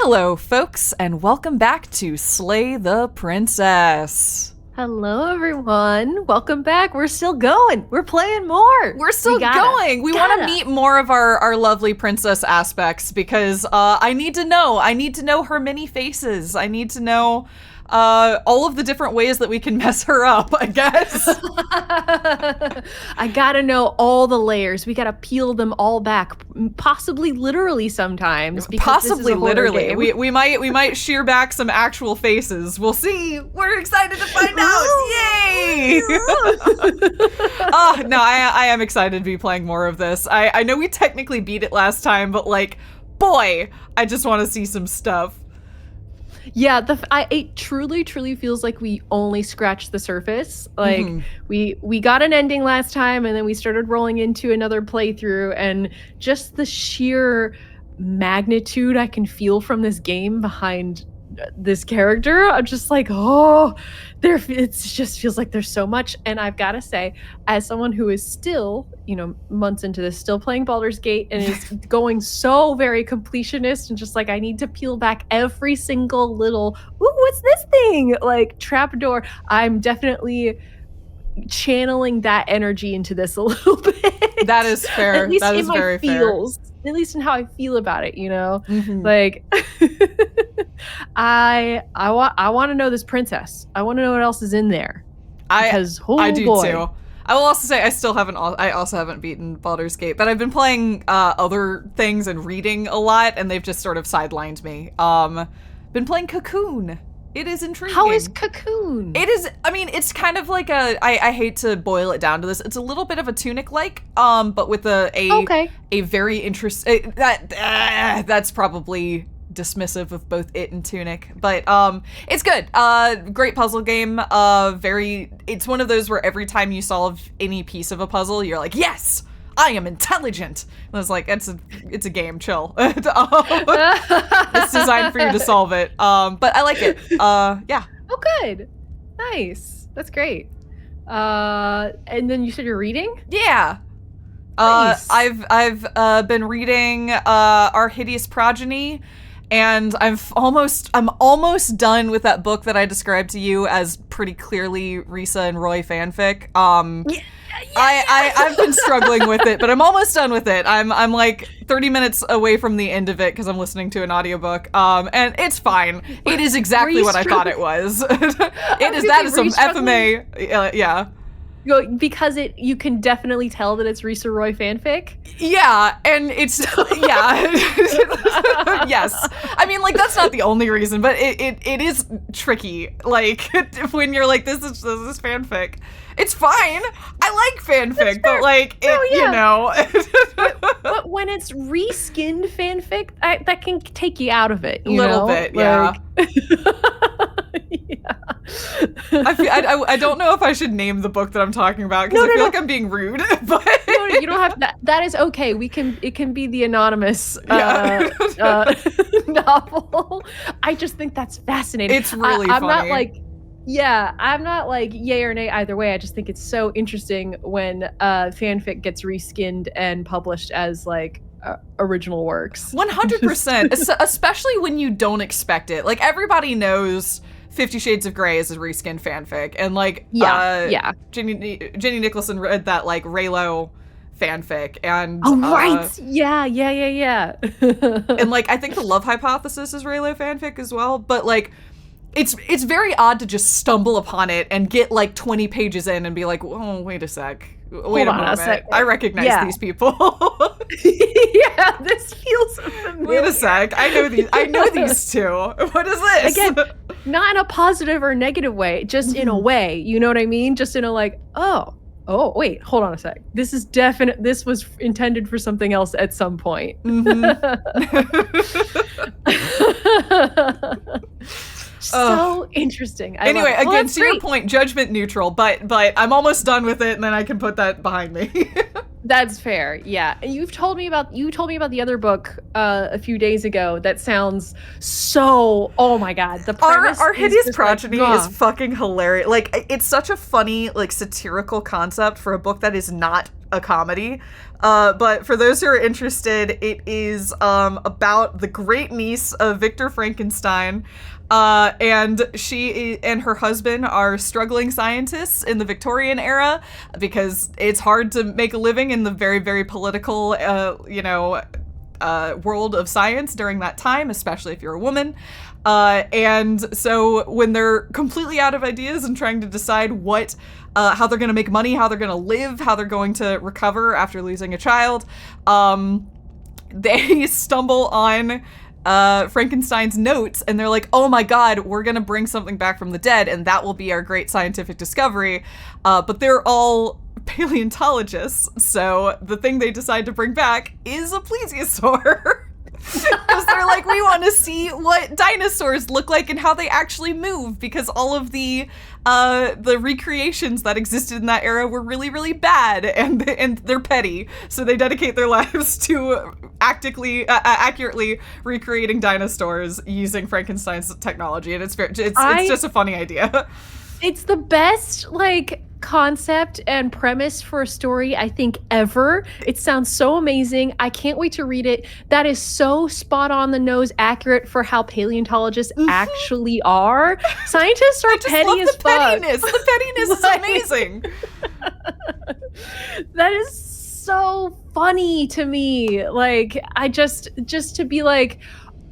Hello, folks, and welcome back to Slay the Princess. Hello, everyone. Welcome back. We're still going. We're playing more. We're still going. We want to meet more of our lovely princess aspects because I need to know. I need to know her many faces. I need to know all of the different ways that we can mess her up, I guess. I gotta know all the layers. We gotta peel them all back, possibly literally sometimes. Possibly literally. We might shear back some actual faces. We'll see. We're excited to find out. Yay! No, I am excited to be playing more of this. I know we technically beat it last time, but like, boy, I just want to see some stuff. Yeah, it truly feels like we only scratched the surface. Like we got an ending last time, and then we started rolling into another playthrough, and just the sheer magnitude I can feel from this game behind this character, I'm just like, it just feels like there's so much. And I've got to say, as someone who is still, months into this, still playing Baldur's Gate and is going so very completionist and just like, I need to peel back every single little, what's this thing? Like trapdoor. I'm definitely channeling that energy into this a little bit. That is fair. That is very fair. At least in how I feel about it, like I want to know this princess. I want to know what else is in there. I do too. I will also say I also haven't beaten Baldur's Gate, but I've been playing other things and reading a lot, and they've just sort of sidelined me. Been playing Cocoon. It is intriguing. How is Cocoon? It is, it's kind of like I hate to boil it down to this. It's a little bit of a Tunic-like, but with a very interesting, that's probably dismissive of both it and Tunic, but it's good. Great puzzle game. It's one of those where every time you solve any piece of a puzzle, you're like, yes! I am intelligent. And I was like, it's a game, chill. It's designed for you to solve it. But I like it. Yeah. Oh, good. Nice. That's great. And then you said you're reading? Yeah. Nice. I've been reading Our Hideous Progeny, and I'm almost done with that book that I described to you as pretty clearly Risa and Roy fanfic. Yeah. I've been struggling with it, but I'm almost done with it. I'm like 30 minutes away from the end of it because I'm listening to an audiobook. And it's fine. It is exactly what I thought it was. That is some FMA. Yeah. Because you can definitely tell that it's Risa Roy fanfic. Yeah, and it's yeah. Yes. I mean, like, that's not the only reason, but it is tricky. Like, when you're like, this is fanfic. It's fine. I like fanfic, but like but when it's reskinned fanfic, that can take you out of it. A little bit, yeah. Yeah. I don't know if I should name the book that I'm talking about because I feel like I'm being rude. But no, you don't have to. That is okay. It can be the anonymous novel. I just think that's fascinating. It's really funny. I'm not like yay or nay either way. I just think it's so interesting when fanfic gets reskinned and published as like original works. 100%, especially when you don't expect it. Like, everybody knows 50 Shades of Grey is a reskinned fanfic, and like Jenny Nicholson read that like Raylo fanfic, and yeah. And like I think the Love Hypothesis is Raylo fanfic as well, but like it's very odd to just stumble upon it and get like 20 pages in and be like, oh, wait a sec. Wait a moment. I recognize these people. Yeah, this feels familiar. Wait a sec. I know these two. What is this? Again, not in a positive or negative way, just in a way. You know what I mean? Just in a like, oh, wait, hold on a sec. This is this was intended for something else at some point. So interesting. Anyway, again, to your point, judgment neutral, but I'm almost done with it, and then I can put that behind me. That's fair. Yeah. And you told me about the other book a few days ago that sounds so, oh my God. The premise Our Hideous Progeny is fucking hilarious. Like, it's such a funny, like, satirical concept for a book that is not a comedy. But for those who are interested, it is about the great niece of Victor Frankenstein. And she and her husband are struggling scientists in the Victorian era because it's hard to make a living in the very, very political, world of science during that time, especially if you're a woman. And so when they're completely out of ideas and trying to decide how they're going to make money, how they're going to live, how they're going to recover after losing a child, they stumble on Frankenstein's notes, and they're like, oh my god, we're gonna bring something back from the dead, and that will be our great scientific discovery. But they're all paleontologists, so the thing they decide to bring back is a plesiosaur. Because they're like, we want to see what dinosaurs look like and how they actually move, because all of the recreations that existed in that era were really, really bad, and they're petty. So they dedicate their lives to accurately recreating dinosaurs using Frankenstein's technology, and it's just a funny idea. It's the best, concept and premise for a story I think ever. It sounds so amazing. I can't wait to read it. That is so spot on the nose accurate for how paleontologists actually are. Scientists are petty as fuck. The pettiness is amazing. That is so funny to me. I just to be like,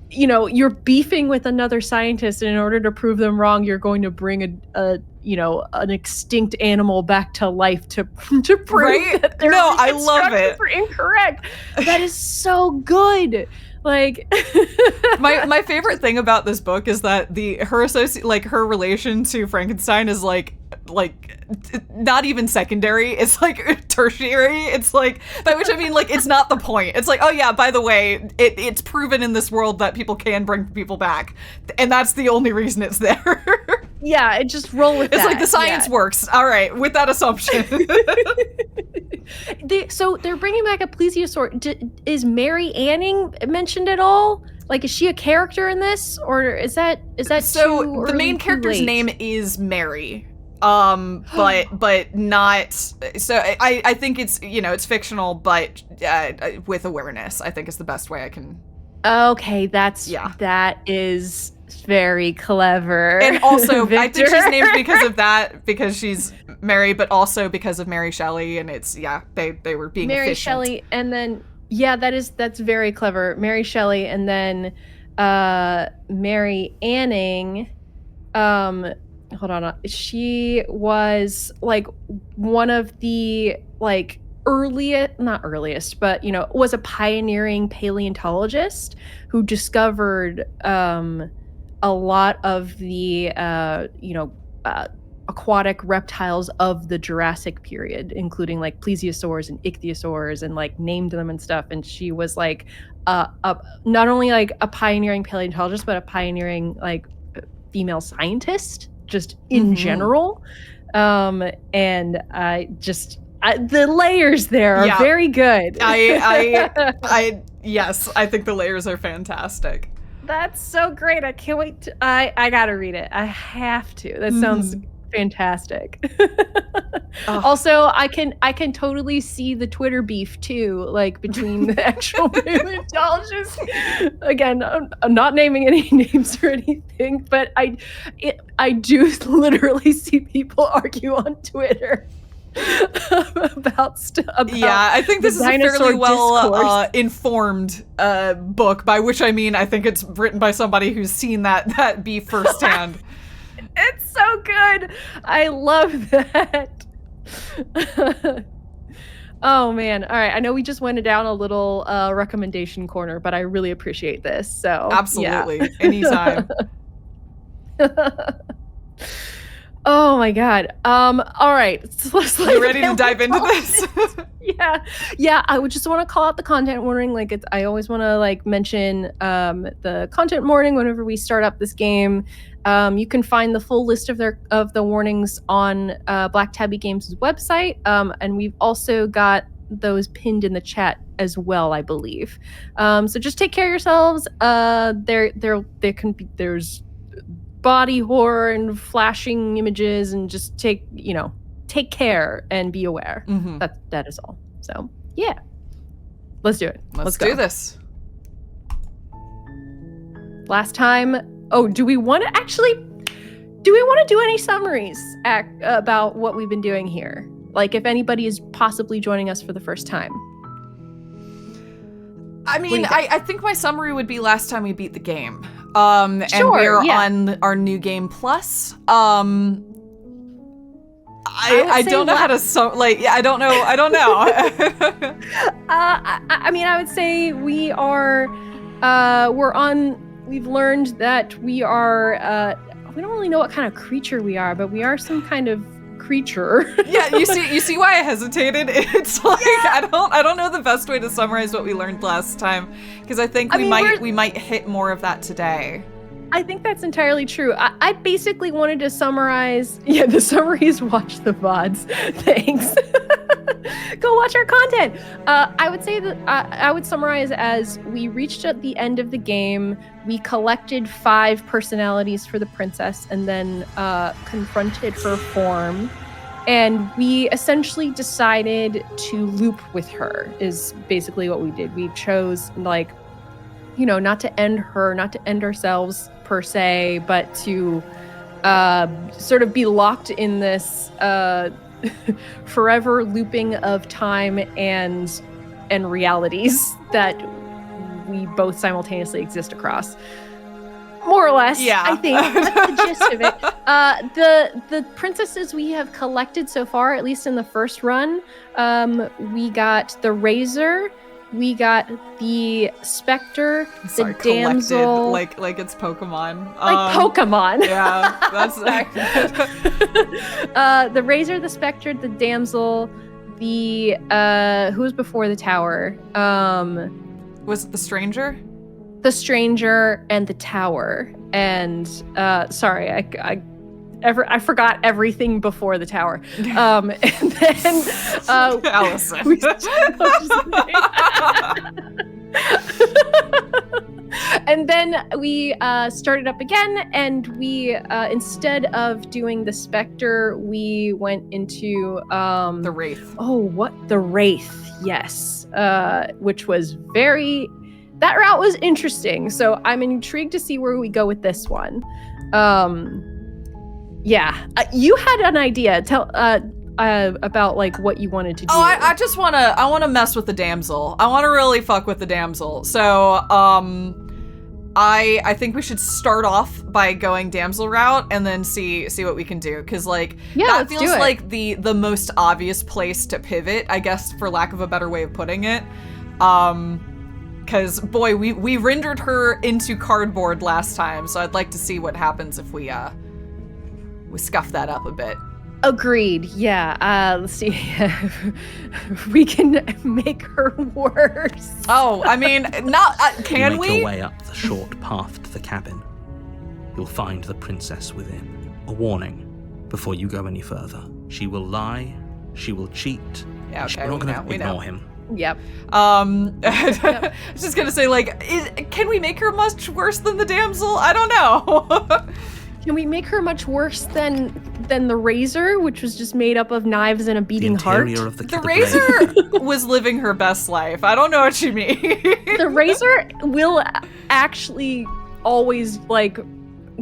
you're beefing with another scientist, and in order to prove them wrong, you're going to bring an extinct animal back to life to prove that they're I love it. Incorrect. That is so good. My favorite thing about this book is that her relation to Frankenstein is not even secondary. It's tertiary. It's by which I mean it's not the point. It's oh yeah, by the way, it's proven in this world that people can bring people back, and that's the only reason it's there. Yeah, just roll with that. It's the science works. All right, with that assumption. So they're bringing back a plesiosaur. Is Mary Anning mentioned at all? Is she a character in this, or is that so? The main character's name is Mary, but not. So I think it's it's fictional, but with awareness, I think is the best way I can. Okay, that is very clever. And also, I think she's named because of that, because she's Mary, but also because of Mary Shelley, and it's they were being Mary efficient. Shelley, and then that's very clever. Mary Shelley, and then Mary Anning. Hold on, she was one of the not earliest, but was a pioneering paleontologist who discovered a lot of the aquatic reptiles of the Jurassic period, including plesiosaurs and ichthyosaurs, and named them and stuff. And she was not only a pioneering paleontologist, but a pioneering female scientist just in general. And the layers there are very good. Yes, I think the layers are fantastic. That's so great. I can't wait to, I gotta read it. I have to. That sounds fantastic. Also, I can totally see the Twitter beef too, between the actual paleontologists. Again, I'm not naming any names or anything, but I do literally see people argue on Twitter about I think this is a fairly well informed book, by which I mean I think it's written by somebody who's seen that beef firsthand. It's so good. I love that. Oh man. All right, I know we just went down a little recommendation corner, but I really appreciate this. So absolutely, anytime. Oh my god. All right. So let's you ready to dive into this? Yeah. I would just want to call out the content warning. I always want to mention the content warning whenever we start up this game. You can find the full list of the warnings on Black Tabby Games' website, and we've also got those pinned in the chat as well, I believe. So just take care of yourselves. There's body horror and flashing images, and just take care and be aware. That is all. So, yeah. Let's do it. Let's go. do this. Last time, do we want to do any summaries about what we've been doing here? Like if anybody is possibly joining us for the first time. I mean, I think my summary would be last time we beat the game. And we're on our new game plus. I don't know how to I don't know. I mean, I would say we are we've learned that we are we don't really know what kind of creature we are, but we are some kind of creature. Yeah, you see why I hesitated? It's like I don't know the best way to summarize what we learned last time, because I think we might hit more of that today. I think that's entirely true. I basically wanted to summarize. Yeah, the summary is watch the VODs. Thanks. Go watch our content. I would say that I would summarize as we reached at the end of the game. We collected 5 personalities for the princess and then confronted her form. And we essentially decided to loop with her is basically what we did. We chose not to end her, not to end ourselves per se, but to sort of be locked in this forever looping of time and realities that we both simultaneously exist across. More or less, yeah. I think that's the gist of it. The princesses we have collected so far, at least in the first run, we got the Razor, we got the Spectre, the Damsel. Like it's Pokemon. Like Pokemon. Yeah, that's the Razor, the Spectre, the Damsel, the who was before the Tower? Was it the Stranger? The Stranger and the Tower. And sorry, I forgot everything before the Tower. And then Allison. And then we started up again, and we instead of doing the Spectre, we went into the Wraith. Oh, what? The Wraith, yes. Which was that route was interesting. So I'm intrigued to see where we go with this one. Yeah, you had an idea. Tell about like what you wanted to do. Oh, I just wanna mess with the Damsel. I wanna really fuck with the Damsel. So I think we should start off by going Damsel route and then see what we can do, because that feels like the most obvious place to pivot, I guess, for lack of a better way of putting it. Because boy, we rendered her into cardboard last time, so I'd like to see what happens if we scuff that up a bit. Agreed. Yeah. Let's see. We can make her worse. Oh, I mean, not can we? Make your way up the short path to the cabin. You'll find the princess within. A warning: before you go any further, she will lie, she will cheat. Yeah, okay. We're not going to ignore him. Yep. I was just gonna say, can we make her much worse than the Damsel? I don't know. Can we make her much worse than the Razor, which was just made up of knives and a beating heart? The Razor was living her best life. I don't know what you mean. The Razor will actually always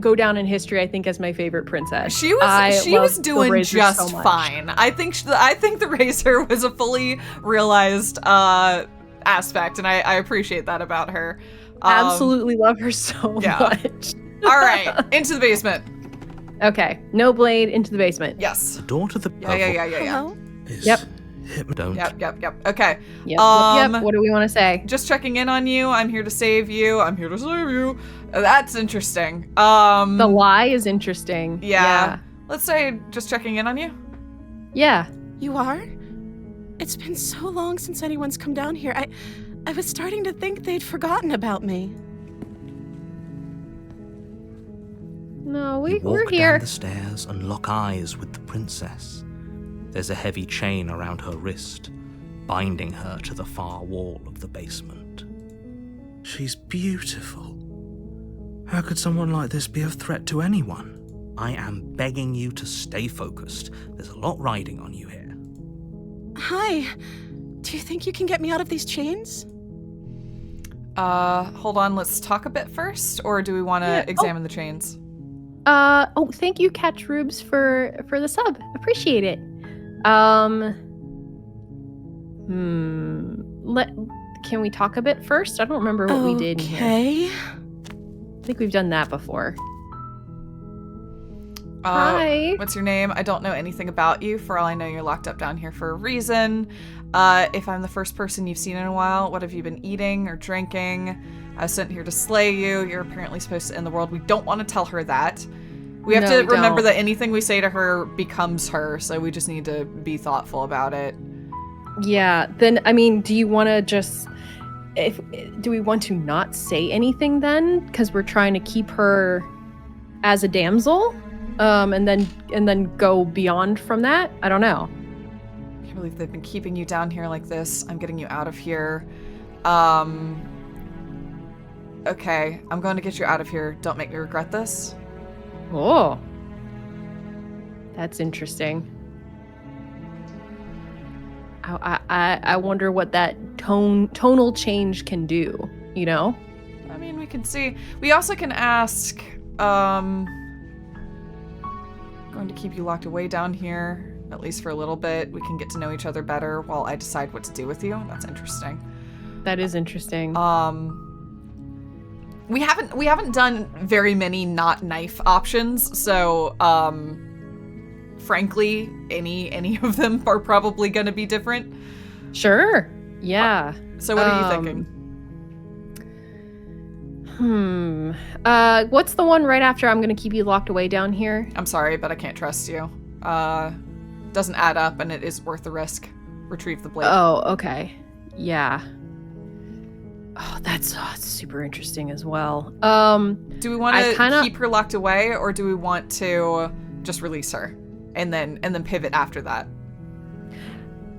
go down in history, I think, as my favorite princess. She was doing just fine. I think the Razor was a fully realized aspect, and I appreciate that about her. Absolutely love her so much. All right, into the basement. Okay, no blade, into the basement. Yes. The door to the purple. Yeah. Hello? Yep. Don't. Yep. Okay. Yep. What do we want to say? Just checking in on you. I'm here to save you. That's interesting. The lie is interesting. Yeah. Let's say just checking in on you. Yeah. You are? It's been so long since anyone's come down here. I was starting to think they'd forgotten about me. No, we're here. Walk down the stairs and lock eyes with the princess. There's a heavy chain around her wrist, binding her to the far wall of the basement. She's beautiful. How could someone like this be a threat to anyone? I am begging you to stay focused. There's a lot riding on you here. Hi. Do you think you can get me out of these chains? Hold on, let's talk a bit first, or do we want to examine the chains? Thank you, Catch Rubes, for the sub. Appreciate it. Can we talk a bit first? I don't remember what we did here. Okay. I think we've done that before. Hi. What's your name? I don't know anything about you. For all I know, you're locked up down here for a reason. If I'm the first person you've seen in a while, what have you been eating or drinking? I was sent here to slay you. You're apparently supposed to end the world. We don't want to tell her that. We have to remember that anything we say to her becomes her, so we just need to be thoughtful about it. Yeah, then, I mean, do you want to just... do we want to not say anything then? Because we're trying to keep her as a damsel? And then go beyond from that? I don't know. I can't believe they've been keeping you down here like this. I'm getting you out of here. Okay, I'm going to get you out of here. Don't make me regret this. Oh. That's interesting. I wonder what that tonal change can do, you know? I mean, we can see. We also can ask, going to keep you locked away down here, at least for a little bit. We can get to know each other better while I decide what to do with you. That's interesting. That is interesting. We haven't done very many not knife options, so frankly, any of them are probably going to be different. Sure. Yeah. So what are you thinking? What's the one right after I'm going to keep you locked away down here? I'm sorry, but I can't trust you. Doesn't add up, and it is worth the risk. Retrieve the blade. Oh, okay. Yeah. Oh, that's super interesting as well. Do we want to keep her locked away, or do we want to just release her and then pivot after that?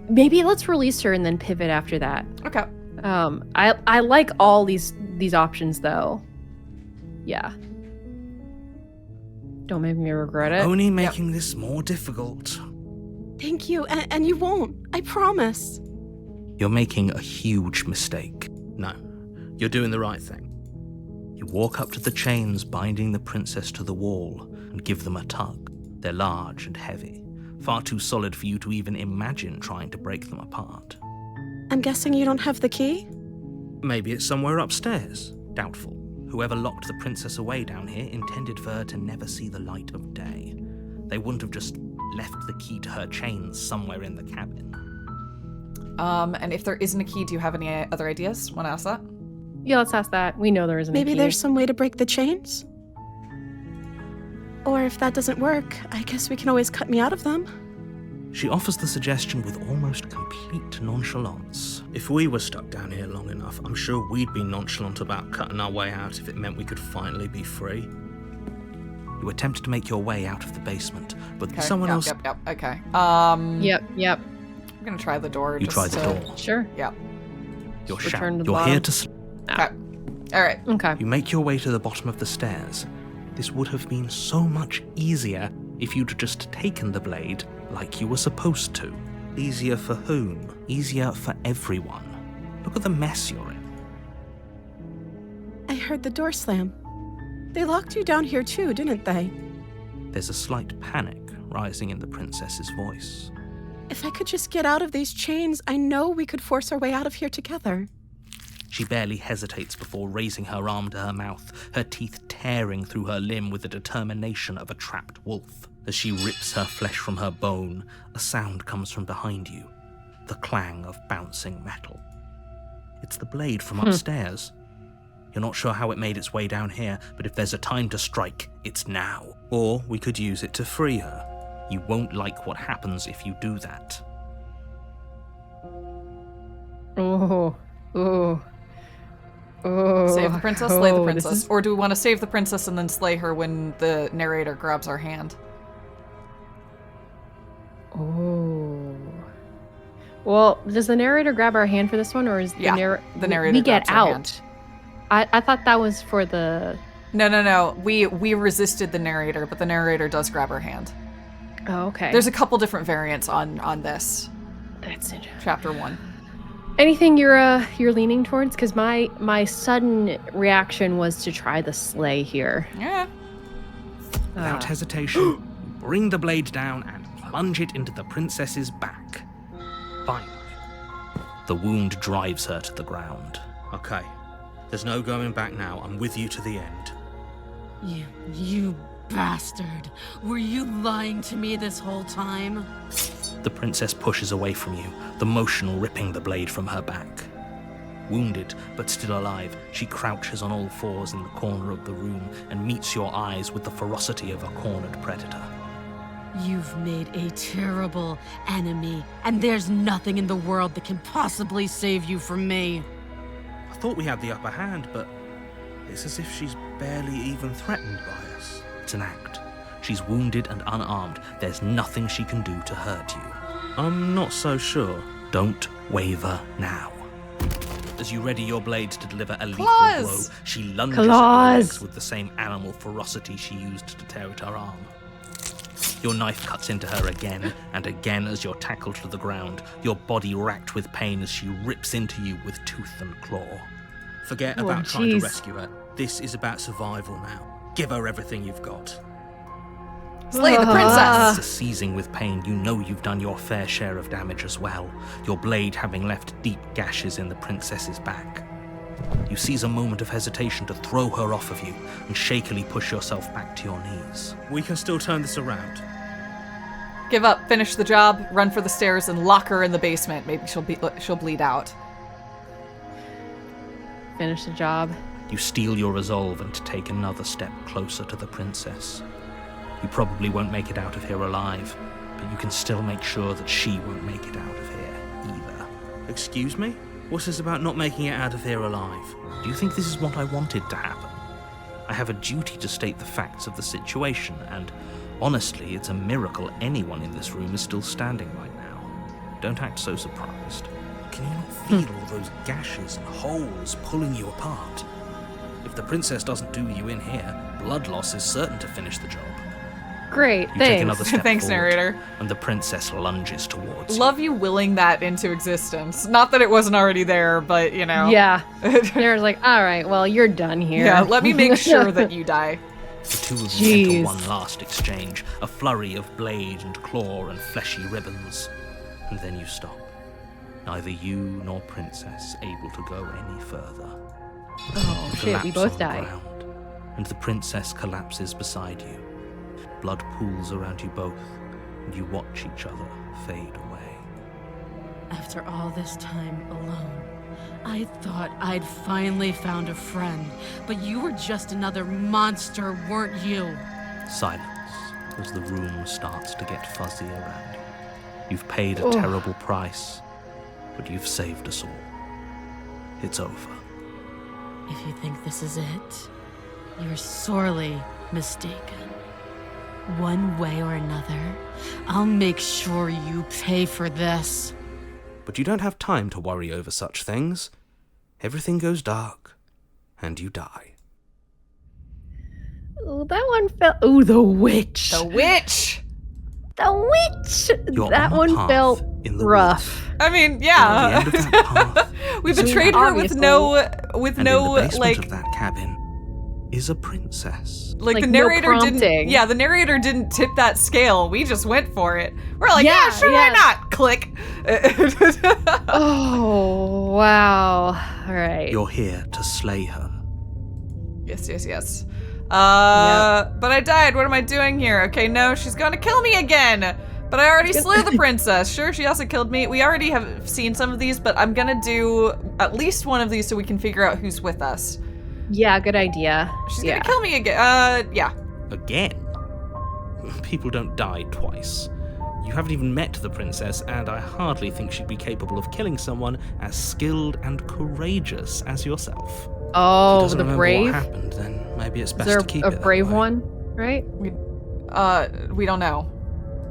Maybe let's release her and then pivot after that. Okay. I like all these options though. Yeah. Don't make me regret it. Only making this more difficult. Thank you, and you won't. I promise. You're making a huge mistake. No, you're doing the right thing. You walk up to the chains binding the princess to the wall and give them a tug. They're large and heavy, far too solid for you to even imagine trying to break them apart. I'm guessing you don't have the key? Maybe it's somewhere upstairs. Doubtful. Whoever locked the princess away down here intended for her to never see the light of day. They wouldn't have just left the key to her chains somewhere in the cabin. And if there isn't a key, do you have any other ideas? Want to ask that? Yeah, let's ask that. We know there isn't a key. Maybe there's some way to break the chains? Or if that doesn't work, I guess we can always cut me out of them. She offers the suggestion with almost complete nonchalance. If we were stuck down here long enough, I'm sure we'd be nonchalant about cutting our way out if it meant we could finally be free. You attempt to make your way out of the basement, but Okay. someone else... Yep. Okay. Yep. I'm gonna try the door. You try the door. Sure. Yep. You're Return to the You're bottom. here to... Okay. All right. Okay. You make your way to the bottom of the stairs. This would have been so much easier if you'd just taken the blade like you were supposed to. Easier for whom? Easier for everyone. Look at the mess you're in. I heard the door slam. They locked you down here too, didn't they? There's a slight panic rising in the princess's voice. If I could just get out of these chains, I know we could force our way out of here together. She barely hesitates before raising her arm to her mouth, her teeth tearing through her limb with the determination of a trapped wolf. As she rips her flesh from her bone, a sound comes from behind you, the clang of bouncing metal. It's the blade from upstairs. You're not sure how it made its way down here, but if there's a time to strike, it's now. Or we could use it to free her. You won't like what happens if you do that. Oh. Save the princess, slay the princess. Or do we want to save the princess and then slay her when the narrator grabs our hand? Oh. Well, does the narrator grab our hand for this one, or is the narrator? We get grabs our out. hand. I thought that was for the. No. We resisted the narrator, but the narrator does grab our hand. Oh, okay. There's a couple different variants on this. That's it. Chapter 1. Anything you're leaning towards? Because my sudden reaction was to try the slay here. Yeah. Without hesitation, you bring the blade down and plunge it into the princess's back. Finally, the wound drives her to the ground. Okay. There's no going back now. I'm with you to the end. You bastard. Were you lying to me this whole time? The princess pushes away from you, the motion ripping the blade from her back. Wounded, but still alive, she crouches on all fours in the corner of the room and meets your eyes with the ferocity of a cornered predator. You've made a terrible enemy, and there's nothing in the world that can possibly save you from me. I thought we had the upper hand, but it's as if she's barely even threatened by us. It's an act. She's wounded and unarmed. There's nothing she can do to hurt you. I'm not so sure. Don't waver now. As you ready your blade to deliver a lethal Claws! blow, she lunges at your legs with the same animal ferocity she used to tear at her arm. Your knife cuts into her again and again as you're tackled to the ground, your body racked with pain as she rips into you with tooth and claw. Forget about trying to rescue her. This is about survival now. Give her everything you've got. Slay the princess! Seizing with pain, you know you've done your fair share of damage as well, your blade having left deep gashes in the princess's back. You seize a moment of hesitation to throw her off of you and shakily push yourself back to your knees. We can still turn this around. Give up, finish the job, run for the stairs, and lock her in the basement. Maybe she'll bleed out. Finish the job. You steel your resolve and take another step closer to the princess. You probably won't make it out of here alive, but you can still make sure that she won't make it out of here either. Excuse me? What's this about not making it out of here alive? Do you think this is what I wanted to happen? I have a duty to state the facts of the situation, and honestly, it's a miracle anyone in this room is still standing right now. Don't act so surprised. Can you not feel all those gashes and holes pulling you apart? If the princess doesn't do you in here, blood loss is certain to finish the job. Great, You take another step Thanks, forward, narrator. and the princess lunges towards you. Love you willing that into existence. Not that it wasn't already there, but you know. Yeah. They're like, all right, well, you're done here. Yeah, let me make sure that you die. The two of you enter one last exchange, a flurry of blade and claw and fleshy ribbons. And then you stop. Neither you nor princess able to go any further. Oh, You shit, we collapse both on the die. ground, and the princess collapses beside you. Blood pools around you both, and you watch each other fade away. After all this time alone, I thought I'd finally found a friend, but you were just another monster, weren't you? Silence as the room starts to get fuzzy around you. You've paid a terrible price, but you've saved us all. It's over. If you think this is it, you're sorely mistaken. One way or another, I'll make sure you pay for this. But you don't have time to worry over such things. Everything goes dark, and you die. Oh, that one felt. Oh, the witch. The witch! The witch. You're That on a one path felt in the rough. woods. I mean, At the yeah. end of that path, We betrayed her with obviously. no, and in the basement like, of that cabin is a princess. like the no narrator didn't. prompting. Yeah, the narrator didn't tip that scale. We just went for it. We're like, yeah, sure, why yeah. not? Click. Oh, wow. All right. You're here to slay her. Yes. But I died. What am I doing here? Okay, no, she's gonna kill me again. But I already slew the princess. Sure, she also killed me. We already have seen some of these, but I'm gonna do at least one of these so we can figure out who's with us. Yeah, good idea. She's gonna kill me again. Yeah. Again? People don't die twice. You haven't even met the princess, and I hardly think she'd be capable of killing someone as skilled and courageous as yourself. If she Oh, doesn't the remember brave. what happened, then maybe it's Is best there to keep a it that brave way. one? Right? We don't know.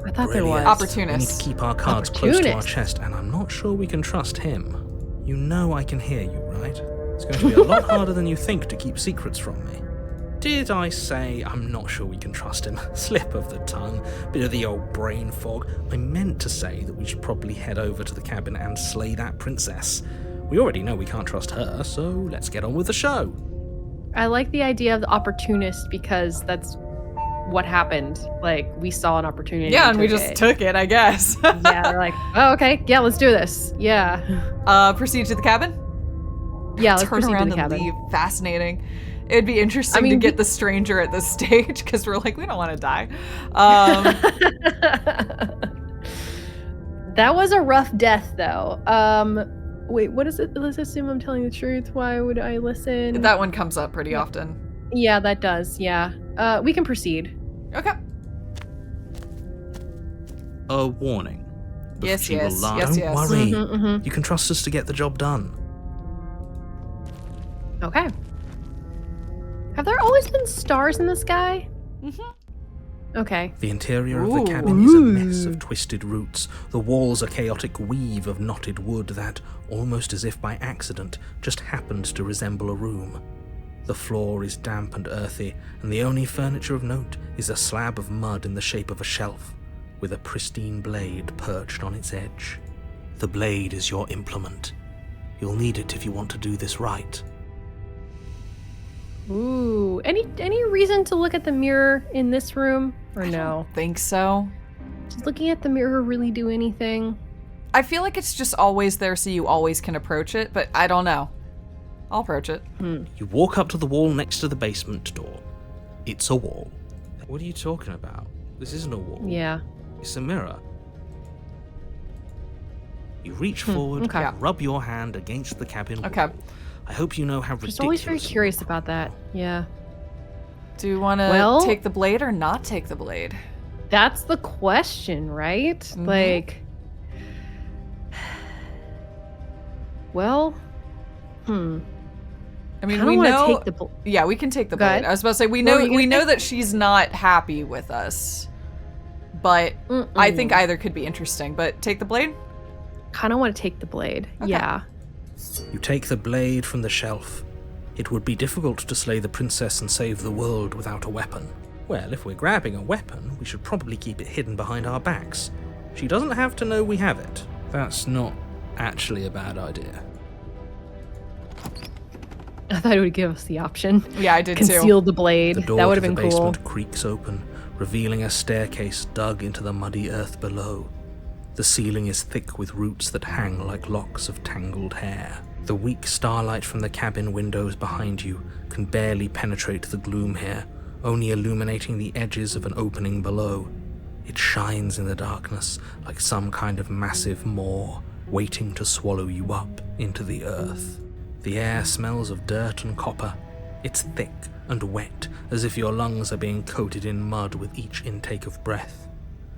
I thought there Brilliant. was. We need Opportunist. to keep our cards close to our Opportunist. chest, and I'm not sure we can trust him. You know I can hear you, right? It's going to be a lot harder than you think to keep secrets from me. Did I say I'm not sure we can trust him? Slip of the tongue, bit of the old brain fog. I meant to say that we should probably head over to the cabin and slay that princess. We already know we can't trust her, so let's get on with the show. I like the idea of the opportunist because that's what happened. Like, we saw an opportunity. Yeah, and we just took it, I guess. Yeah, we're like, oh, okay, yeah, let's do this. Yeah. Proceed to the cabin? Yeah, let's turn proceed around to the and cabin. leave. Fascinating. It'd be interesting to get the stranger at this stage because we're like, we don't want to die. That was a rough death, though. Wait, what is it? Let's assume I'm telling the truth. Why would I listen? That one comes up pretty often. Yeah, that does. Yeah. We can proceed. Okay. A warning. Yes. Don't worry. You can trust us to get the job done. Okay. Have there always been stars in the sky? Okay. The interior of the cabin is a mess of twisted roots. The walls a chaotic weave of knotted wood that, almost as if by accident, just happened to resemble a room. The floor is damp and earthy, and the only furniture of note is a slab of mud in the shape of a shelf, with a pristine blade perched on its edge. The blade is your implement. You'll need it if you want to do this right. Ooh. Any reason to look at the mirror in this room? Or no? I don't think so. Does looking at the mirror really do anything? I feel like it's just always there so you always can approach it, but I don't know. I'll approach it. You walk up to the wall next to the basement door. It's a wall. What are you talking about? This isn't a wall. Yeah. It's a mirror. You reach forward and rub your hand against the cabin wall. I hope you know how ridiculous. I'm always very curious about that. Yeah. Do you want to take the blade or not take the blade? That's the question, right? Like, well, I mean, we know. Yeah, we can take the blade. I was about to say we know that she's not happy with us, but I think either could be interesting. But take the blade. Kind of want to take the blade. Okay. Yeah. You take the blade from the shelf. It would be difficult to slay the princess and save the world without a weapon. Well, if we're grabbing a weapon, we should probably keep it hidden behind our backs. She doesn't have to know we have it. That's not actually a bad idea. I thought it would give us the option. Yeah, I did Conceal the blade. The door that would to have the been cool. basement creaks open, revealing a staircase dug into the muddy earth below. The ceiling is thick with roots that hang like locks of tangled hair. The weak starlight from the cabin windows behind you can barely penetrate the gloom here, only illuminating the edges of an opening below. It shines in the darkness like some kind of massive maw, waiting to swallow you up into the earth. The air smells of dirt and copper. It's thick and wet, as if your lungs are being coated in mud with each intake of breath.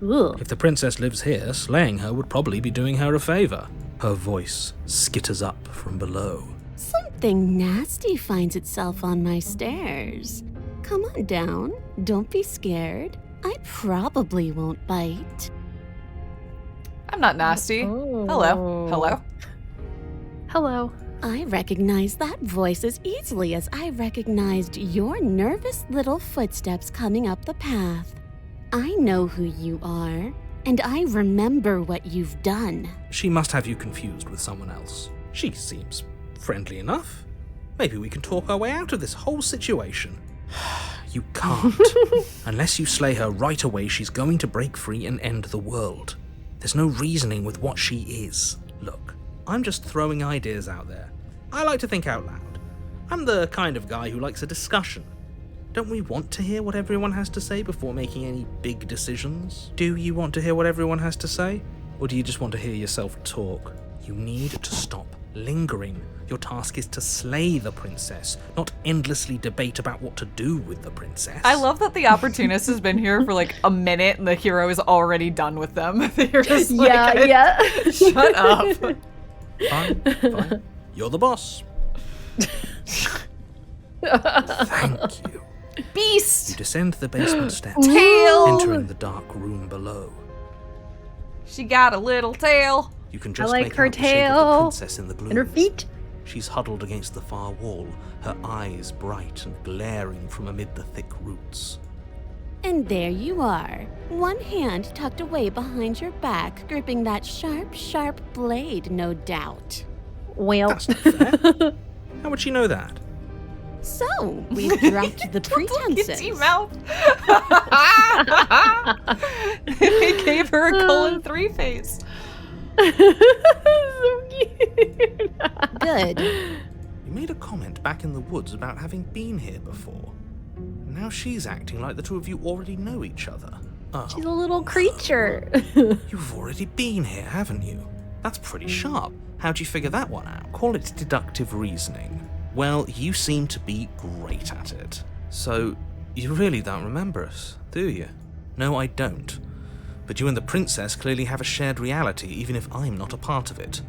Ugh. If the princess lives here, slaying her would probably be doing her a favor. Her voice skitters up from below. Something nasty finds itself on my stairs. Come on down. Don't be scared. I probably won't bite. I'm not nasty. Oh. Hello. Hello. I recognize that voice as easily as I recognized your nervous little footsteps coming up the path. I know who you are, and I remember what you've done. She must have you confused with someone else. She seems friendly enough. Maybe we can talk our way out of this whole situation. You can't. Unless you slay her right away, she's going to break free and end the world. There's no reasoning with what she is. Look, I'm just throwing ideas out there. I like to think out loud. I'm the kind of guy who likes a discussion. Don't we want to hear what everyone has to say before making any big decisions? Do you want to hear what everyone has to say? Or do you just want to hear yourself talk? You need to stop lingering. Your task is to slay the princess, not endlessly debate about what to do with the princess. I love that the opportunist has been here for like a minute and the hero is already done with them. They're just like, shut up. Fine. You're the boss. Thank you. Beast! You descend the basement steps, Tail! entering the dark room below. She got a little tail. You can just I like make her out the shape of the tail princess in the gloom. and her feet. She's huddled against the far wall, her eyes bright and glaring from amid the thick roots. And there you are, one hand tucked away behind your back, gripping that sharp, sharp blade, no doubt. Well, That's not fair. How would she know that? So, we've dropped the pretenses. Kitty mouth. They gave her a colon 3 face. So cute. Good. You made a comment back in the woods about having been here before. Now she's acting like the two of you already know each other. Oh, She's a little creature. you've already been here, haven't you? That's pretty sharp. How'd you figure that one out? Call it deductive reasoning. Well, you seem to be great at it. So, you really don't remember us, do you? No, I don't. But you and the princess clearly have a shared reality, even if I'm not a part of it.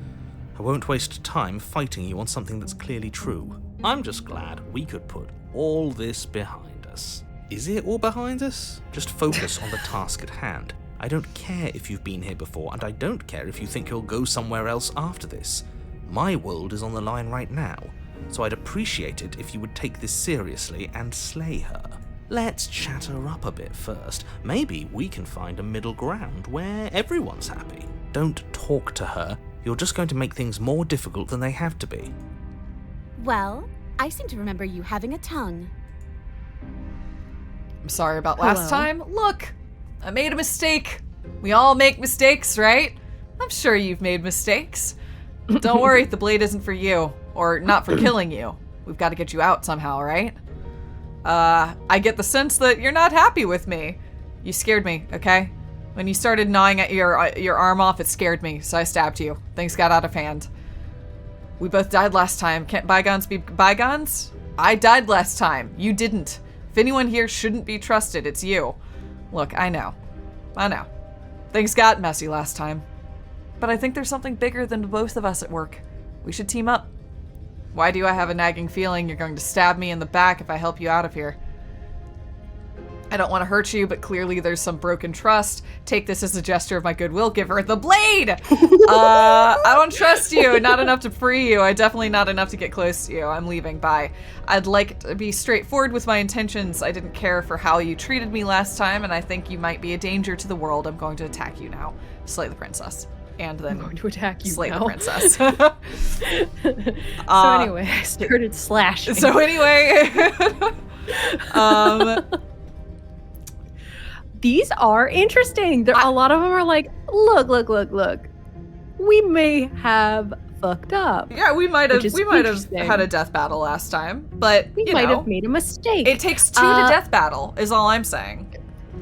I won't waste time fighting you on something that's clearly true. I'm just glad we could put all this behind us. Is it all behind us? Just focus on the task at hand. I don't care if you've been here before, and I don't care if you think you'll go somewhere else after this. My world is on the line right now, so I'd appreciate it if you would take this seriously and slay her. Let's chat her up a bit first. Maybe we can find a middle ground where everyone's happy. Don't talk to her. You're just going to make things more difficult than they have to be. Well, I seem to remember you having a tongue. I'm sorry about last time. Look, I made a mistake. We all make mistakes, right? I'm sure you've made mistakes. Don't worry, the blade isn't for you. Or not for killing you. We've got to get you out somehow, right? I get the sense that you're not happy with me. You scared me, okay? When you started gnawing at your arm off, it scared me, so I stabbed you. Things got out of hand. We both died last time. Can't bygones be bygones? I died last time. You didn't. If anyone here shouldn't be trusted, it's you. Look, I know. Things got messy last time. But I think there's something bigger than both of us at work. We should team up. Why do I have a nagging feeling you're going to stab me in the back if I help you out of here? I don't want to hurt you, but clearly there's some broken trust. Take this as a gesture of my goodwill. Give her the blade! I don't trust you. Not enough to free you. I definitely not enough to get close to you. I'm leaving. Bye. I'd like to be straightforward with my intentions. I didn't care for how you treated me last time, and I think you might be a danger to the world. I'm going to attack you now. Slay the princess. And then I'm going to attack you slay now. the princess. So anyway, I started slashing. So anyway, these are interesting. A lot of them are like, look. We may have fucked up. Yeah, we might have had a death battle last time, but we might have made a mistake. It takes two to death battle, is all I'm saying.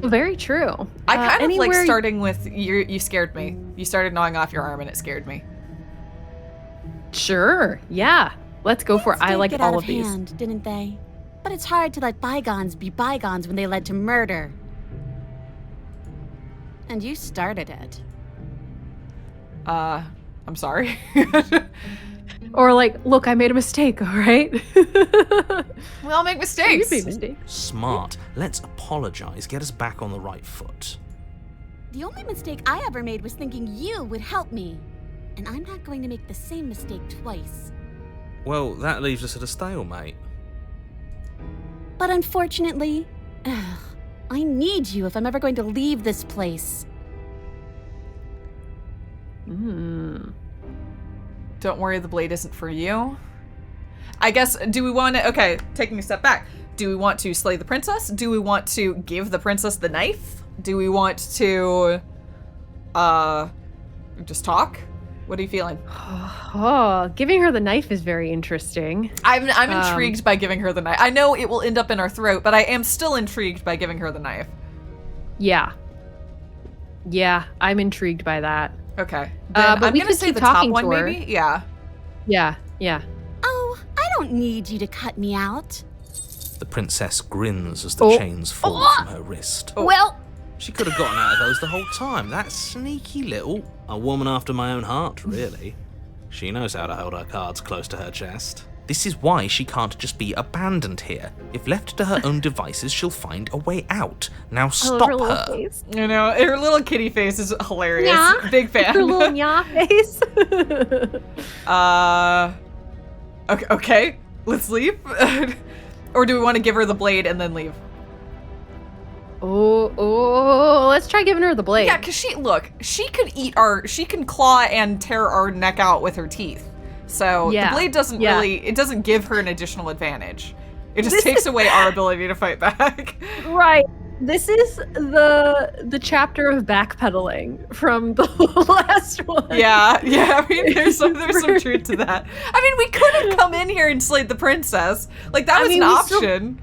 Very true. I kind of like starting with you scared me. You started gnawing off your arm and it scared me. Sure. Yeah. Let's go for it. I like all of these. Hand, didn't they? But it's hard to let bygones be bygones when they led to murder. And you started it. I'm sorry. Or like, look, I made a mistake, all right? We all make mistakes. You made mistakes. Smart. Let's apologize. Get us back on the right foot. The only mistake I ever made was thinking you would help me. And I'm not going to make the same mistake twice. Well, that leaves us at a stalemate. But unfortunately, I need you if I'm ever going to leave this place. Don't worry, the blade isn't for you. I guess, do we want to, okay, taking a step back. Do we want to slay the princess? Do we want to give the princess the knife? Do we want to, just talk? What are you feeling? Oh, giving her the knife is very interesting. I'm intrigued by giving her the knife. I know it will end up in our throat, but I am still intrigued by giving her the knife. Yeah. Yeah, I'm intrigued by that. Okay. Then but I'm we going to could say keep the top talking one, to her. maybe? Yeah. Yeah. Oh, I don't need you to cut me out. The princess grins as the chains fall from her wrist. Well, She could have gotten out of those the whole time. That sneaky little... A woman after my own heart, really. She knows how to hold her cards close to her chest. This is why she can't just be abandoned here. If left to her own devices, she'll find a way out. Now stop her. Face. You know, her little kitty face is hilarious. Yeah. Big fan. Her little nya face. Okay, let's leave. Or do we want to give her the blade and then leave? Oh, let's try giving her the blade. Yeah, because she can claw and tear our neck out with her teeth. So the blade doesn't it doesn't give her an additional advantage. It just takes away our ability to fight back. Right. This is the chapter of backpedaling from the last one. Yeah. I mean, there's some truth to that. I mean, we could have come in here and slayed the princess. Like, that was an option.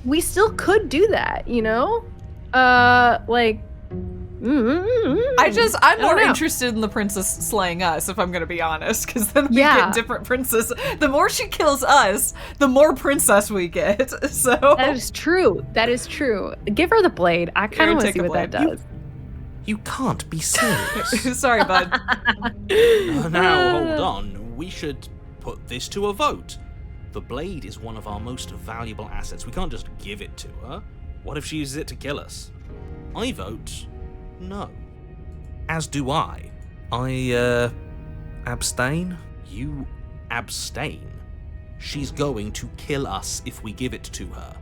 We still could do that, you know? I'm more interested in the princess slaying us, if I'm gonna be honest, because then we get different princess. The more she kills us, the more princess we get. So that is true. Give her the blade. I kind of want to see what that does. You can't be serious. Sorry, bud. Now, hold on. We should put this to a vote. The blade is one of our most valuable assets. We can't just give it to her. What if she uses it to kill us? I vote no. As do I. I, abstain? You abstain? She's going to kill us if we give it to her.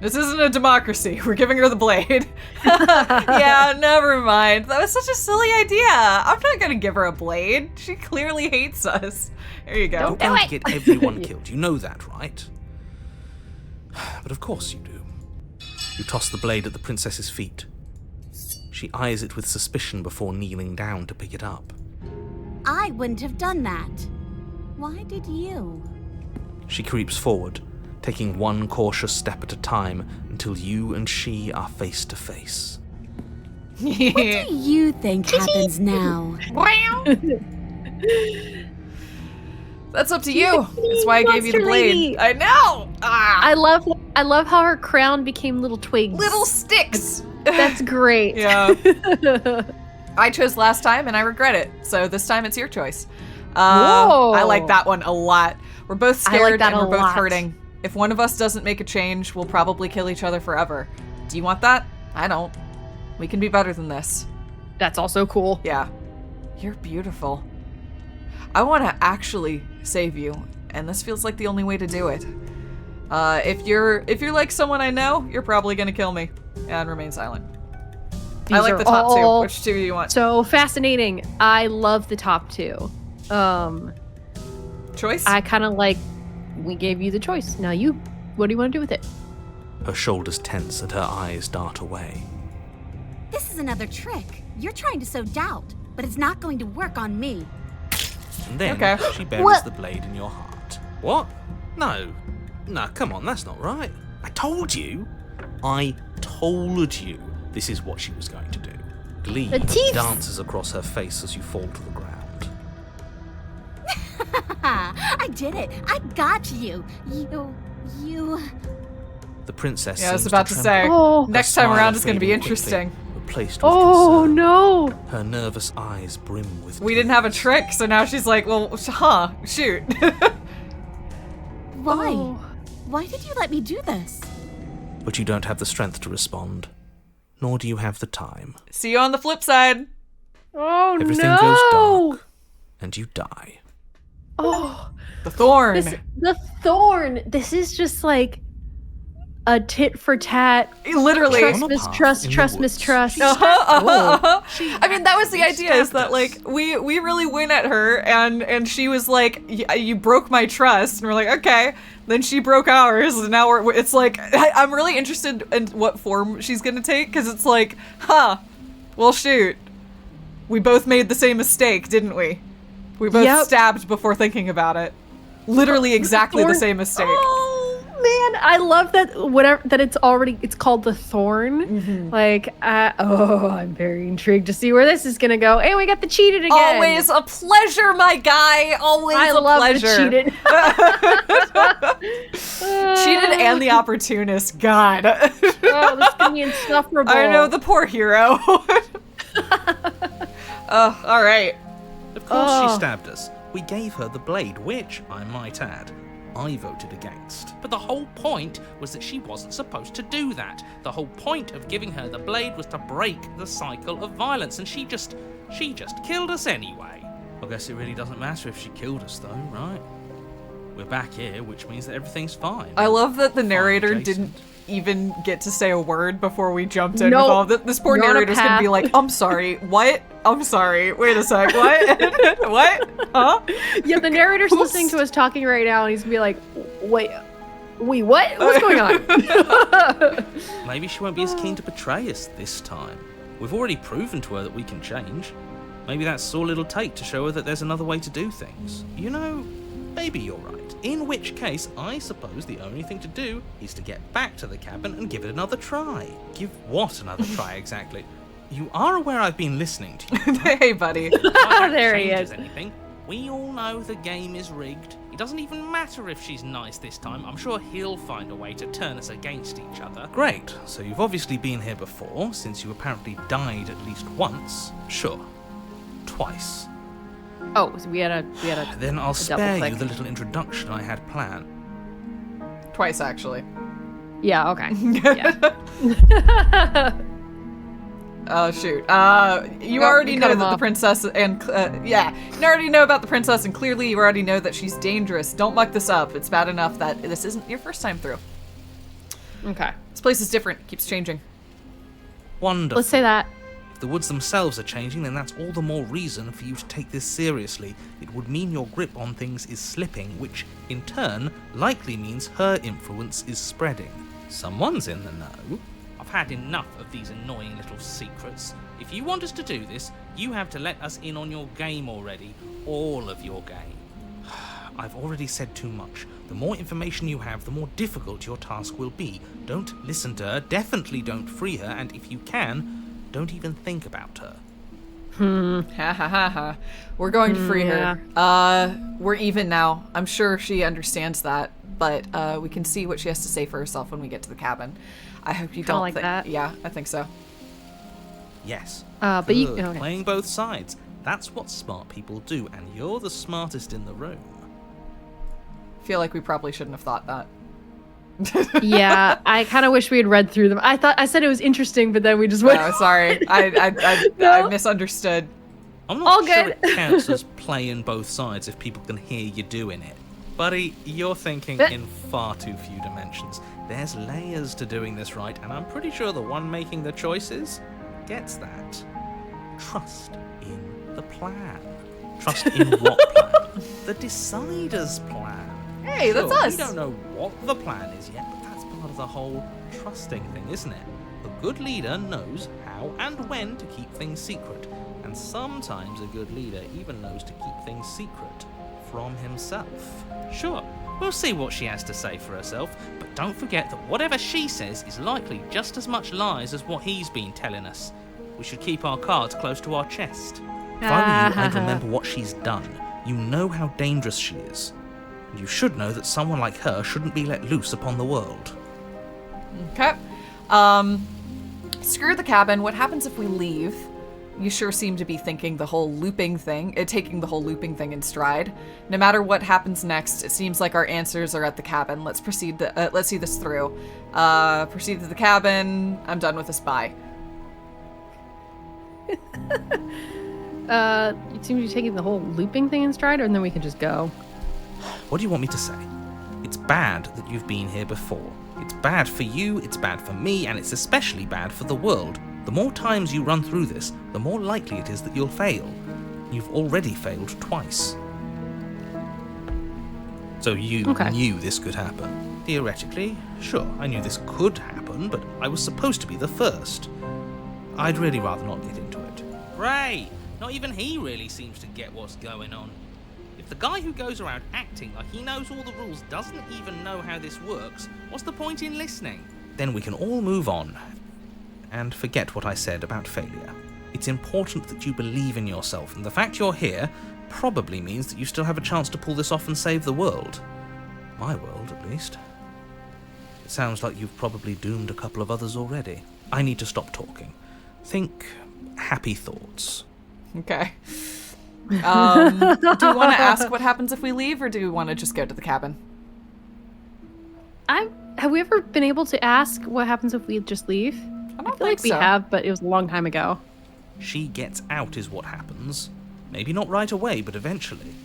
This isn't a democracy. We're giving her the blade. Yeah, never mind. That was such a silly idea. I'm not gonna give her a blade. She clearly hates us. There you go. Don't get everyone killed. You know that, right? But of course you do. You toss the blade at the princess's feet. She eyes it with suspicion before kneeling down to pick it up. I wouldn't have done that. Why did you? She creeps forward, taking one cautious step at a time until you and she are face to face. What do you think happens now? That's up to you. That's why I gave you the blade. Lady. I know. I love how her crown became little twigs. Little sticks. That's great. Yeah. I chose last time and I regret it. So this time it's your choice. I like that one a lot. We're both scared and we're both hurting. If one of us doesn't make a change, we'll probably kill each other forever. Do you want that? I don't. We can be better than this. That's also cool. Yeah. You're beautiful. I want to actually save you, and this feels like the only way to do it. If you're like someone I know, you're probably gonna kill me. And remain silent. I like the top two. Which two do you want? So fascinating. I love the top two. Choice? I kind of like. We gave you the choice. Now what do you want to do with it? Her shoulders tense and her eyes dart away. This is another trick. You're trying to sow doubt, but it's not going to work on me. And then she buries the blade in your heart. What? No, come on, that's not right. I told you this is what she was going to do. Glee dances across her face as you fall to the ground. I did it. I got you. You. The princess. Yeah, I was about to say. Next time around is going to be interesting. Replaced with concern. No! Her nervous eyes brim with tears. We didn't have a trick, so now she's like, well, shoot. Why? Why did you let me do this? But you don't have the strength to respond, nor do you have the time. See you on the flip side. Oh, Everything goes dark, and you die. Oh, the thorn. The thorn. This is just like a tit for tat. Literally. Trust, mistrust. I mean, that was the idea, is that like we really went at her, and she was like, you broke my trust, and we're like, okay. Then she broke ours, and now it's like, I'm really interested in what form she's gonna take, because it's like, well shoot. We both made the same mistake, didn't we? We both stabbed before thinking about it. Literally exactly the same mistake. Oh man, I love that it's called the thorn. Mm-hmm. Like, I'm very intrigued to see where this is gonna go. Hey, we got the cheated again. Always a pleasure, my guy. Always a pleasure. The cheated. Cheated and the opportunist. God. This is gonna be insufferable. I know, the poor hero. All right. Of course she stabbed us. We gave her the blade, which, I might add, I voted against. But the whole point was that she wasn't supposed to do that. The whole point of giving her the blade was to break the cycle of violence, and she just killed us anyway. I guess it really doesn't matter if she killed us though, right? we're back here, which means that everything's fine. I love that the narrator Jason. didn't even get to say a word before we jumped in with all of this poor narrator's gonna be like, I'm sorry, what? I'm sorry, wait a sec, what? What? Huh? Yeah, the narrator's listening to us talking right now, and he's gonna be like, wait, what? What's going on? Maybe she won't be as keen to betray us this time. We've already proven to her that we can change. Maybe that's all it'll take to show her that there's another way to do things. You know, maybe you're right. In which case, I suppose the only thing to do is to get back to the cabin and give it another try. Give what another try exactly? You are aware I've been listening to you. Hey, buddy. There he is. Anything. We all know the game is rigged. It doesn't even matter if she's nice this time. I'm sure he'll find a way to turn us against each other. Great. So you've obviously been here before, since you apparently died at least once. Sure. Twice. Oh, so we had a Then I'll a spare double you click. the little introduction I had planned. Twice, actually. Yeah, okay. Yeah. Oh, shoot. You already know that the princess and, you already know about the princess, and clearly you already know that she's dangerous. Don't muck this up. It's bad enough that this isn't your first time through. Okay. This place is different. It keeps changing. Wonderful. Let's say that. If the woods themselves are changing, then that's all the more reason for you to take this seriously. It would mean your grip on things is slipping, which, in turn, likely means her influence is spreading. Someone's in the know. I've had enough of these annoying little secrets. If you want us to do this, you have to let us in on your game already. All of your game. I've already said too much. The more information you have, the more difficult your task will be. Don't listen to her, definitely don't free her, and if you can, don't even think about her. Ha ha ha ha. We're going to free her. We're even now. I'm sure she understands that, but we can see what she has to say for herself when we get to the cabin. I hope you don't like think that. Yeah, I think so. Yes. But you Good. Playing both sides. That's what smart people do, and you're the smartest in the room. Feel like we probably shouldn't have thought that. Yeah, I kind of wish we had read through them. I said it was interesting, but then we just went. Oh, sorry. I misunderstood. I'm not All sure good. it counts as playing both sides if people can hear you doing it. Buddy, you're thinking in far too few dimensions. There's layers to doing this right, and I'm pretty sure the one making the choices gets that. Trust in the plan. Trust in what plan? The decider's plan. Hey, Sure, that's us. We don't know what the plan is yet, but that's part of the whole trusting thing, isn't it? A good leader knows how and when to keep things secret, and sometimes a good leader even knows to keep things secret from himself. Sure, we'll see what she has to say for herself, but don't forget that whatever she says is likely just as much lies as what he's been telling us. We should keep our cards close to our chest. If I were you, I'd remember what she's done. You know how dangerous she is. And you should know that someone like her shouldn't be let loose upon the world. Okay. Screw the cabin. What happens if we leave? You sure seem to be thinking the whole looping thing, taking the whole looping thing in stride. No matter what happens next, it seems like our answers are at the cabin. Let's proceed. Let's see this through. Proceed to the cabin. I'm done with this. Bye. You seem to be taking the whole looping thing in stride, and then we can just go. What do you want me to say? It's bad that you've been here before. It's bad for you, it's bad for me, and it's especially bad for the world. The more times you run through this, the more likely it is that you'll fail. You've already failed twice. So you knew this could happen. Theoretically, sure, I knew this could happen, but I was supposed to be the first. I'd really rather not get into it. Great! Not even he really seems to get what's going on. If the guy who goes around acting like he knows all the rules doesn't even know how this works, what's the point in listening? Then we can all move on and forget what I said about failure. It's important that you believe in yourself, and the fact you're here probably means that you still have a chance to pull this off and save the world. My world, at least. It sounds like you've probably doomed a couple of others already. I need to stop talking. Think happy thoughts. Okay. Do you want to ask what happens if we leave, or do we want to just go to the cabin? Have we ever been able to ask what happens if we just leave? I feel like we have, but it was a long time ago. She gets out is what happens. Maybe not right away, but eventually.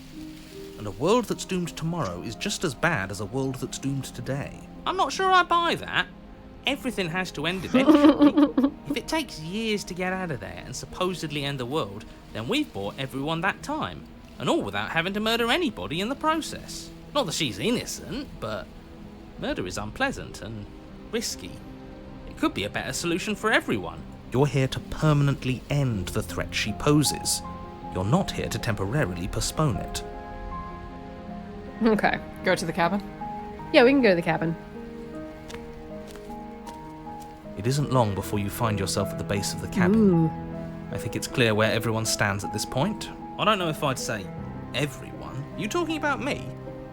And and a world that's doomed tomorrow is just as bad as a world that's doomed today. I'm not sure I buy that. Everything has to end eventually. If it takes years to get out of there and supposedly end the world, then we've bought everyone that time, and all without having to murder anybody in the process. Not that she's innocent, but murder is unpleasant and risky. It could be a better solution for everyone. You're here to permanently end the threat she poses. You're not here to temporarily postpone it. Okay. Go to the cabin? Yeah, we can go to the cabin. It isn't long before you find yourself at the base of the cabin. Ooh. I think it's clear where everyone stands at this point. I don't know if I'd say everyone. You talking about me?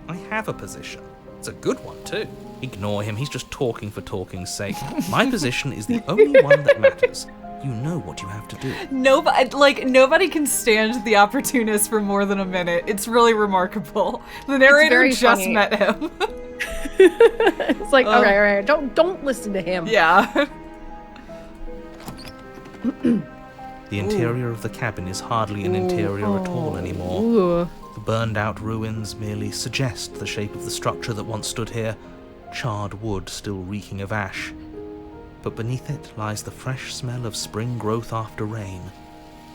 I have a position. It's a good one too. Ignore him, he's just talking for talking's sake. My position is the only one that matters. You know what you have to do. Nobody can stand the opportunist for more than a minute. It's really remarkable. The narrator just funny. met him. It's like, all right, don't listen to him. Yeah. The interior of the cabin is hardly an interior at all anymore. Ooh. The burned out ruins merely suggest the shape of the structure that once stood here, charred wood still reeking of ash. But beneath it lies the fresh smell of spring growth after rain,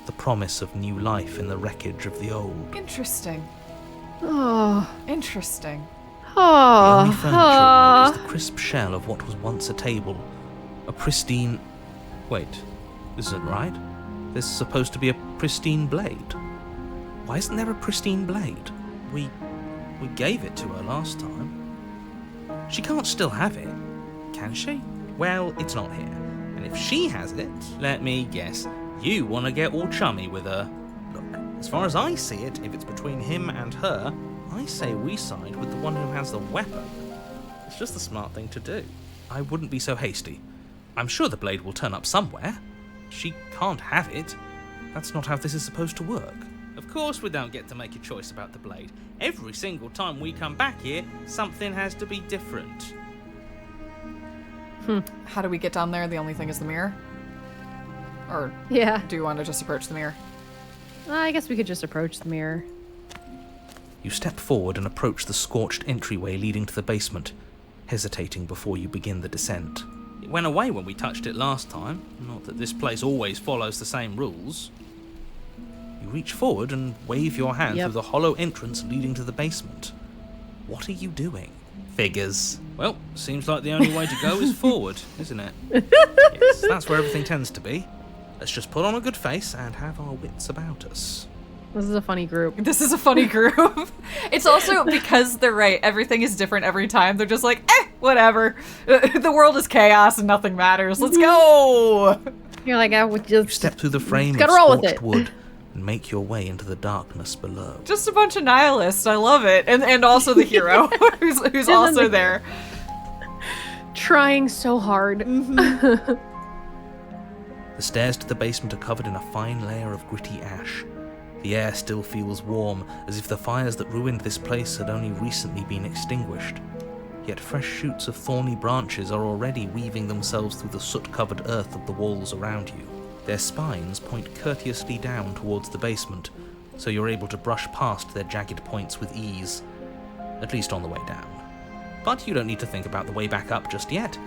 the promise of new life in the wreckage of the old. Interesting. Oh. Interesting. The only furniture is the crisp shell of what was once a table, a pristine... Wait, this isn't right. There's supposed to be a pristine blade. Why isn't there a pristine blade? We gave it to her last time. She can't still have it, can she? Well, it's not here. And if she has it, let me guess, you want to get all chummy with her. Look, as far as I see it, if it's between him and her, I say we side with the one who has the weapon. It's just the smart thing to do. I wouldn't be so hasty. I'm sure the blade will turn up somewhere. She can't have it. That's not how this is supposed to work. Of course we don't get to make a choice about the blade. Every single time we come back here, something has to be different. How do we get down there? The only thing is the mirror? Or Yeah. do you want to just approach the mirror? I guess we could just approach the mirror. You step forward and approach the scorched entryway leading to the basement, hesitating before you begin the descent. It went away when we touched it last time. Not that this place always follows the same rules. You reach forward and wave your hand through the hollow entrance leading to the basement. What are you doing? Figures. Well, seems like the only way to go is forward, isn't it? Yes, that's where everything tends to be. Let's just put on a good face and have our wits about us. This is a funny group. This is a funny group. It's also because they're right. Everything is different every time. They're just like, whatever. The world is chaos and nothing matters. Let's go. You're like, I would just... You step through the frame of gotta roll with scorched it. wood and make your way into the darkness below. Just a bunch of nihilists. I love it. And also the hero who's also there. Trying so hard. The stairs to the basement are covered in a fine layer of gritty ash. The air still feels warm, as if the fires that ruined this place had only recently been extinguished. Yet fresh shoots of thorny branches are already weaving themselves through the soot-covered earth of the walls around you. Their spines point courteously down towards the basement, so you're able to brush past their jagged points with ease, at least on the way down. But you don't need to think about the way back up just yet.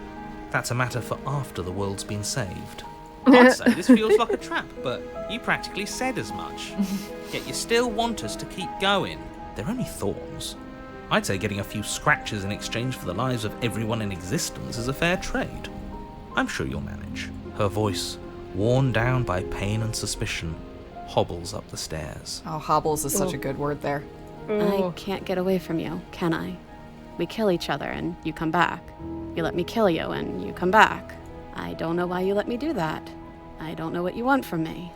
That's a matter for after the world's been saved. I'd say this feels like a trap, but you practically said as much. Yet you still want us to keep going. They're only thorns. I'd say getting a few scratches in exchange for the lives of everyone in existence is a fair trade. I'm sure you'll manage. Her voice, worn down by pain and suspicion, hobbles up the stairs. Oh, hobbles is such a good word there. I can't get away from you, can I? We kill each other and you come back. You let me kill you and you come back. I don't know why you let me do that. I don't know what you want from me.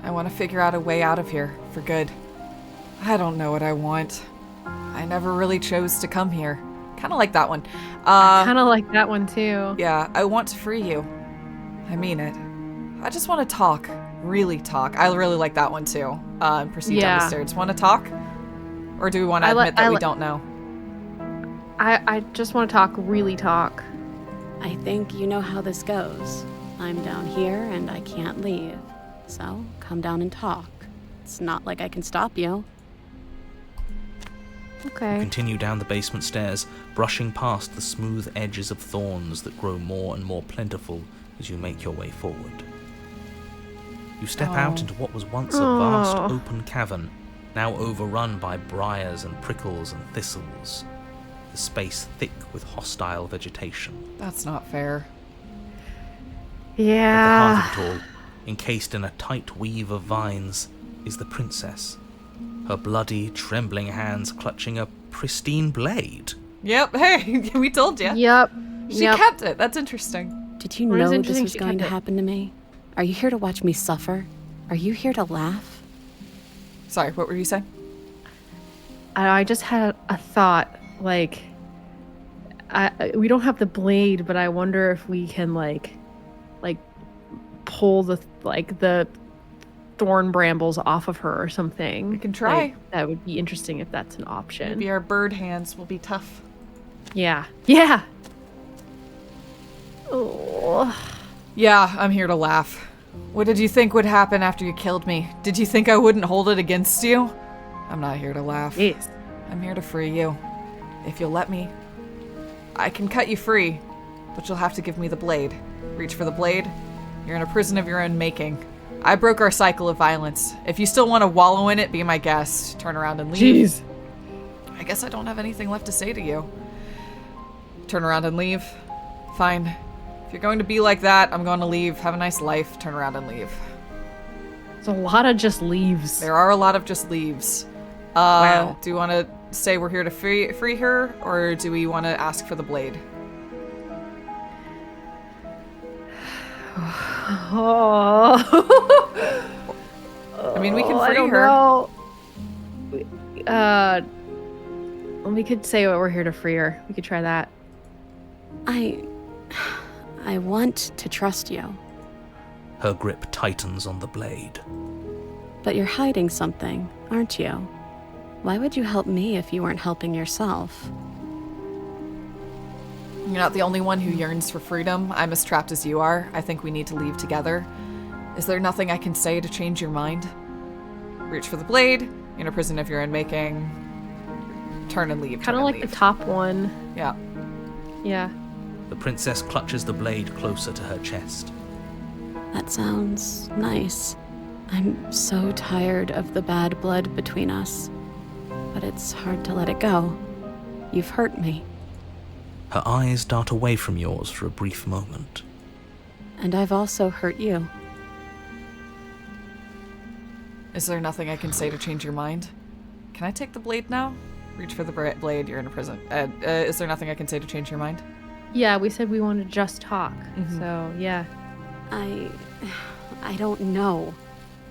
I want to figure out a way out of here for good. I don't know what I want. I never really chose to come here. Kind of like that one. Kind of like that one too. Yeah, I want to free you. I mean it. I just want to talk. Really talk. I really like that one too. And proceed down the stairs. Want to talk? Or do we want to admit that we don't know? I just want to talk, really talk. I think you know how this goes. I'm down here and I can't leave. So come down and talk. It's not like I can stop you. Okay. You continue down the basement stairs, brushing past the smooth edges of thorns that grow more and more plentiful as you make your way forward. You step out into what was once a vast open cavern, now overrun by briars and prickles and thistles, the space thick with hostile vegetation. That's not fair. Yeah. At the heart of it all, encased in a tight weave of vines, is the princess, her bloody, trembling hands clutching a pristine blade. Yep, hey, we told you. Yep. She kept it. That's interesting. Did you Or is know it this interesting was she going to kept it? happen to me? Are you here to watch me suffer? Are you here to laugh? Sorry, what were you saying? I just had a thought, like, we don't have the blade, but I wonder if we can, like pull the thorn brambles off of her or something. We can try. Like, that would be interesting if that's an option. Maybe our bird hands will be tough. Yeah. Yeah. Oh. Yeah, I'm here to laugh. What did you think would happen after you killed me? Did you think I wouldn't hold it against you? I'm not here to laugh. Yes. I'm here to free you. If you'll let me, I can cut you free, but you'll have to give me the blade. Reach for the blade. You're in a prison of your own making. I broke our cycle of violence. If you still want to wallow in it, be my guest. Turn around and leave. Jeez. I guess I don't have anything left to say to you. Turn around and leave. Fine. If you're going to be like that, I'm going to leave. Have a nice life. Turn around and leave. There's a lot of just leaves. There are a lot of just leaves. Wow. Do you want to say we're here to free her, or do we want to ask for the blade? Oh. I mean, we can I free don't her. know. We could say we're here to free her. We could try that. I want to trust you, Her grip tightens on the blade. but you're hiding something, aren't you? Why would you help me if you weren't helping yourself? You're not the only one who yearns for freedom. I'm as trapped as you are. I think we need to leave together. Is there nothing I can say to change your mind? Reach for the blade. You're in a prison of your own making. Turn and leave. Kind of like the top one. Yeah. Yeah. The princess clutches the blade closer to her chest. That sounds nice. I'm so tired of the bad blood between us, but it's hard to let it go. You've hurt me, Her eyes dart away from yours for a brief moment. and I've also hurt you. Is there nothing I can say to change your mind? Can I take the blade now? Reach for the blade. You're in a prison. Is there nothing I can say to change your mind? Yeah, we said we wanted to just talk. So, yeah. I don't know.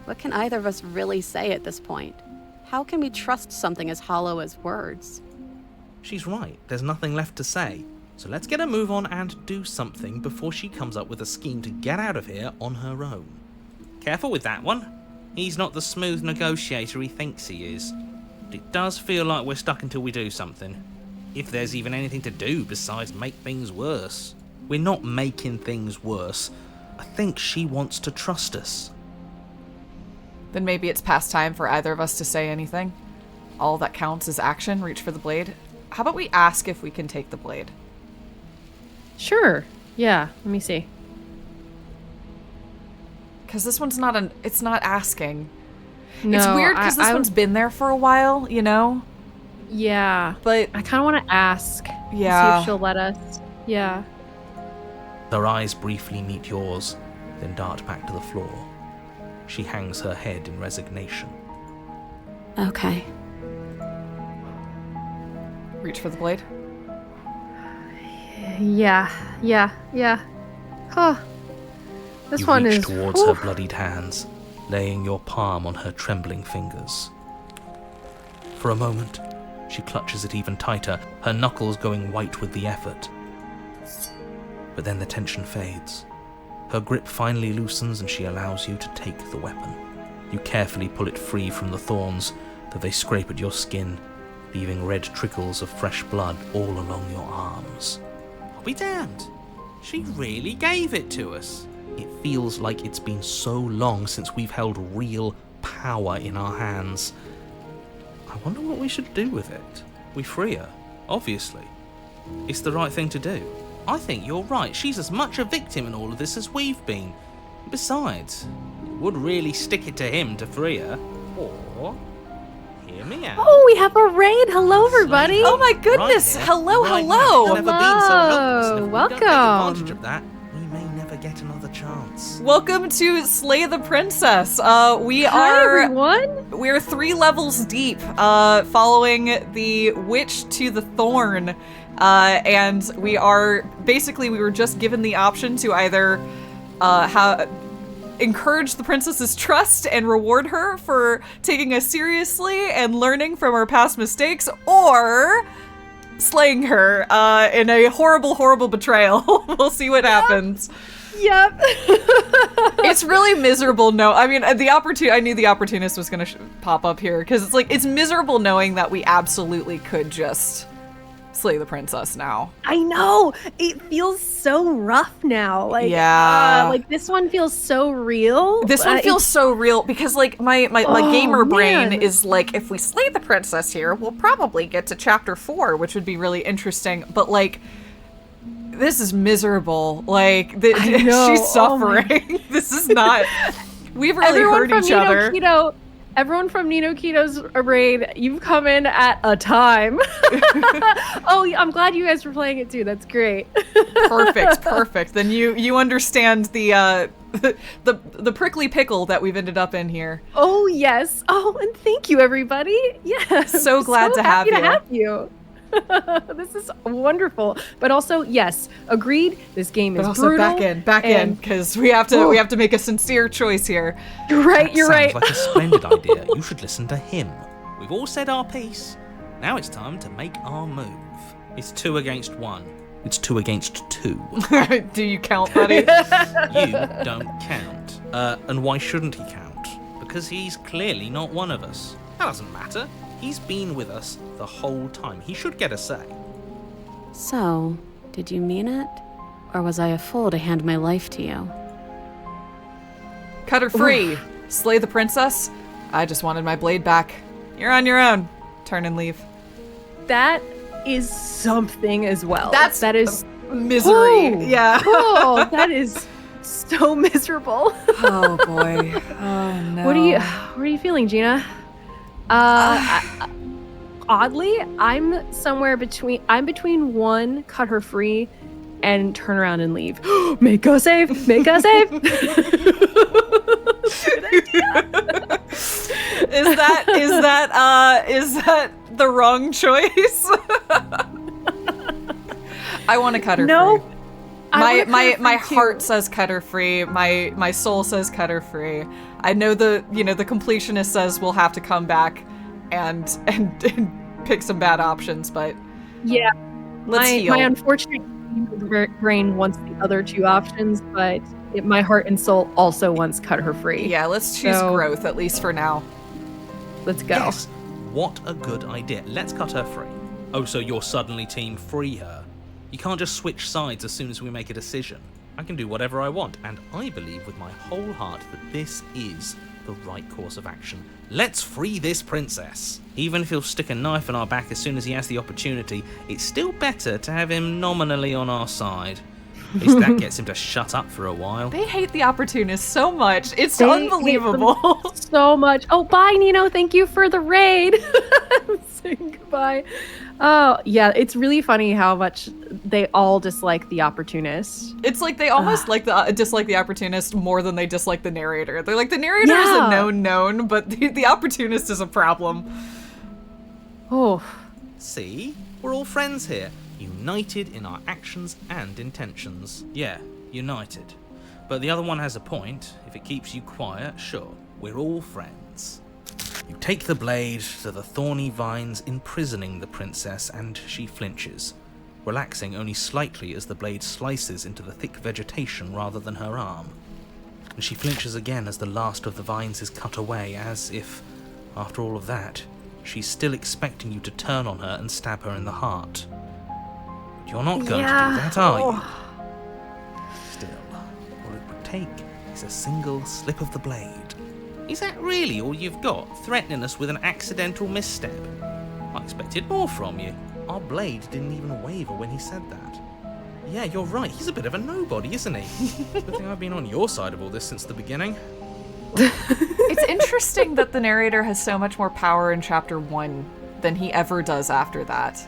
What can either of us really say at this point? How can we trust something as hollow as words? She's right, there's nothing left to say. So let's get a move on and do something before she comes up with a scheme to get out of here on her own. Careful with that one. He's not the smooth negotiator he thinks he is. But it does feel like we're stuck until we do something. If there's even anything to do besides make things worse. We're not making things worse. I think she wants to trust us. Then maybe it's past time for either of us to say anything. All that counts is action. Reach for the blade. How about we ask if we can take the blade? Sure. Yeah. Let me see. Because this one's not it's not asking. No, it's weird because this I- one's been there for a while, you know? Yeah. But I kind of want to ask. Yeah. See if she'll let us. Yeah. Her eyes briefly meet yours, then dart back to the floor. She hangs her head in resignation. Okay. reach for the blade. Yeah. Huh. This You one reach is. towards whew. her bloodied hands, laying your palm on her trembling fingers. For a moment, she clutches it even tighter, her knuckles going white with the effort. But then the tension fades. Her grip finally loosens and she allows you to take the weapon. You carefully pull it free from the thorns, though they scrape at your skin, leaving red trickles of fresh blood all along your arms. I'll be damned. She really gave it to us. It feels like it's been so long since we've held real power in our hands. I wonder what we should do with it. We free her, obviously. It's the right thing to do. I think you're right. She's as much a victim in all of this as we've been. Besides, it would really stick it to him to free her. Or, hear me out. Oh, we have a raid. Hello, everybody. Oh my goodness. Right here, hello. right now. She's never been so helpless, and if we don't take Welcome. advantage of that, we may never get another chance. Welcome to Slay the Princess. Hi, everyone. We're 3 levels deep, following the witch to the thorn. And we were just given the option to either encourage the princess's trust and reward her for taking us seriously and learning from our past mistakes, or slaying her in a horrible, horrible betrayal. We'll see what happens. Yep. It's really miserable. I mean, I knew the opportunist was going to pop up here, because it's like, it's miserable knowing that we absolutely could just slay the princess now. I know. It feels so rough now. Like, yeah. Like this one feels so real. This one feels so real because, like, my gamer brain is like, if we slay the princess here, we'll probably get to chapter 4, which would be really interesting. But, like, this is miserable. Like, she's suffering. This is not. We've really hurt each other. Everyone from Nino Kito's raid, you've come in at a time. Oh, I'm glad you guys were playing it too. That's great. Perfect. Then you understand the prickly pickle that we've ended up in here. Oh yes. Oh, and thank you, everybody. Yes. So glad to have you. This is wonderful. But also, yes, agreed. This game is also brutal. Back in, because we have to make a sincere choice here. You're right. Sounds like a splendid idea. You should listen to him. We've all said our piece. Now it's time to make our move. It's 2 against 1. It's 2 against 2. Do you count, buddy? You don't count. And why shouldn't he count? Because he's clearly not one of us. That doesn't matter. He's been with us the whole time. He should get a say. So, did you mean it? Or was I a fool to hand my life to you? Cut her free. Slay the princess. I just wanted my blade back. You're on your own. Turn and leave. That is something as well. That is misery. Oh, yeah. Oh, that is so miserable. Oh boy. Oh no. What are you feeling, Gina? Oddly, I'm somewhere between. I'm between 1, cut her free, and turn around and leave. Make a save. Make a save. Is that the wrong choice? I want to cut her free. My heart says cut her free. My soul says cut her free. I know the completionist says we'll have to come back and pick some bad options, but yeah, let's heal. My unfortunate brain wants the other 2 options, but my heart and soul also wants cut her free. Yeah, let's choose growth, at least for now. Let's go. Yes. What a good idea. Let's cut her free. Oh, so you're suddenly team free her. You can't just switch sides as soon as we make a decision. I can do whatever I want, and I believe with my whole heart that this is the right course of action. Let's free this princess. Even if he'll stick a knife in our back as soon as he has the opportunity, it's still better to have him nominally on our side. At least that gets him to shut up for a while. They hate the opportunists so much. It's unbelievable. So much. Oh, bye, Nino. Thank you for the raid. I'm saying goodbye. Oh, yeah. It's really funny how much they all dislike the opportunist. It's like they almost dislike the opportunist more than they dislike the narrator. They're like, the narrator is a known, but the opportunist is a problem. Oh. See? We're all friends here. United in our actions and intentions. Yeah, united. But the other one has a point. If it keeps you quiet, sure, we're all friends. You take the blade to the thorny vines imprisoning the princess, and she flinches, relaxing only slightly as the blade slices into the thick vegetation rather than her arm. And she flinches again as the last of the vines is cut away, as if, after all of that, she's still expecting you to turn on her and stab her in the heart. You're not going to do that, are you? Still, all it would take is a single slip of the blade. Is that really all you've got, threatening us with an accidental misstep? I expected more from you. Our blade didn't even waver when he said that. Yeah, you're right. He's a bit of a nobody, isn't he? Good thing I've been on your side of all this since the beginning. It's interesting that the narrator has so much more power in chapter 1 than he ever does after that.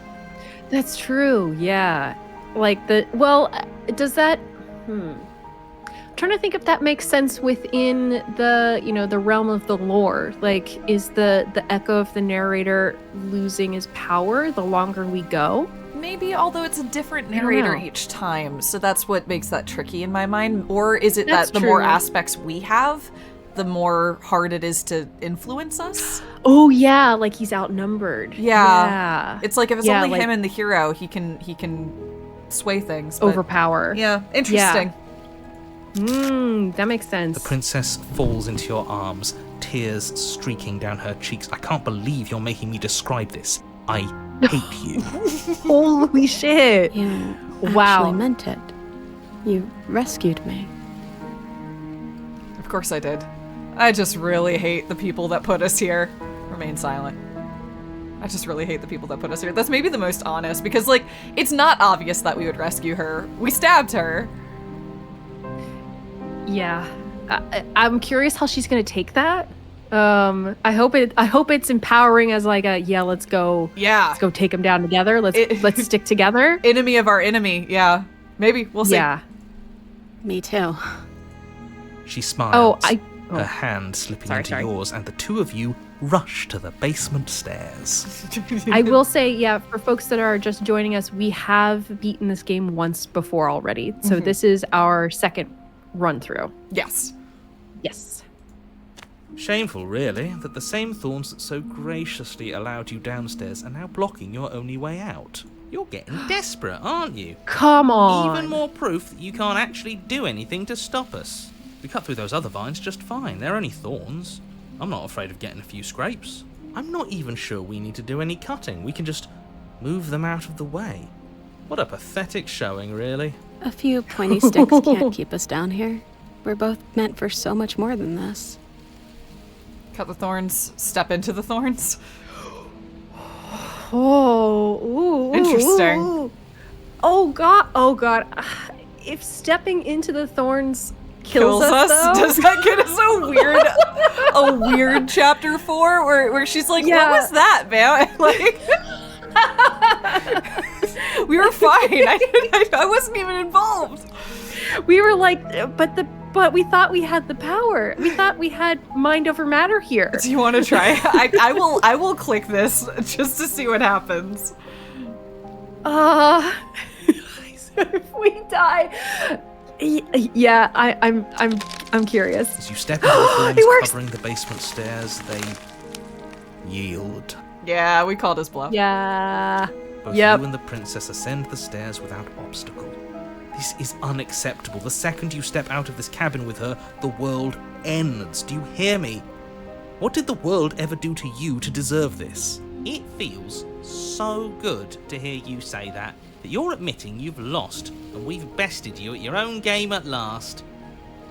That's true. Yeah. Like does that I'm trying to think if that makes sense within the, the realm of the lore. Like, is the echo of the narrator losing his power the longer we go? Maybe, although it's a different narrator each time, so that's what makes that tricky in my mind. Or is it that the more aspects we have, the more hard it is to influence us? Oh yeah, like he's outnumbered. Yeah. It's like if it's only him and the hero, he can sway things. But overpower. Yeah, interesting. That makes sense. The princess falls into your arms, tears streaking down her cheeks. I can't believe you're making me describe this. I hate you. Holy shit. You actually meant it. You rescued me. Of course I did. I just really hate the people that put us here. Remain silent. I just really hate the people that put us here. That's maybe the most honest, because, like, it's not obvious that we would rescue her. We stabbed her. Yeah. I'm curious how she's going to take that. I hope it's empowering as like let's go take them down together. Let's stick together. Enemy of our enemy. Yeah. Maybe we'll see. Yeah. Me too. She smiles. Her Oh. hand slipping into yours, and the two of you rush to the basement stairs. I will say, for folks that are just joining us, we have beaten this game once before already. So this is our second run through. Yes. Yes. Shameful, really, that the same thorns that so graciously allowed you downstairs are now blocking your only way out. You're getting desperate, aren't you? Come on. Even more proof that you can't actually do anything to stop us. We cut through those other vines just fine. They're only thorns. I'm not afraid of getting a few scrapes. I'm not even sure we need to do any cutting. We can just move them out of the way. What a pathetic showing, really. A few pointy sticks can't keep us down here. We're both meant for so much more than this. Cut the thorns, step into the thorns. Oh, ooh, interesting. Ooh. Oh god. If stepping into the thorns kills us though? Does that get us a weird chapter 4 where she's like, what was that, man? Like, we were fine. I wasn't even involved. We were like, but we thought we had the power. We thought we had mind over matter here. Do you want to try? I will click this just to see what happens. If we die. Yeah, I'm curious. As you step into the thorns covering the basement stairs, they yield. Yeah, we called his bluff. Yeah. Both you and the princess ascend the stairs without obstacle. This is unacceptable. The second you step out of this cabin with her, the world ends. Do you hear me? What did the world ever do to you to deserve this? It feels so good to hear you say that you're admitting you've lost and we've bested you at your own game at last.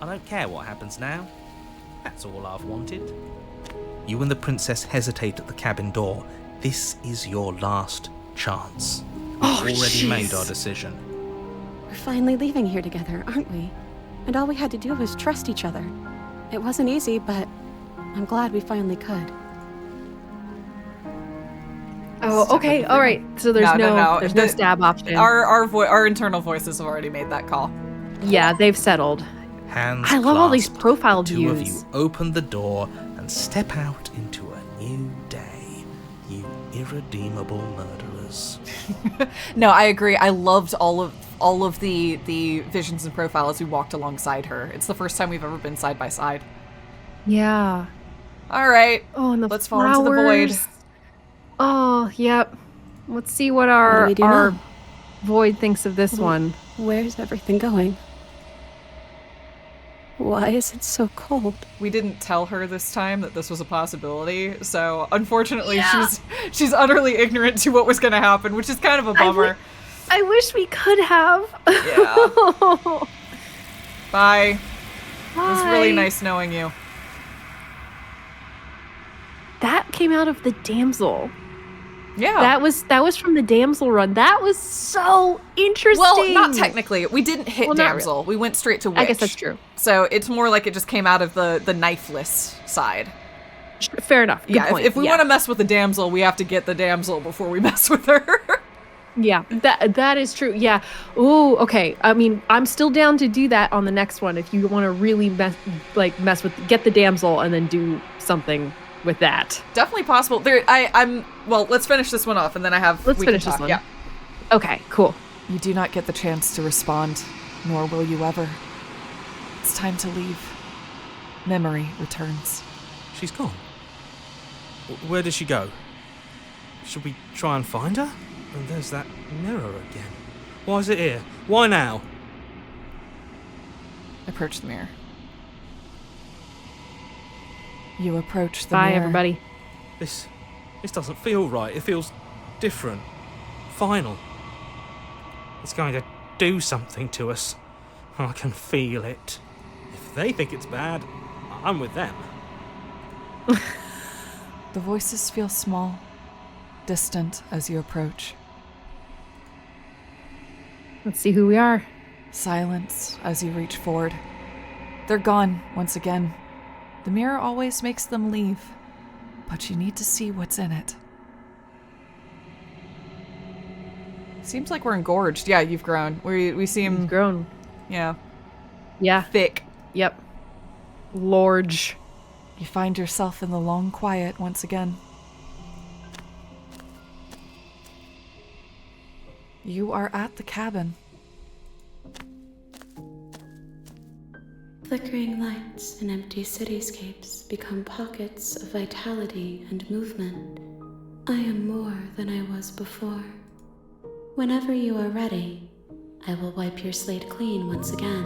I don't care what happens now. That's all I've wanted. You and the princess hesitate at the cabin door. This is your last chance. We've already made our decision. We're finally leaving here together, aren't we? And all we had to do was trust each other. It wasn't easy, but I'm glad we finally could. Oh, okay, all right. So there's no stab option. Our internal voices have already made that call. Yeah, they've settled. Hands I love all these profile views. Two of you open the door and step out into a new day. You irredeemable murderers. No, I agree. I loved all of the visions and profile as we walked alongside her. It's the first time we've ever been side by side. Yeah. All right. Oh, and let's fall into the void. Oh, yep. Let's see what our void thinks of this one. Where's everything going? Why is it so cold? We didn't tell her this time that this was a possibility, so unfortunately she's utterly ignorant to what was going to happen, which is kind of a bummer. I wish we could have. Yeah. Bye. It was really nice knowing you. That came out of the damsel. Yeah. That was from the damsel run. That was so interesting. Well, not technically. We didn't hit damsel. Really. We went straight to witch. I guess that's true. So it's more like it just came out of the knifeless side. Fair enough. Good point. If we want to mess with the damsel, we have to get the damsel before we mess with her. Yeah, that is true. Yeah. Ooh, okay. I mean, I'm still down to do that on the next one if you want to really mess with, get the damsel and then do something with that. Definitely possible. Well, let's finish this one off and then Let's finish this one. Yeah. Okay, cool. You do not get the chance to respond, nor will you ever. It's time to leave. Memory returns. She's gone. Where did she go? Should we try and find her? And there's that mirror again. Why is it here? Why now? Approach the mirror. You approach the mirror. Bye, everybody. This doesn't feel right. It feels different. Final. It's going to do something to us. I can feel it. If they think it's bad, I'm with them. The voices feel small, distant as you approach. Let's see who we are. Silence as you reach forward. They're gone once again. The mirror always makes them leave, but you need to see what's in it. Seems like we're engorged. Yeah, you've grown. We seem... You've grown. Yeah. Yeah. Thick. Yep. Large. You find yourself in the long quiet once again. You are at the cabin. Flickering lights and empty cityscapes become pockets of vitality and movement. I am more than I was before. Whenever you are ready, I will wipe your slate clean once again.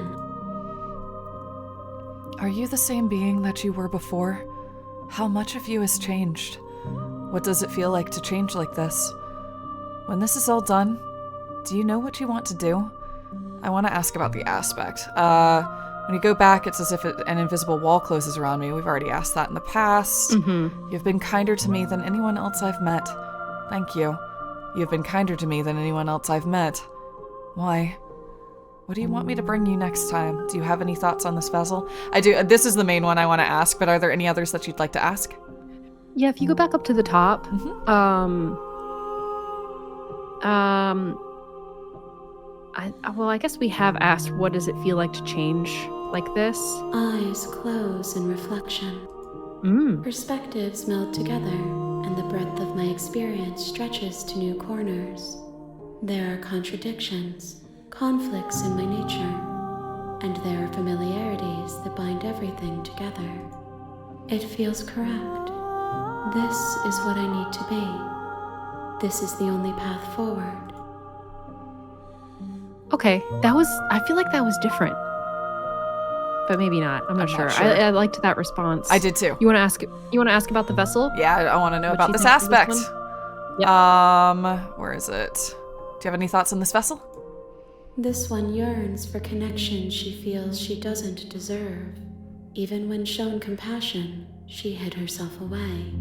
Are you the same being that you were before? How much of you has changed? What does it feel like to change like this? When this is all done, do you know what you want to do? I want to ask about the aspect. When you go back, it's as if an invisible wall closes around me. We've already asked that in the past. Mm-hmm. You've been kinder to me than anyone else I've met. Thank you. You've been kinder to me than anyone else I've met. Why? What do you want me to bring you next time? Do you have any thoughts on this vessel? I do. This is the main one I want to ask, but are there any others that you'd like to ask? Yeah, if you go back up to the top, I guess we have asked, what does it feel like to change like this? Eyes close in reflection. Perspectives meld together, and the breadth of my experience stretches to new corners. There are contradictions, conflicts in my nature, and there are familiarities that bind everything together. It feels correct. This is what I need to be. This is the only path forward. Okay, I feel like that was different. But maybe not. I'm not sure. I liked that response. I did too. You want to ask about the vessel? Yeah, I want to know about this aspect. Where is it? Do you have any thoughts on this vessel? This one yearns for connection she feels she doesn't deserve. Even when shown compassion, she hid herself away.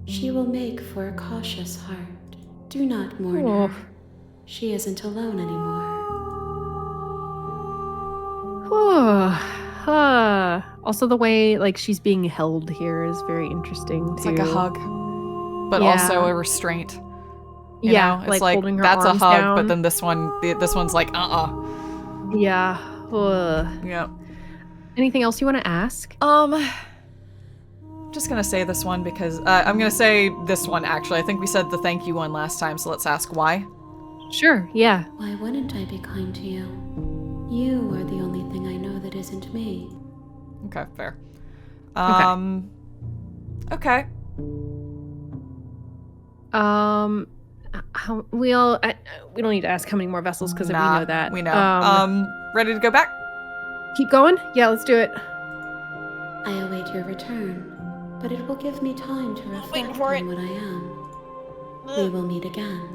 She will make for a cautious heart. Do not mourn her. She isn't alone anymore. Also, the way she's being held here is very interesting. It's too. like a hug, but also a restraint. You know? It's like holding her that's a arms hug, down. but then this one's like Yeah. Yeah. Anything else you want to ask? Just gonna say this one because I'm gonna say this one actually. I think we said the thank you one last time, so let's ask why. Sure. Yeah. Why wouldn't I be kind to you? You are the only thing I know that isn't me. Okay, fair. Okay. We don't need to ask how many more vessels because we know that. We know. Ready to go back? Keep going? Yeah, let's do it. I await your return, but it will give me time to reflect on what I am. We will meet again.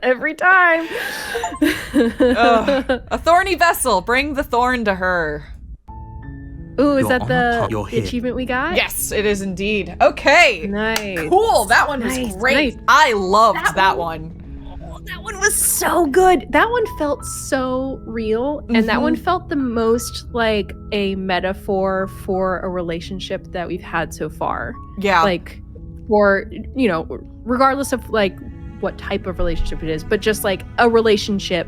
Every time. A thorny vessel. Bring the thorn to her. Ooh, is You're that on the You're here. achievement we got? Yes, it is indeed. Okay. Nice. Cool. That one was great. Nice. I loved that one. Oh, that one was so good. That one felt so real. And that one felt the most like a metaphor for a relationship that we've had so far. Yeah. Like, for, you know, regardless of like what type of relationship it is, but just like a relationship,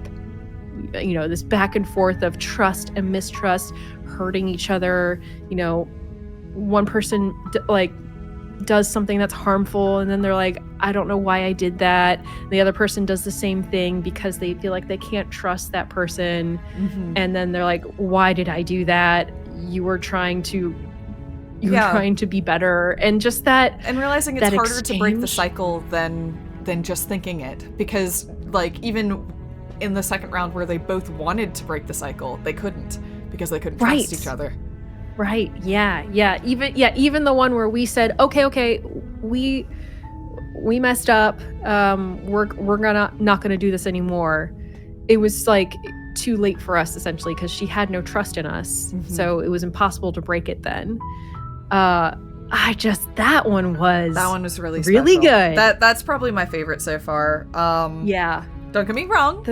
you know, this back and forth of trust and mistrust, hurting each other, you know, one person does something that's harmful and then they're like, I don't know why I did that. The other person does the same thing because they feel like they can't trust that person. And then they're like, why did I do that? You were trying to be better. And just that, and realizing it's harder to break the cycle than just thinking it, because like even in the second round where they both wanted to break the cycle, they couldn't because they couldn't trust each other. Right. Yeah. Even the one where we said, okay, we messed up. We're not gonna do this anymore. It was like too late for us essentially because she had no trust in us. So it was impossible to break it then. That one was really special. Good. That's probably my favorite so far. Yeah. Don't get me wrong.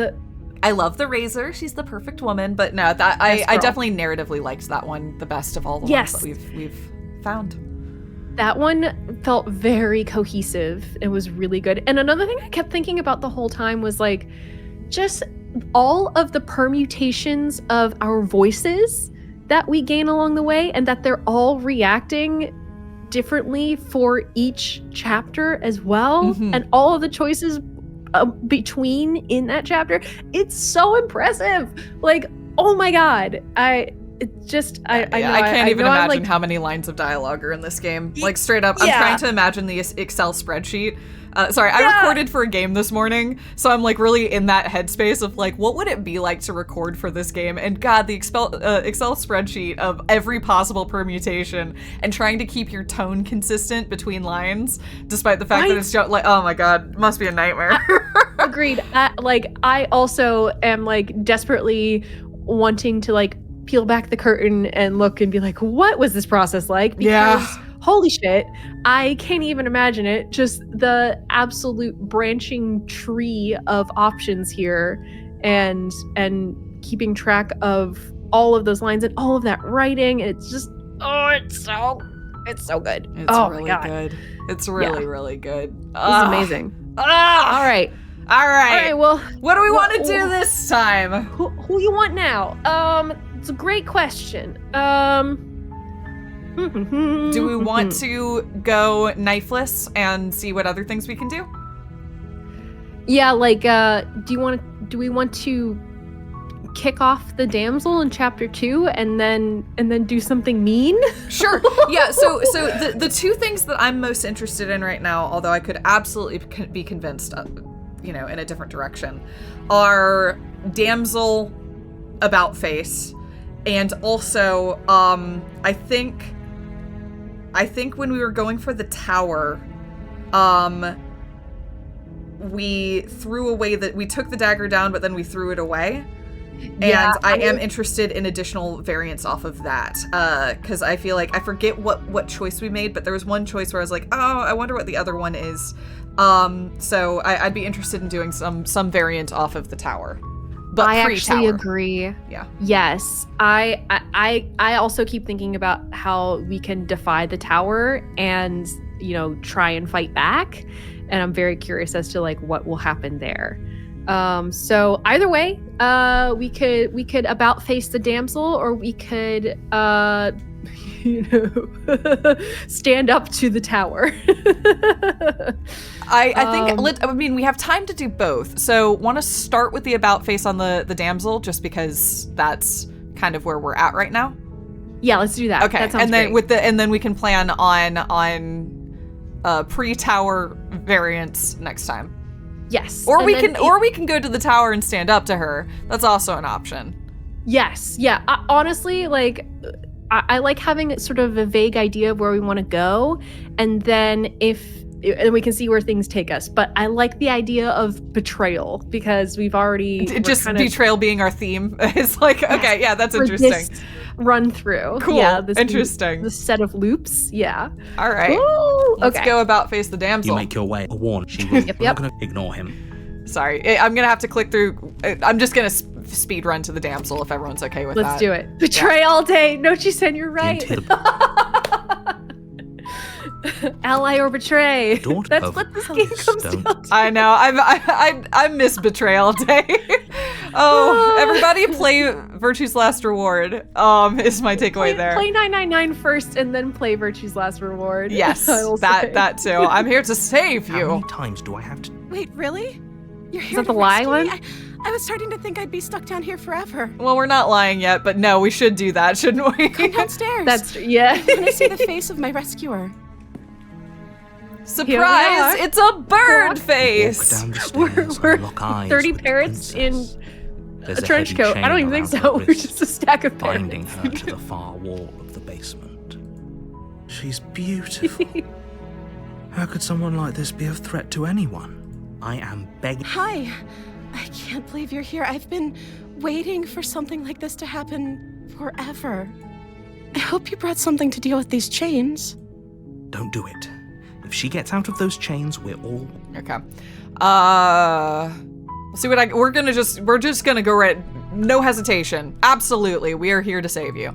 I love the Razor. She's the perfect woman, but no, I definitely narratively liked that one the best of all the ones that we've found. That one felt very cohesive. It was really good. And another thing I kept thinking about the whole time was like just all of the permutations of our voices that we gain along the way, and that they're all reacting differently for each chapter as well, and all of the choices between in that chapter. It's so impressive. Like, oh my god, I can't even imagine how many lines of dialogue are in this game. Like straight up, I'm trying to imagine the Excel spreadsheet. I recorded for a game this morning, so I'm like really in that headspace of like, what would it be like to record for this game? And God, the Excel spreadsheet of every possible permutation and trying to keep your tone consistent between lines, despite the fact that it's just like, oh my God, must be a nightmare. Agreed. I also am like desperately wanting to like peel back the curtain and look and be like, what was this process like? Because holy shit, I can't even imagine it. Just the absolute branching tree of options here, and keeping track of all of those lines and all of that writing. It's just, it's so good. It's really good. It's really, really good. It's amazing. All right. Well, what do we want to do this time? Who you want now? It's a great question. Do we want to go knifeless and see what other things we can do? Yeah, like, do we want to kick off the damsel in chapter 2 and then do something mean? Sure. Yeah, so the two things that I'm most interested in right now, although I could absolutely be convinced in a different direction, are damsel about face, and also I think when we were going for the tower, we took the dagger down, but then we threw it away. And I am interested in additional variants off of that, because I feel like I forget what choice we made, but there was one choice where I was like, oh, I wonder what the other one is. So I'd be interested in doing some variant off of the tower. But I actually agree. Yeah. Yes. I also keep thinking about how we can defy the tower and, try and fight back. And I'm very curious as to like what will happen there. So either way, we could about face the damsel, or we could stand up to the tower. I think we have time to do both. So want to start with the about face on the damsel, just because that's kind of where we're at right now. Yeah, let's do that. Okay, that sounds and then great. and then we can plan on pre-tower variants next time. Yes. Or we can go to the tower and stand up to her. That's also an option. Yes. Yeah. Honestly, like, I like having sort of a vague idea of where we want to go, and then and we can see where things take us. But I like the idea of betrayal, because we've already betrayal being our theme. It's like, okay, yeah, that's interesting. run through. Cool. Yeah, Interesting. This set of loops. Yeah. All right. Ooh, Let's go about face the damsel. You make your way. A warn. She will. Yep. I'm not going to ignore him. Sorry, I'm gonna have to click through. I'm just gonna speed run to the damsel if everyone's okay with that. Let's do it. Betray all day. No, she said you're right. Ally or betray. That's what this game comes down to. I know. I miss betrayal day. Everybody play Virtue's Last Reward. Is my takeaway there. Play 999 first and then play Virtue's Last Reward. Yes, that too. I'm here to save you. How many times do I have to? Wait, really? You're here Is that to the lie rescue one? me? I was starting to think I'd be stuck down here forever. Well, we're not lying yet, but no, we should do that, shouldn't we? Come downstairs. That's yeah. I want to see the face of my rescuer. Surprise! It's a bird Walk face. down the stairs We're and lock eyes 30 with the parrots in princess. There's a trench heavy coat. chain I don't even think around so. her We're wrists, just a stack of parrots. binding her to the far wall of the basement. She's beautiful. How could someone like this be a threat to anyone? I am begging. Hi. I can't believe you're here. I've been waiting for something like this to happen forever. I hope you brought something to deal with these chains. Don't do it. If she gets out of those chains, we're all. Okay. See what we're just gonna go right. No hesitation. Absolutely, we are here to save you.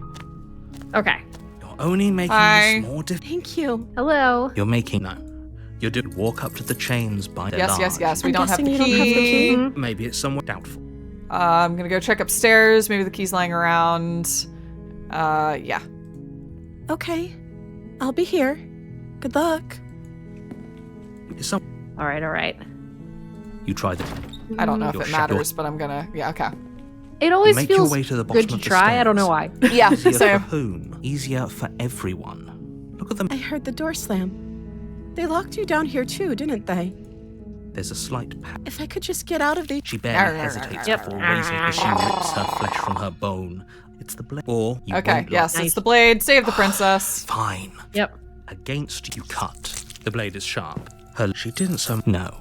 Okay. You're only making Hi. this more difficult. Thank you. Hello. You're making no. You're doing walk up to the chains by their large. Yes. We I'm don't have the guessing you don't have the key. key. Maybe it's somewhat doubtful. I'm gonna go check upstairs. Maybe the key's lying around. Yeah. Okay. I'll be here. Good luck. It's some. All right. You try the. I don't know if You're it shut matters, but I'm gonna. Yeah. Okay. It always Make your feels way to the bottom good to of the try. I don't know stairs. why. Yeah. Easier for Same. whom? Easier for everyone. Look at them. I heard the door slam. They locked you down here too, didn't they? There's a slight If I could just get out of these. She barely hesitates before raising as she rips her flesh from her bone. It's the blade. Or you Okay. won't Yes, Nice. it's the blade. Save the princess. Fine. Yep. Against you cut. The blade is sharp. She didn't so. No.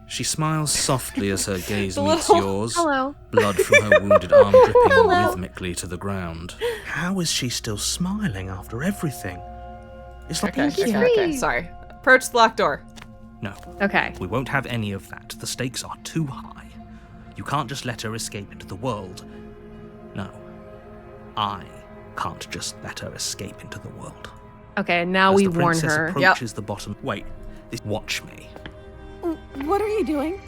She smiles softly as her gaze The meets little- yours. Hello. Blood from her wounded arm dripping Hello. rhythmically to the ground. How is she still smiling after everything? It's like Okay. Sorry. Approach the locked door. No, Okay. we won't have any of that. The stakes are too high. You can't just let her escape into the world. No. I can't just let her escape into the world. Okay. And now As we the warn princess her. approaches the bottom. Wait, watch me. What are you doing?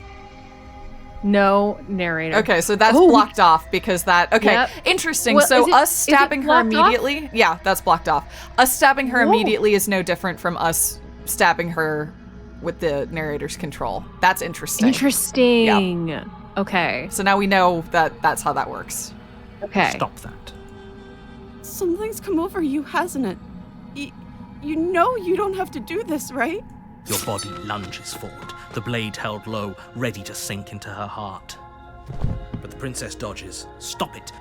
No narrator. Okay, so that's Oh. blocked off because that. Okay, Yep. interesting. Well, so is it- us is it stabbing her blocked off? immediately. Yeah, that's blocked off. Us stabbing her Whoa. immediately is no different from us stabbing her with the narrator's control. That's interesting. Interesting. Okay. So now we know that that's how that works. Okay. Stop that. Something's come over you, hasn't it? You know you don't have to do this, right? Your body lunges forward, the blade held low, ready to sink into her heart. But the princess dodges. Stop it.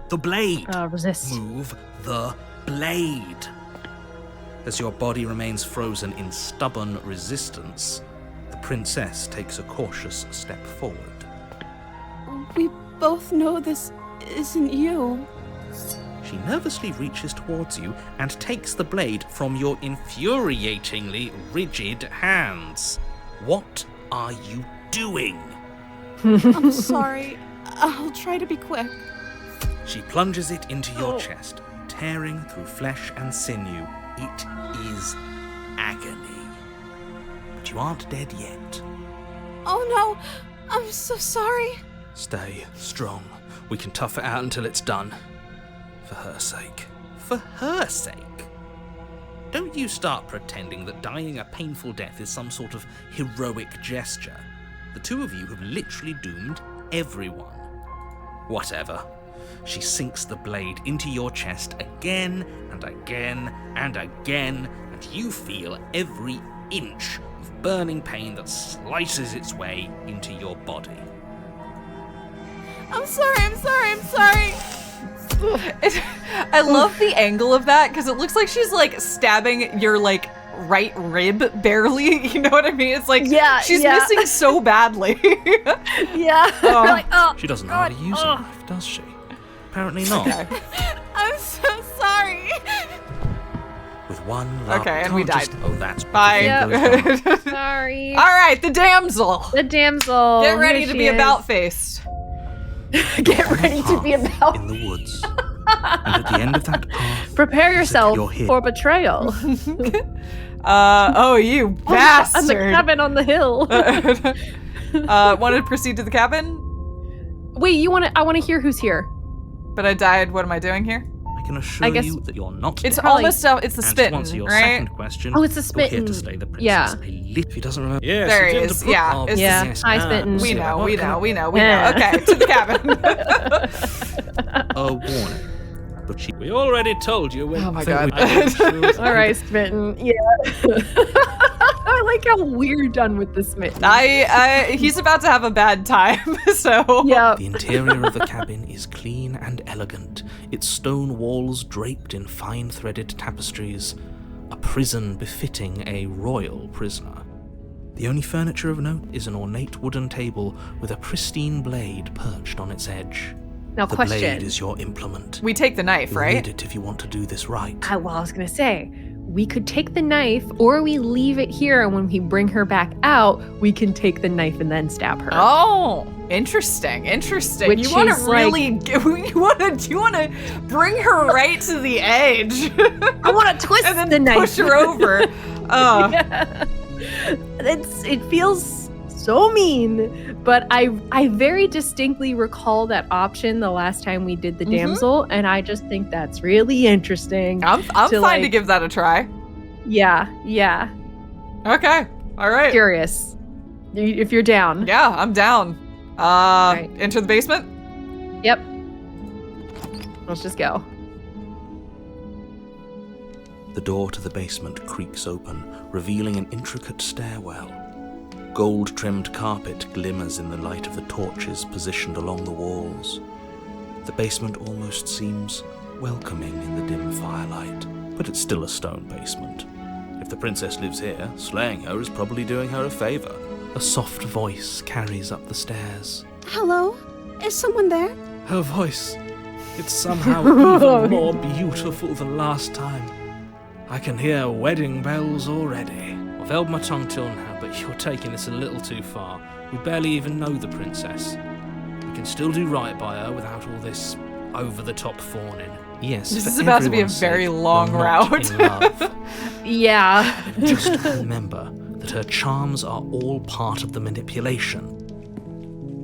The blade. Resist. Move the blade. As your body remains frozen in stubborn resistance, the princess takes a cautious step forward. We both know this isn't you. She nervously reaches towards you and takes the blade from your infuriatingly rigid hands. What are you doing? I'm sorry. I'll try to be quick. She plunges it into your chest, tearing through flesh and sinew. It is agony. But you aren't dead yet. Oh no, I'm so sorry. Stay strong. We can tough it out until it's done. For her sake. For her sake. Don't you start pretending that dying a painful death is some sort of heroic gesture. The two of you have literally doomed everyone. Whatever. She sinks the blade into your chest again and again and again, and you feel every inch of burning pain that slices its way into your body. I'm sorry. I love the angle of that because it looks like she's like stabbing your like right rib barely. You know what I mean? It's like she's missing so badly. Yeah. Oh. We're like, oh. She doesn't know how to use a knife, does she? Apparently not. Okay. I'm so sorry. With one last... Okay, and we died. Oh, that's... Bye. Yep. Sorry. All right, the damsel. The damsel. Get ready Here to she be is. about-faced. Get ready to be about. in the woods. And at the end of that path, Prepare yourself you're here. for betrayal. Oh, you bastard. And the cabin on the hill. Want to proceed to the cabin? Wait, I want to hear who's here. But I died. What am I doing here? I can assure I guess- you that you're not. It's Probably- almost it's the and spitting, to answer your right? second question, Oh, it's the you're here spittin'. to slay the princess. Yeah. If he doesn't remember. Yes, There you he did is. the book. Yeah, Oh, it's- Yeah, Yes, I now, spittin'. We so know, what we can know, I- we know. Yeah. Okay, to the cabin. A warning. But she... We already told you when. Oh my I think God. we- All right, smitten. Yeah. I like how we're done with the smitten. He's about to have a bad time, so. Yeah. The interior of the cabin is clean and elegant, its stone walls draped in fine threaded tapestries, a prison befitting a royal prisoner. The only furniture of note is an ornate wooden table with a pristine blade perched on its edge. Now, The question. blade is your implement. We take the knife, You'll right? need it if you want to do this right. I was gonna say, we could take the knife, or we leave it here, and when we bring her back out, we can take the knife and then stab her. Oh, interesting. Which you want to is like- really, you want to bring her right to the edge, I want to twist and then the knife. push her over. It feels so mean, but I very distinctly recall that option the last time we did the damsel, and I just think that's really interesting. I'm fine to like- give that a try. Yeah. Okay, all right. Curious. If you're down. Yeah, I'm down. Right. Enter the basement. Yep. Let's just go. The door to the basement creaks open, revealing an intricate stairwell. Gold-trimmed carpet glimmers in the light of the torches positioned along the walls. The basement almost seems welcoming in the dim firelight, but it's still a stone basement. If the princess lives here, slaying her is probably doing her a favor. A soft voice carries up the stairs. Hello? Is someone there? Her voice. It's somehow even more beautiful than last time. I can hear wedding bells already. I've held my tongue till now, but you're taking this a little too far. We barely even know the princess. We can still do right by her without all this over-the-top fawning. Yes, This for is about to be a everyone's very sake, long you're not route. in love. Yeah. Just remember that her charms are all part of the manipulation.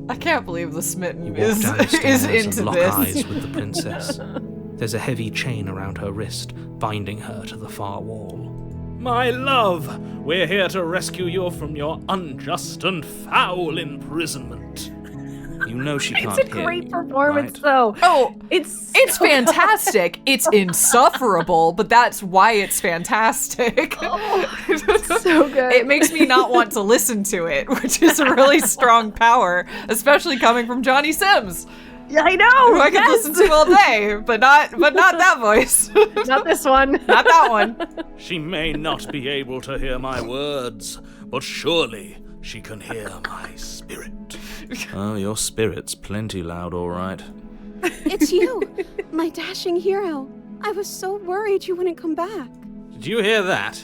I can't believe the smitten You walk is down the stairs into and lock this. eyes with the princess. There's a heavy chain around her wrist, binding her to the far wall. My love, we're here to rescue you from your unjust and foul imprisonment. You know she can't It's a hear great you, performance, right? though. Oh, It's it's fantastic. It's insufferable, but that's why it's fantastic. so good. It makes me not want to listen to it, which is a really strong power, especially coming from Johnny Sims, I know. who I could listen to all day, but not that voice. Not this one. Not that one. She may not be able to hear my words, but surely she can hear my spirit. Oh, your spirit's plenty loud, all right. It's you, my dashing hero. I was so worried you wouldn't come back. Did you hear that?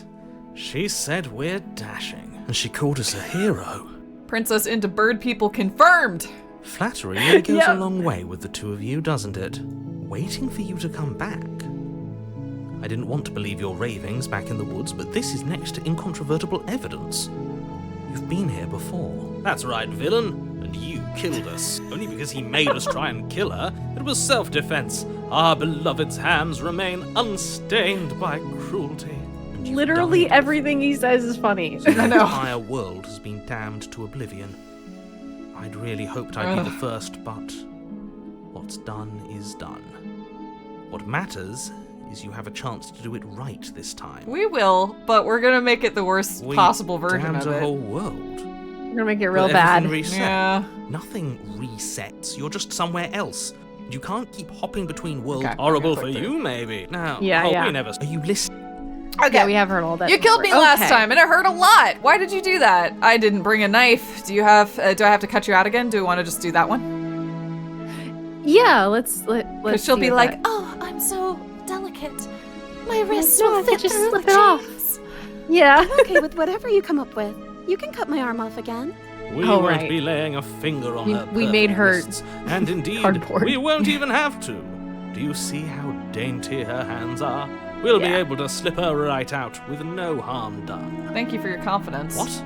She said we're dashing. And she called us a hero. Princess into bird people confirmed. Flattery really goes Yeah. a long way with the two of you, doesn't it? Waiting for you to come back. I didn't want to believe your ravings back in the woods, but this is next to incontrovertible evidence. You've been here before. That's right, villain. And you killed us. Only because he made us try and kill her. It was self-defense. Our beloved's hands remain unstained by cruelty. And you've Literally died everything he says is funny. before. The entire world has been damned to oblivion. I'd really hoped I'd be the first, but what's done is done. What matters is you have a chance to do it right this time. We will, but we're gonna make it the worst We possible version damned of a it. whole world. We're gonna make it real Will bad. everything reset? Yeah. Nothing resets. You're just somewhere else. You can't keep hopping between worlds. Okay. Horrible click for through. you, maybe. Now, Yeah. we never. Are you listening? Okay. Yeah, we have heard all that. You killed me before. last Okay. time, and it hurt a lot. Why did you do that? I didn't bring a knife. Do you have? Do I have to cut you out again? Do we want to just do that one? Yeah, let's Because she'll see be what like, that- "Oh, I'm so delicate. My wrists no, I will could fit just through slip the it off." chains." Yeah. I'm okay with whatever you come up with. You can cut my arm off again. We Oh, won't right. be laying a finger on her We made perfect her wrists, and indeed, cardboard. we won't even have to. Do you see how dainty her hands are? We'll be Yeah. able to slip her right out with no harm done. Thank you for your confidence. What?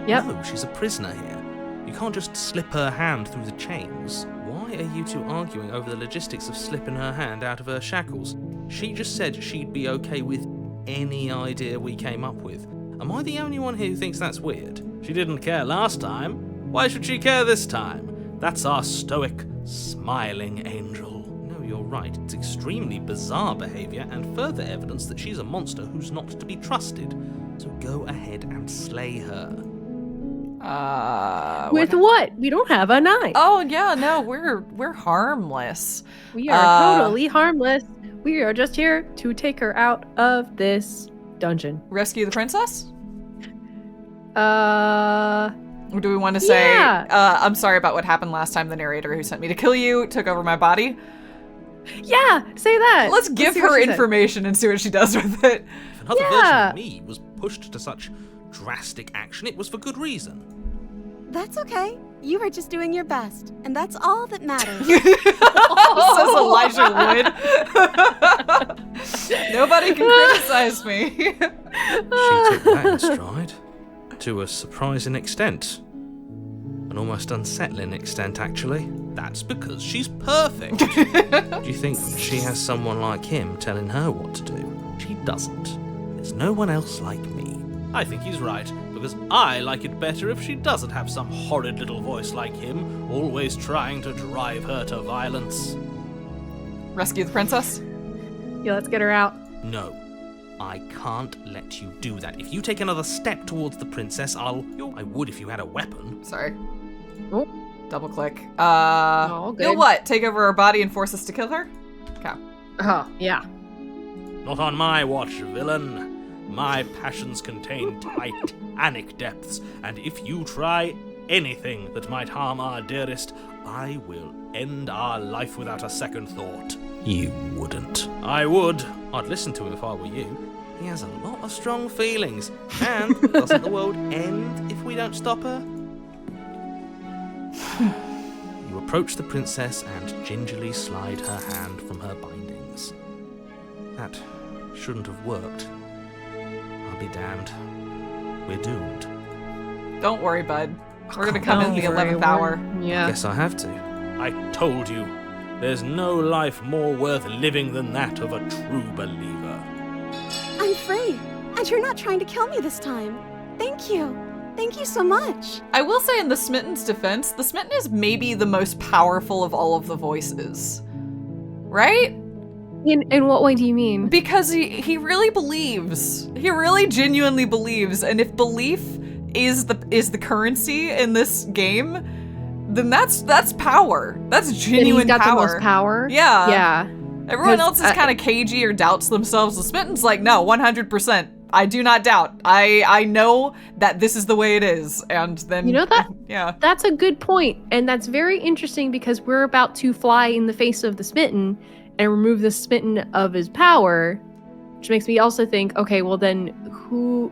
Yep. No, she's a prisoner here. You can't just slip her hand through the chains. Why are you two arguing over the logistics of slipping her hand out of her shackles? She just said she'd be okay with any idea we came up with. Am I the only one here who thinks that's weird? She didn't care last time. Why should she care this time? That's our stoic, smiling angel. No, you're right. It's extremely bizarre behavior and further evidence that she's a monster who's not to be trusted. So go ahead and slay her. With what? We don't have a knife. Oh yeah, no, we're harmless. We are totally harmless. We are just here to take her out of this dungeon. Rescue the princess? Uh, Or do we want to say, Yeah. I'm sorry about what happened last time, the narrator who sent me to kill you took over my body? yeah, say that. Let's give see what her she said. information and see what she does with it. If another version Yeah. of me was pushed to such drastic action, it was for good reason. That's okay. You were just doing your best, and that's all that matters. Says Elijah Wood. Nobody can criticize me. She took that in stride. To a surprising extent. An almost unsettling extent, actually. That's because she's perfect. Do you think she has someone like him telling her what to do? She doesn't. There's no one else like me. I think he's right, because I like it better if she doesn't have some horrid little voice like him, always trying to drive her to violence. Rescue the princess? Yeah, let's get her out. No. I can't let you do that. If you take another step towards the princess, I would if you had a weapon. Sorry. Oh. Double click. good. You'll what? Take over her body and force us to kill her? Okay. Oh, yeah. Not on my watch, villain. My passions contain titanic depths, and if you try anything that might harm our dearest, I will end our life without a second thought. You wouldn't. I would. I'd listen to him if I were you. He has a lot of strong feelings, and doesn't the world end if we don't stop her? You approach the princess and gingerly slide her hand from her bindings. That shouldn't have worked. I'll be damned. We're doomed. Don't worry, bud. We're gonna come in the Don't worry, 11th hour. Yeah. Guess I have to. I told you. There's no life more worth living than that of a true believer. I'm free, and you're not trying to kill me this time. Thank you. Thank you so much. I will say in the Smitten's defense, the Smitten is maybe the most powerful of all of the voices. Right? In what way do you mean? Because he really believes. He really genuinely believes, and if belief is the currency in this game, then that's power. That's genuine He's got power. the most power. Yeah. Yeah. Everyone else is kind of cagey or doubts themselves. The Smitten's like, no, 100%. I do not doubt. I know that this is the way it is. And then, You know that? Yeah. That's a good point, and that's very interesting because we're about to fly in the face of the Smitten and remove the Smitten of his power, which makes me also think, okay, well then who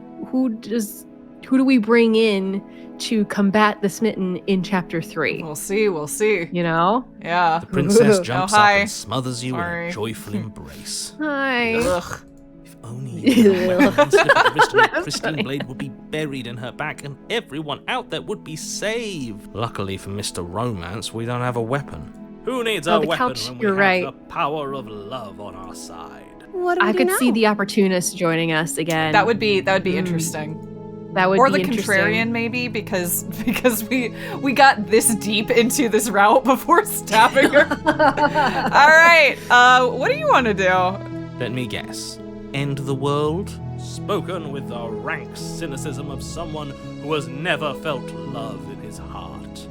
do we bring in to combat the Smitten in chapter 3? We'll see. You know? Yeah. The princess jumps Oh, up hi. and smothers you in Sorry. a joyful embrace. Hi. Ugh. If only you had a weapon, slip of the wrist and the pristine blade would be buried in her back, and everyone out there would be saved. Luckily for Mr. Romance, we don't have a weapon. Who needs a the weapon couch, when we you're have right. the power of love on our side? What do we I do could now? see the opportunist joining us again. That would be interesting. That would Or be the interesting. contrarian, maybe, because we got this deep into this route before stabbing her. All right, what do you want to do? Let me guess. End the world? Spoken with the rank cynicism of someone who has never felt love in his heart.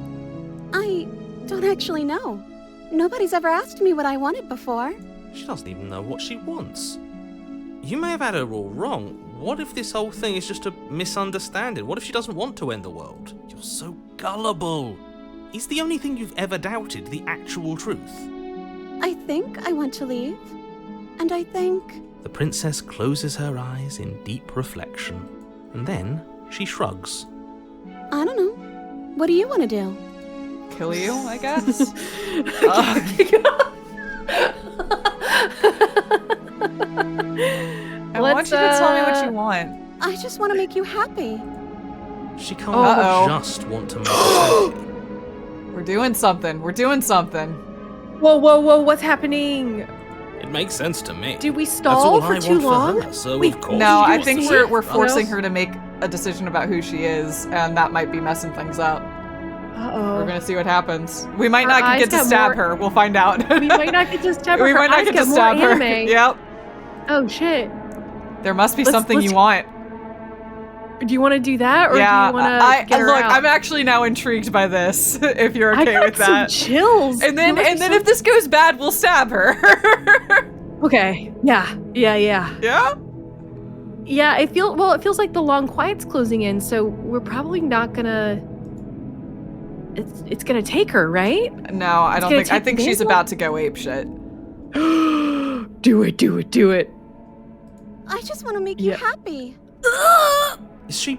I don't actually know. Nobody's ever asked me what I wanted before. She doesn't even know what she wants. You may have had her all wrong. What if this whole thing is just a misunderstanding? What if she doesn't want to end the world? You're so gullible. Is the only thing you've ever doubted the actual truth? I think I want to leave. And I think... The princess closes her eyes in deep reflection, and then she shrugs. I don't know. What do you want to do? Kill you, I guess. I want you to tell me what you want. I just want to make you happy. She can't just want to make her happy. We're doing something. We're doing something. Whoa, whoa, whoa, what's happening? It makes sense to me. Did we stall for too long? For her, so of course No, I think we're forcing her to make a decision about who she is, and that might be messing things up. Uh-oh. We're gonna see what happens. We might not get to stab her. We'll find out. We might not get to stab her. We might not get to stab her. Yep. Oh, shit. There must be something you want. Do you want to do that, or do you want to get her look, out? I'm actually now intrigued by this. If you're okay with that, I got some chills. And then if this goes bad, we'll stab her. Okay. Yeah. Yeah. Yeah. It feels like the long quiet's closing in, so we're probably not gonna. It's gonna take her, right? No, I don't think. I think she's about to go apeshit. Do it. I just want to make you happy. Is she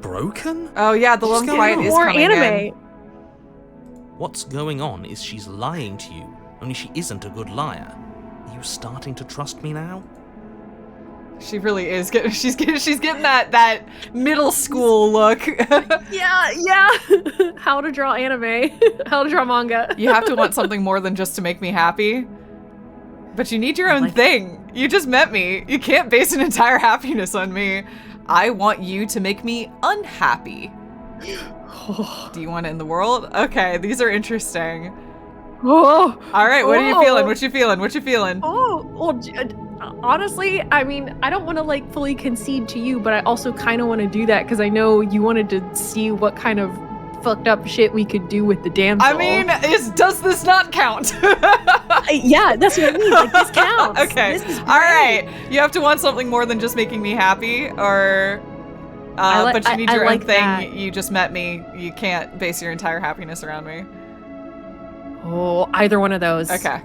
broken? Oh yeah, the long quiet is more coming anime. in. What's going on is she's lying to you, only she isn't a good liar. Are you starting to trust me now? She really is. She's getting that middle school look. Yeah. How to draw anime. How to draw manga. You have to want something more than just to make me happy. But you need your own thing. You just met me. You can't base an entire happiness on me. I want you to make me unhappy. Do you want it in the world? Okay, these are interesting. All right, what are you feeling? What you feeling? Honestly, I mean, I don't want to like fully concede to you, but I also kind of want to do that because I know you wanted to see what kind of fucked up shit we could do with the damsel. I mean, does this not count? Yeah, that's what I mean. Like, this counts. Okay. This is great. All right. You have to want something more than just making me happy, or but you need your own thing. That. You just met me. You can't base your entire happiness around me. Oh, either one of those. Okay.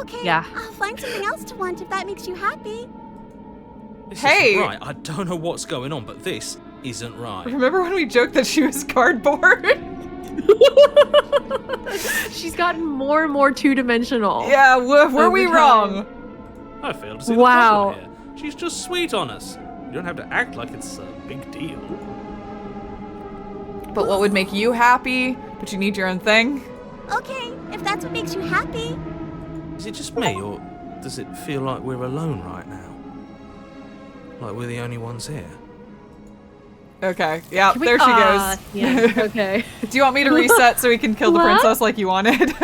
Okay. Yeah. I'll find something else to want if that makes you happy. This Hey! isn't right. I don't know what's going on, but this isn't right. Remember when we joked that she was cardboard? She's gotten more and more two-dimensional. Yeah, were we wrong? I failed to see the Wow. problem here. She's just sweet on us. You don't have to act like it's a big deal. But what would make you happy? But you need your own thing? Okay, if that's what makes you happy. Is it just me, or does it feel like we're alone right now? Like we're the only ones here? Okay, yeah, there she goes. Yeah, okay. Do you want me to reset so we can kill the princess like you wanted?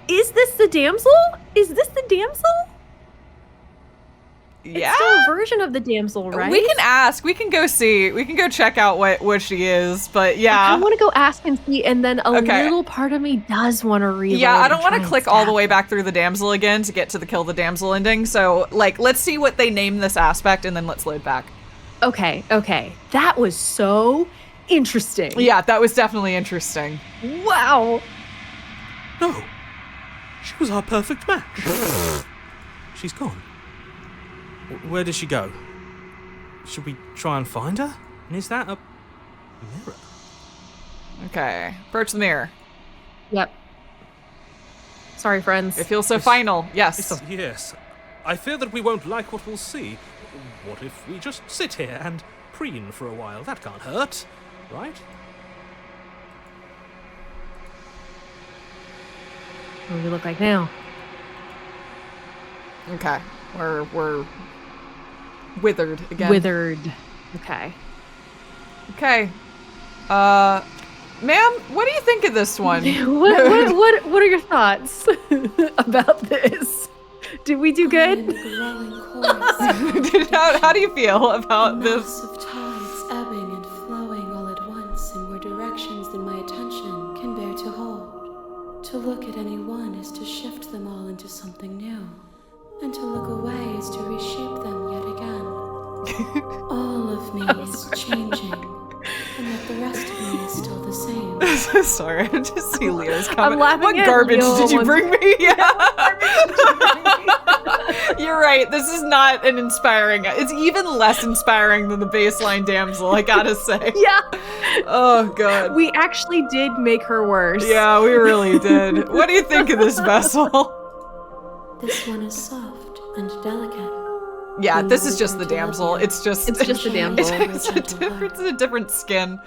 Is this the damsel? Is this the damsel? Yeah. It's still a version of the damsel, right? We can ask. We can go see. We can go check out what she is. But yeah. I want to go ask and see, and then a little part of me does want to reload. Yeah, I don't want to click all the way back through the damsel again to get to the kill the damsel ending. So, like, let's see what they name this aspect, and then let's load back. Okay. That was so interesting. Yeah, that was definitely interesting. Wow. No. She was our perfect match. She's gone. Where did she go? Should we try and find her? And is that a mirror? Okay, approach the mirror. Yep. Sorry, friends. It feels so final. Yes. Yes. I fear that we won't like what we'll see. What if we just sit here and preen for a while? That can't hurt, right? What do we look like now? Okay, we're withered again. Withered. Okay. Okay. Ma'am, what do you think of this one? What are your thoughts about this? Did we do good? How do you feel about this? Of tides ebbing and flowing all at once in more directions than my attention can bear to hold. To look at any one is to shift them all into something new, and to look away is to reshape them yet again. All of me is changing, and yet the rest of me is still the same. Sorry, I just see Leo's comment. I'm laughing What at garbage Leo did you once- bring me? Yeah. You're right. This is not an inspiring. It's even less inspiring than the baseline damsel, I gotta say. Yeah. Oh, God. We actually did make her worse. Yeah, we really did. What do you think of this vessel? This one is soft and delicate. Yeah, this is just the damsel. It's just the damsel. It's a different skin.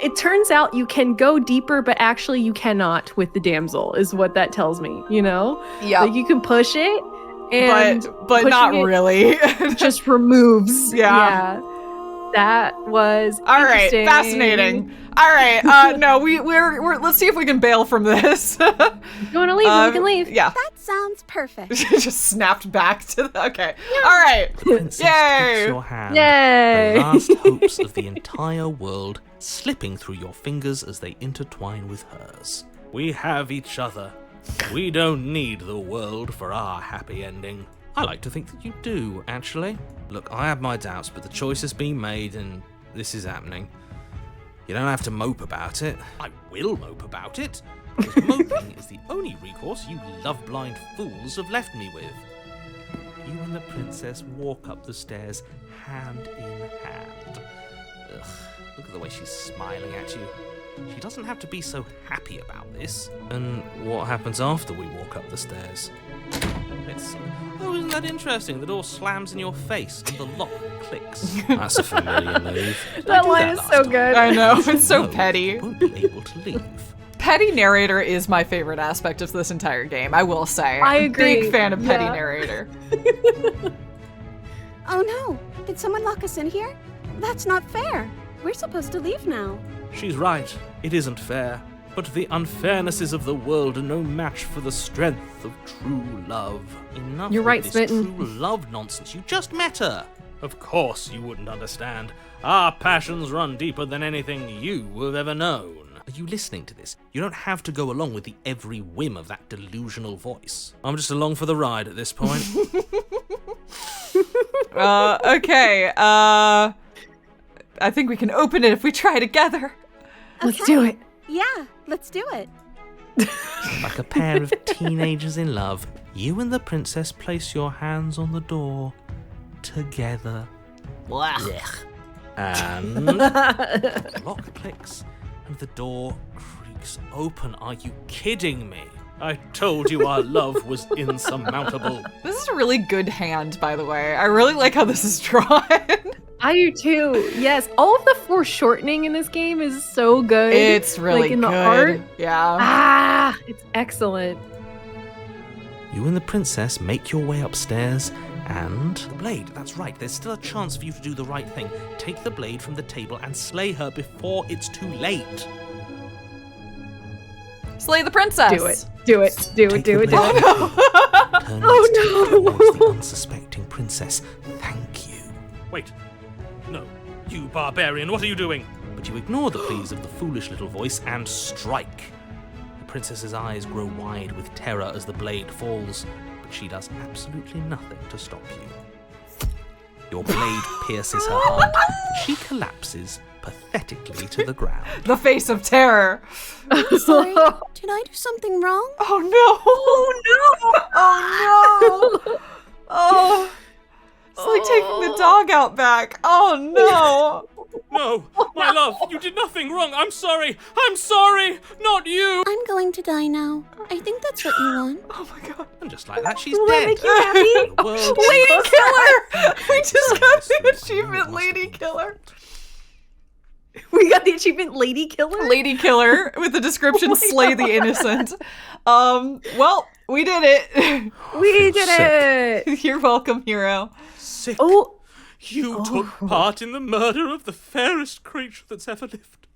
It turns out you can go deeper, but actually you cannot with the damsel, is what that tells me, you know? Yeah. Like you can push it, and but not really. just removes. Yeah. That was all right. interesting. Fascinating. All right. No, we're let's see if we can bail from this. You want to leave? We can leave. Yeah. That sounds perfect. Just snapped back to the. Okay. All right. The princess Yay. takes your hand. Yay. The last hopes of the entire world slipping through your fingers as they intertwine with hers. We have each other. We don't need the world for our happy ending. I like to think that you do, actually. Look, I have my doubts, but the choice has been made and this is happening. You don't have to mope about it. I will mope about it. Because moping is the only recourse you love-blind fools have left me with. You and the princess walk up the stairs hand in hand. Ugh, look at the way she's smiling at you. She doesn't have to be so happy about this. And what happens after we walk up the stairs? Oh, isn't that interesting? The door slams in your face and the lock clicks. That's a familiar move. That line is so good. I know. It's so petty. You won't be able to leave. Petty narrator is my favorite aspect of this entire game, I will say. I agree. Big fan of petty narrator. Oh no! Did someone lock us in here? That's not fair. We're supposed to leave now. She's right. It isn't fair. But the unfairnesses of the world are no match for the strength of true love. Enough You're of right, this Smitten. true love nonsense. You just met her. Of course you wouldn't understand. Our passions run deeper than anything you have ever known. Are you listening to this? You don't have to go along with the every whim of that delusional voice. I'm just along for the ride at this point. Okay. I think we can open it if we try together. Let's do it. Yeah, let's do it. Like a pair of teenagers in love, you and the princess place your hands on the door together. Blech. And the lock clicks and the door creaks open. Are you kidding me? I told you our love was insurmountable. This is a really good hand, by the way. I really like how this is drawn. I do too. Yes, all of the foreshortening in this game is so good. It's really like in good. the art. Yeah. It's excellent. You and the princess make your way upstairs and... The blade, that's right. There's still a chance for you to do the right thing. Take the blade from the table and slay her before it's too late. Slay the princess. Do it. Do it. Do it. Do it. Do it. Turn Oh, its no. teeth towards the unsuspecting princess. Thank you. Wait. No. You barbarian, what are you doing? But you ignore the pleas of the foolish little voice and strike. The princess's eyes grow wide with terror as the blade falls, but she does absolutely nothing to stop you. Your blade pierces her heart, and she collapses pathetically to the ground. The face of terror. Sorry, did I do something wrong? Oh no! Oh no! Oh no! Oh, it's like taking the dog out back. Oh no! No, my love, you did nothing wrong. I'm sorry. I'm sorry. Not you. I'm going to die now. I think that's what you want. Oh my god! And just like that, she's Will that dead. make you happy? And the world Lady Killer! We just got the achievement, Lady Killer. We got the achievement Lady Killer? Lady Killer with the description "Slay the innocent." Well, we did it. We did it! You're welcome, hero. Sick. Oh, You took part in the murder of the fairest creature that's ever lived.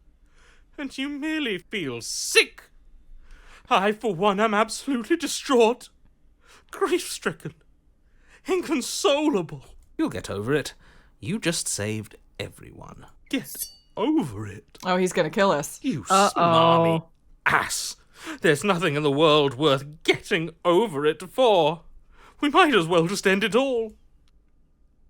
And you merely feel sick. I, for one, am absolutely distraught. Grief-stricken. Inconsolable. You'll get over it. You just saved everyone. Get over it. Oh, he's gonna kill us. You smarmy ass. There's nothing in the world worth getting over it for. We might as well just end it all.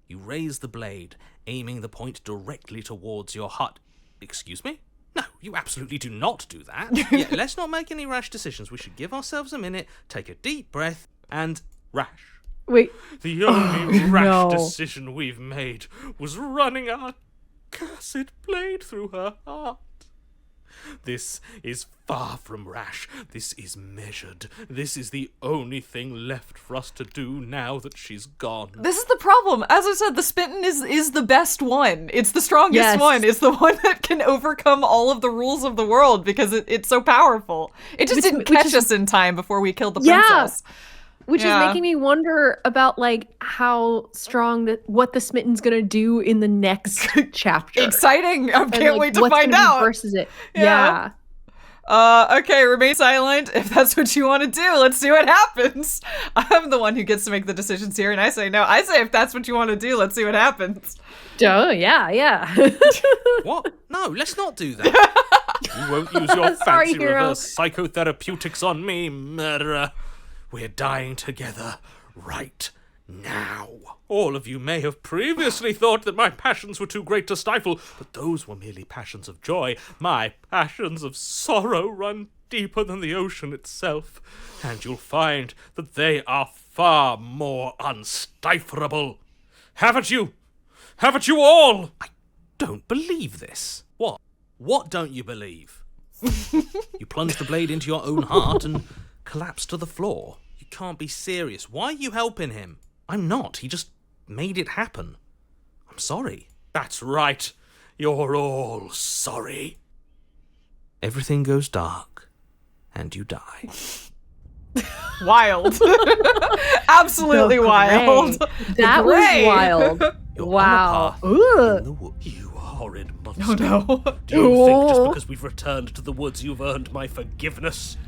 You raise the blade, aiming the point directly towards your heart. Excuse me? No, you absolutely do not do that. Yeah, let's not make any rash decisions. We should give ourselves a minute, take a deep breath, and rash. Wait. The only rash decision we've made was running our cursed blade through her heart. This is far from rash. This is measured. This is the only thing left for us to do now that she's gone. This is the problem. As I said, the Smitten is the best one. It's the strongest one. It's the one that can overcome all of the rules of the world because it's so powerful. It just didn't catch us in time before we killed the princess. Which is making me wonder about like how strong what the Smitten's gonna do in the next chapter. Exciting! I can't wait to find out. Versus it, yeah. Okay, remain silent. If that's what you want to do, let's see what happens. I'm the one who gets to make the decisions here, and I say no. I say if that's what you want to do, let's see what happens. Oh, yeah. What? No, let's not do that. You won't use your fancy reverse psychotherapeutics on me, murderer. We're dying together right now. All of you may have previously thought that my passions were too great to stifle, but those were merely passions of joy. My passions of sorrow run deeper than the ocean itself, and you'll find that they are far more unstiflable. Haven't you? Haven't you all? I don't believe this. What? What don't you believe? You plunge the blade into your own heart and collapse to the floor. You can't be serious. Why are you helping him? I'm not. He just made it happen. I'm sorry. That's right. You're all sorry. Everything goes dark, and you die. Wild. Absolutely wild. That was wild. Wow. You horrid monster. Oh no. Do you think just because we've returned to the woods you've earned my forgiveness?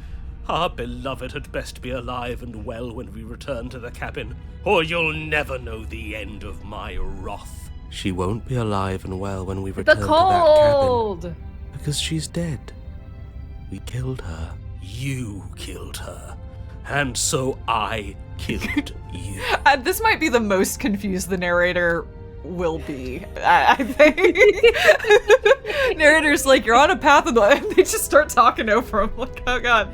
Our beloved had best be alive and well when we return to the cabin, or you'll never know the end of my wrath. She won't be alive and well when we return to that cabin. Because she's dead. We killed her. You killed her. And so I killed you. This might be the most confused the narrator will be, I think. Narrator's like, you're on a path, and they just start talking over him. Like, oh god.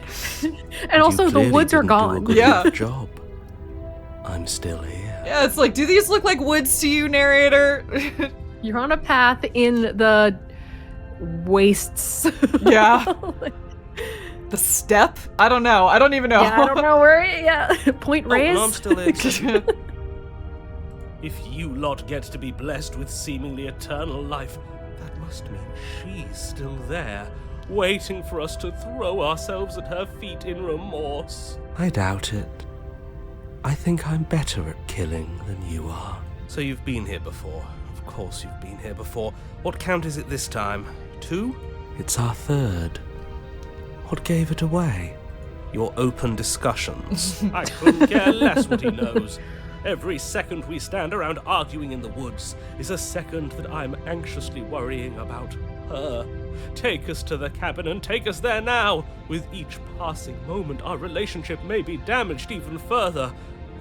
And also, the woods are gone. Yeah. Job. I'm still here. Yeah, it's like, do these look like woods to you, narrator? You're on a path in the wastes. Yeah. The steppe? I don't know. I don't even know. Yeah, I don't know where. Point Reyes. Well, I'm still here. If you lot get to be blessed with seemingly eternal life, that must mean she's still there, waiting for us to throw ourselves at her feet in remorse. I doubt it. I think I'm better at killing than you are. So you've been here before. Of course you've been here before. What count is it this time? 2? It's our 3rd. What gave it away? Your open discussions. I couldn't care less what he knows. Every second we stand around arguing in the woods is a second that I'm anxiously worrying about her. Take us to the cabin and take us there now. With each passing moment, our relationship may be damaged even further,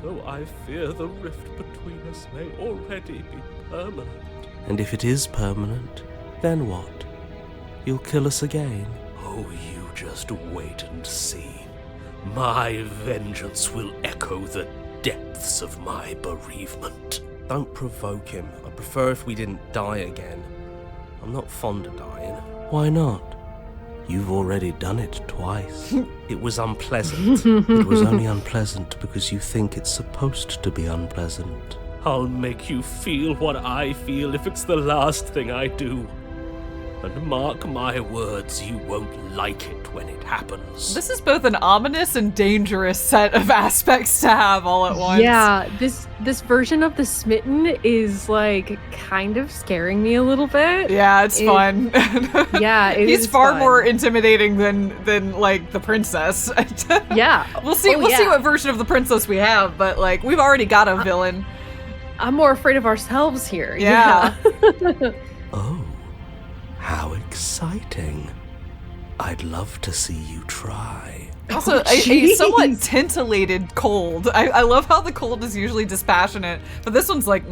though I fear the rift between us may already be permanent. And if it is permanent, then what? You'll kill us again? Oh, you just wait and see. My vengeance will echo the depths of my bereavement. Don't provoke him. I prefer if we didn't die again. I'm not fond of dying. Why not? You've already done it twice. It was unpleasant. It was only unpleasant because you think it's supposed to be unpleasant. I'll make you feel what I feel if it's the last thing I do. And mark my words, you won't like it when it happens. This is both an ominous and dangerous set of aspects to have all at once. Yeah, this version of the Smitten is like kind of scaring me a little bit. Yeah, it's fun. Yeah, he's far more intimidating than like the princess. Yeah, we'll see what version of the princess we have, but like we've already got a villain. I'm more afraid of ourselves here. Yeah. Oh. How exciting. I'd love to see you try. Also, a somewhat tintillated cold. I love how the cold is usually dispassionate, but this one's like,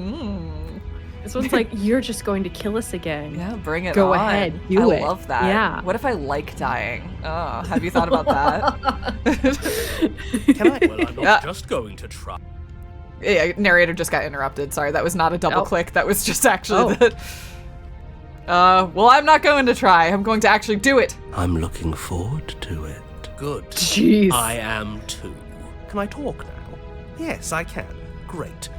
This one's like, you're just going to kill us again. Yeah, bring it Go on. ahead, do it. I love that. Yeah. What if I like dying? Oh, have you thought about that? Can I? Well, I'm not just going to try. Yeah, narrator just got interrupted. Sorry, that was not a double click. That was just actually the... well, I'm not going to try. I'm going to actually do it. I'm looking forward to it. Good. Jeez. I am too. Can I talk now? Yes, I can. Great.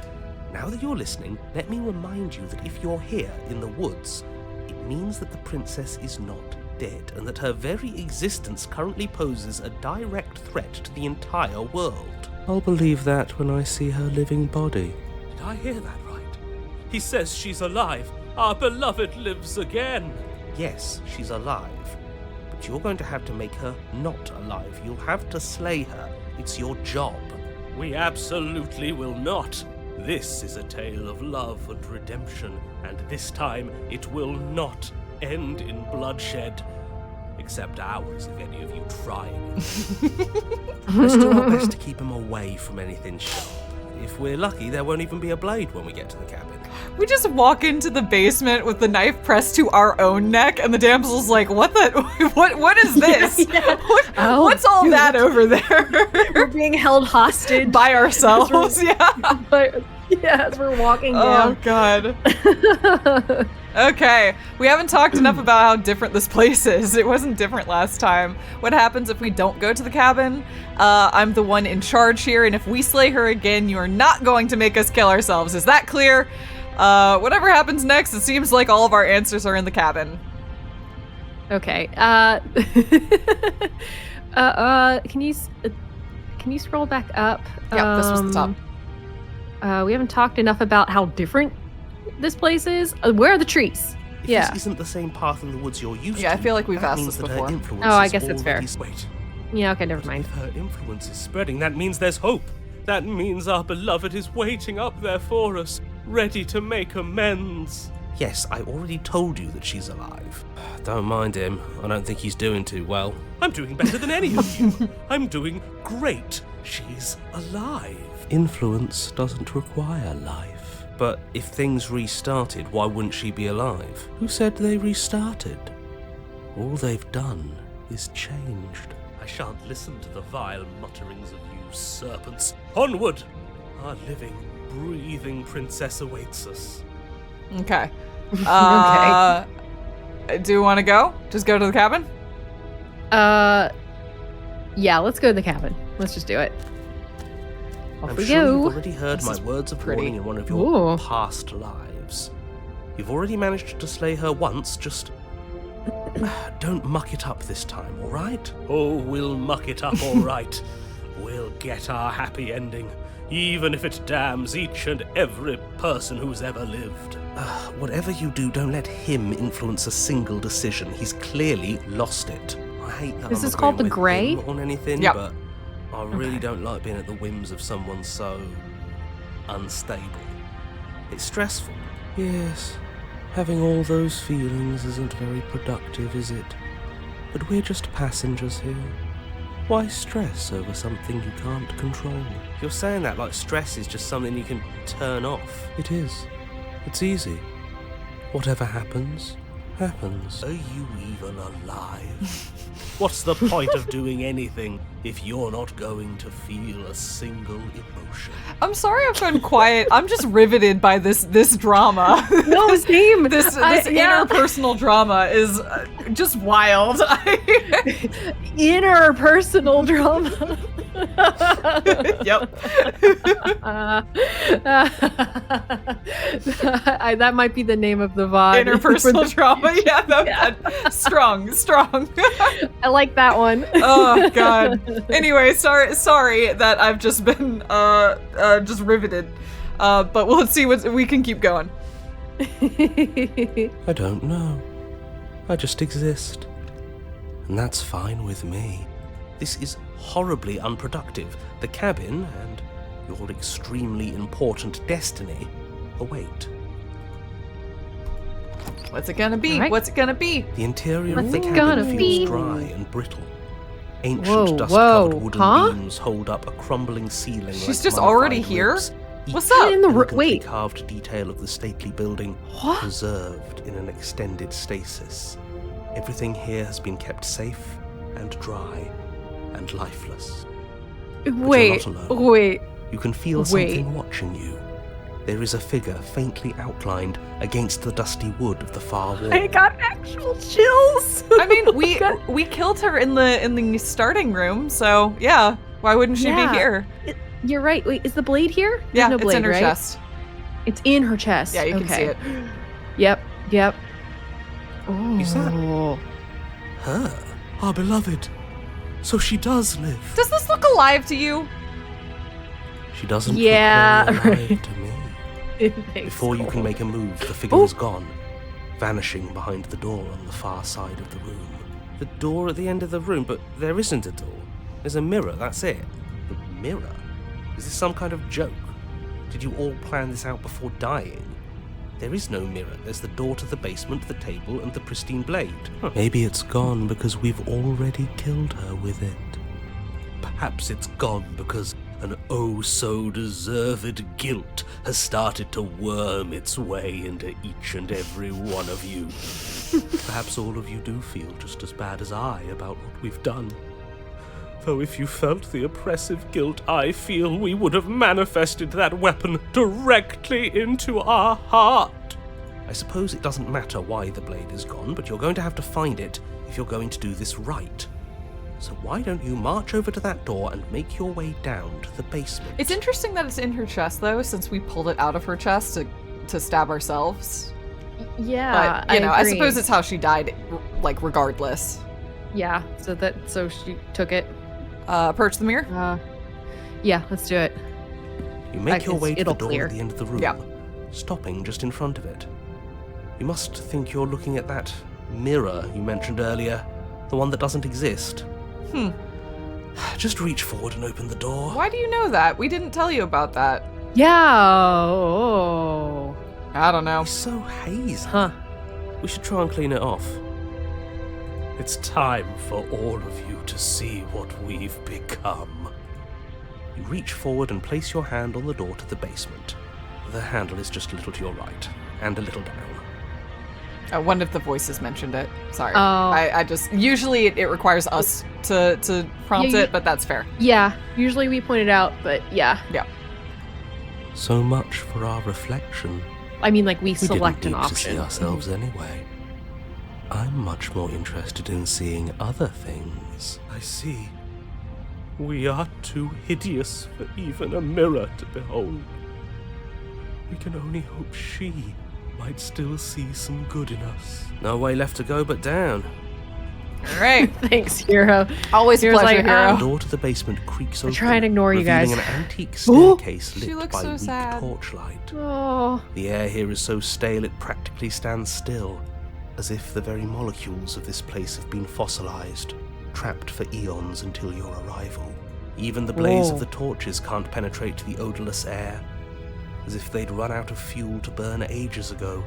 Now that you're listening, let me remind you that if you're here in the woods, it means that the princess is not dead, and that her very existence currently poses a direct threat to the entire world. I'll believe that when I see her living body. Did I hear that right? He says she's alive. Our beloved lives again. Yes, she's alive. But you're going to have to make her not alive. You'll have to slay her. It's your job. We absolutely will not. This is a tale of love and redemption, and this time it will not end in bloodshed. Except ours, if any of you try it. Let's do our best to keep him away from anything sharp. If we're lucky, there won't even be a blade when we get to the cabin. We just walk into the basement with the knife pressed to our own neck, and the damsel's like, what is this? What's all that over there? We're being held hostage. By ourselves, as we're walking down. Oh, God. Okay, we haven't talked enough about how different this place is. It wasn't different last time. What happens if we don't go to the cabin? I'm the one in charge here, and if we slay her again, you are not going to make us kill ourselves. Is that clear? Whatever happens next, it seems like all of our answers are in the cabin. Okay. Can you scroll back up? Yeah, this was the top. We haven't talked enough about how different this place is. Where are the trees? If this isn't the same path in the woods you're used to. Yeah, I feel like we've asked this before. Oh, I guess that's fair. Wait. Yeah, okay, never mind. If her influence is spreading, that means there's hope. That means our beloved is waiting up there for us, ready to make amends. Yes, I already told you that she's alive. Don't mind him. I don't think he's doing too well. I'm doing better than any of you. I'm doing great. She's alive. Influence doesn't require life. But if things restarted, why wouldn't she be alive? Who said they restarted? All they've done is changed. I shan't listen to the vile mutterings of you serpents. Onward! Our living, breathing princess awaits us. Okay. Do you want to go? Just go to the cabin? Yeah, let's go to the cabin. Let's just do it. I'm sure you've already heard my words of warning in one of your past lives. You've already managed to slay her once, just don't muck it up this time, all right? Oh, we'll muck it up all right. We'll get our happy ending, even if it damns each and every person who's ever lived. Whatever you do, don't let him influence a single decision. He's clearly lost it. I hate that. This is called the Grey? On anything, yep. But I really don't like being at the whims of someone so unstable. It's stressful. Yes, having all those feelings isn't very productive, is it? But we're just passengers here. Why stress over something you can't control? You're saying that like stress is just something you can turn off. It is. It's easy. Whatever happens, happens. Are you even alive? What's the point of doing anything if you're not going to feel a single emotion? I'm sorry I've gone quiet. I'm just riveted by this drama. No, same. This interpersonal drama is just wild. Interpersonal drama. Yep. That might be the name of the VOD. Interpersonal drama. Yeah, strong. I like that one. Oh God. Anyway, sorry that I've just been just riveted. But let's see what we can keep going. I don't know. I just exist. And that's fine with me. This is horribly unproductive. The cabin and your extremely important destiny await. What's it gonna be? Right. What's it gonna be? The interior What's of the it cabin gonna feels be? dry and brittle. Ancient dust-covered wooden beams hold up a crumbling ceiling. She's just already here? What's up? In the elegantly carved detail of the stately building preserved in an extended stasis. Everything here has been kept safe and dry and lifeless. Wait. You can feel something watching you. There is a figure faintly outlined against the dusty wood of the far wall. I got actual chills. I mean, we killed her in the starting room, so yeah. Why wouldn't she be here? You're right. Wait, is the blade here? There's no blade, it's in her right? chest. It's in her chest. Yeah, you can see it. Yep. Oh. Is that her? Our beloved. So she does live. Does this look alive to you? She doesn't look very alive to me. Before Before you can make a move, the figure is gone, vanishing behind the door on the far side of the room. The door at the end of the room, but there isn't a door. There's a mirror, that's it. The mirror? Is this some kind of joke? Did you all plan this out before dying? There is no mirror. There's the door to the basement, the table, and the pristine blade. Maybe it's gone because we've already killed her with it. Perhaps it's gone because an oh-so-deserved guilt has started to worm its way into each and every one of you. Perhaps all of you do feel just as bad as I about what we've done. Though if you felt the oppressive guilt I feel, we would have manifested that weapon directly into our heart. I suppose it doesn't matter why the blade is gone, but you're going to have to find it if you're going to do this right. So why don't you march over to that door and make your way down to the basement? It's interesting that it's in her chest, though, since we pulled it out of her chest to stab ourselves. Yeah, but, I I suppose it's how she died, like, regardless. Yeah, so she took it. Approach the mirror? Yeah, let's do it. You make your way to the door clear. at the end of the room, stopping just in front of it. You must think you're looking at that mirror you mentioned earlier, the one that doesn't exist. Just reach forward and open the door. Why do you know that? We didn't tell you about that. Yeah. I don't know. It's so hazy. Huh. We should try and clean it off. It's time for all of you to see what we've become. You reach forward and place your hand on the door to the basement. The handle is just a little to your right, and a little down. One of the voices mentioned it. Sorry. Oh. I just... Usually it requires us to prompt it, but that's fair. Yeah, usually we point it out, but yeah. Yeah. So much for our reflection. I mean, like, we select didn't an need option. to see ourselves anyway. I'm much more interested in seeing other things. I see. We are too hideous for even a mirror to behold. We can only hope she might still see some good in us. No way left to go but down. All right. Thanks, Hero. Always a Hero's pleasure, like, Hero. The door to the basement creaks open, try and ignore you guys. revealing an antique staircase lit looks by so weak sad. torchlight. Oh. The air here is so stale it practically stands still, as if the very molecules of this place have been fossilized, trapped for eons until your arrival. Even the blaze of the torches can't penetrate the odorless air, as if they'd run out of fuel to burn ages ago,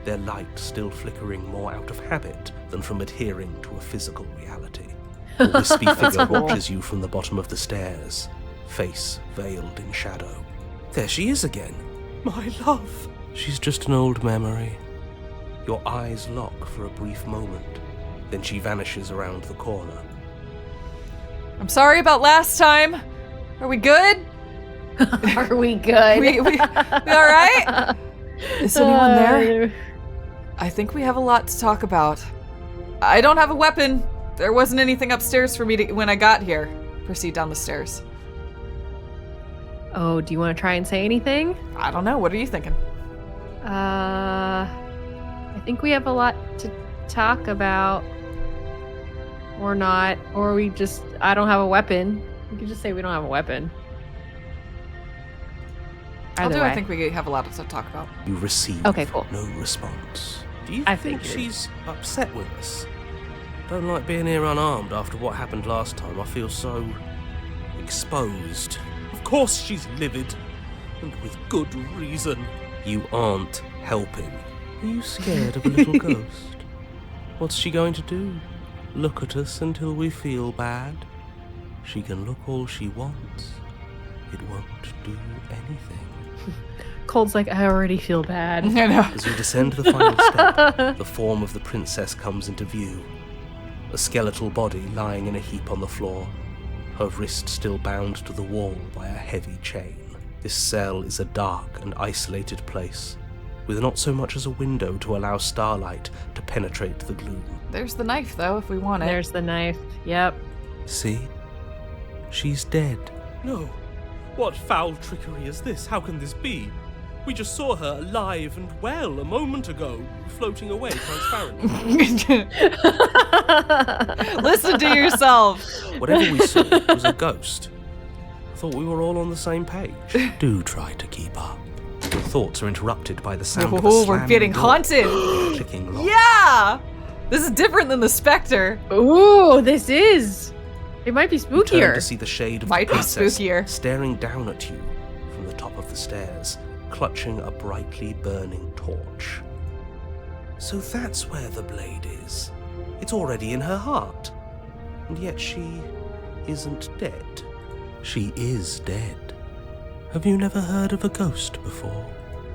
their light still flickering more out of habit than from adhering to a physical reality. A wispy figure watches you from the bottom of the stairs, face veiled in shadow. There she is again. My love. She's just an old memory. Your eyes lock for a brief moment, then she vanishes around the corner. I'm sorry about last time. Are we good? Are we good? we all right? Is anyone there? I think we have a lot to talk about. I don't have a weapon. There wasn't anything upstairs for me to when I got here. Proceed down the stairs. Oh, do you want to try and say anything? I don't know. What are you thinking? I think we have a lot to talk about. Or not. Or we just, I don't have a weapon. We could just say we don't have a weapon. I'll do. way. I think we have a lot to talk about. You receive no response. Do you think she's upset with us? Don't like being here unarmed after what happened last time. I feel so exposed. Of course she's livid, and with good reason. You aren't helping. Are you scared of a little ghost? What's she going to do? Look at us until we feel bad? She can look all she wants. It won't do anything. Cold's like, I already feel bad. I know. As you descend the final step, the form of the princess comes into view. A skeletal body lying in a heap on the floor, her wrist still bound to the wall by a heavy chain. This cell is a dark and isolated place, with not so much as a window to allow starlight to penetrate the gloom. There's the knife, though, if we want it. There's the knife. Yep. See? She's dead. No. What foul trickery is this? How can this be? We just saw her alive and well a moment ago, floating away transparently. Listen to yourself. Whatever we saw was a ghost. I thought we were all on the same page. Do try to keep up. Your thoughts are interrupted by the sound of a Oh, slamming we're getting door haunted. and a clicking lock. Yeah! This is different than the Spectre. Ooh, this is. It might be You turn spookier. to see the shade of Might the be princess spookier. staring down at you from the top of the stairs, clutching a brightly burning torch. So that's where the blade is. It's already in her heart. And yet she isn't dead. She is dead. Have you never heard of a ghost before?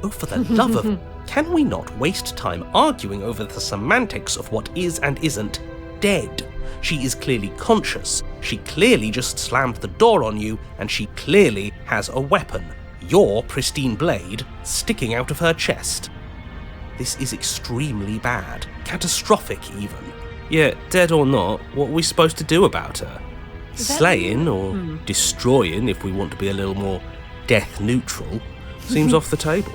Oh, for the love of... Can we not waste time arguing over the semantics of what is and isn't dead? She is clearly conscious. She clearly just slammed the door on you, and she clearly has a weapon. Your pristine blade sticking out of her chest. This is extremely bad. Catastrophic, even. Yeah, dead or not, what are we supposed to do about her? Slaying or destroying, if we want to be a little more death neutral, seems off the table.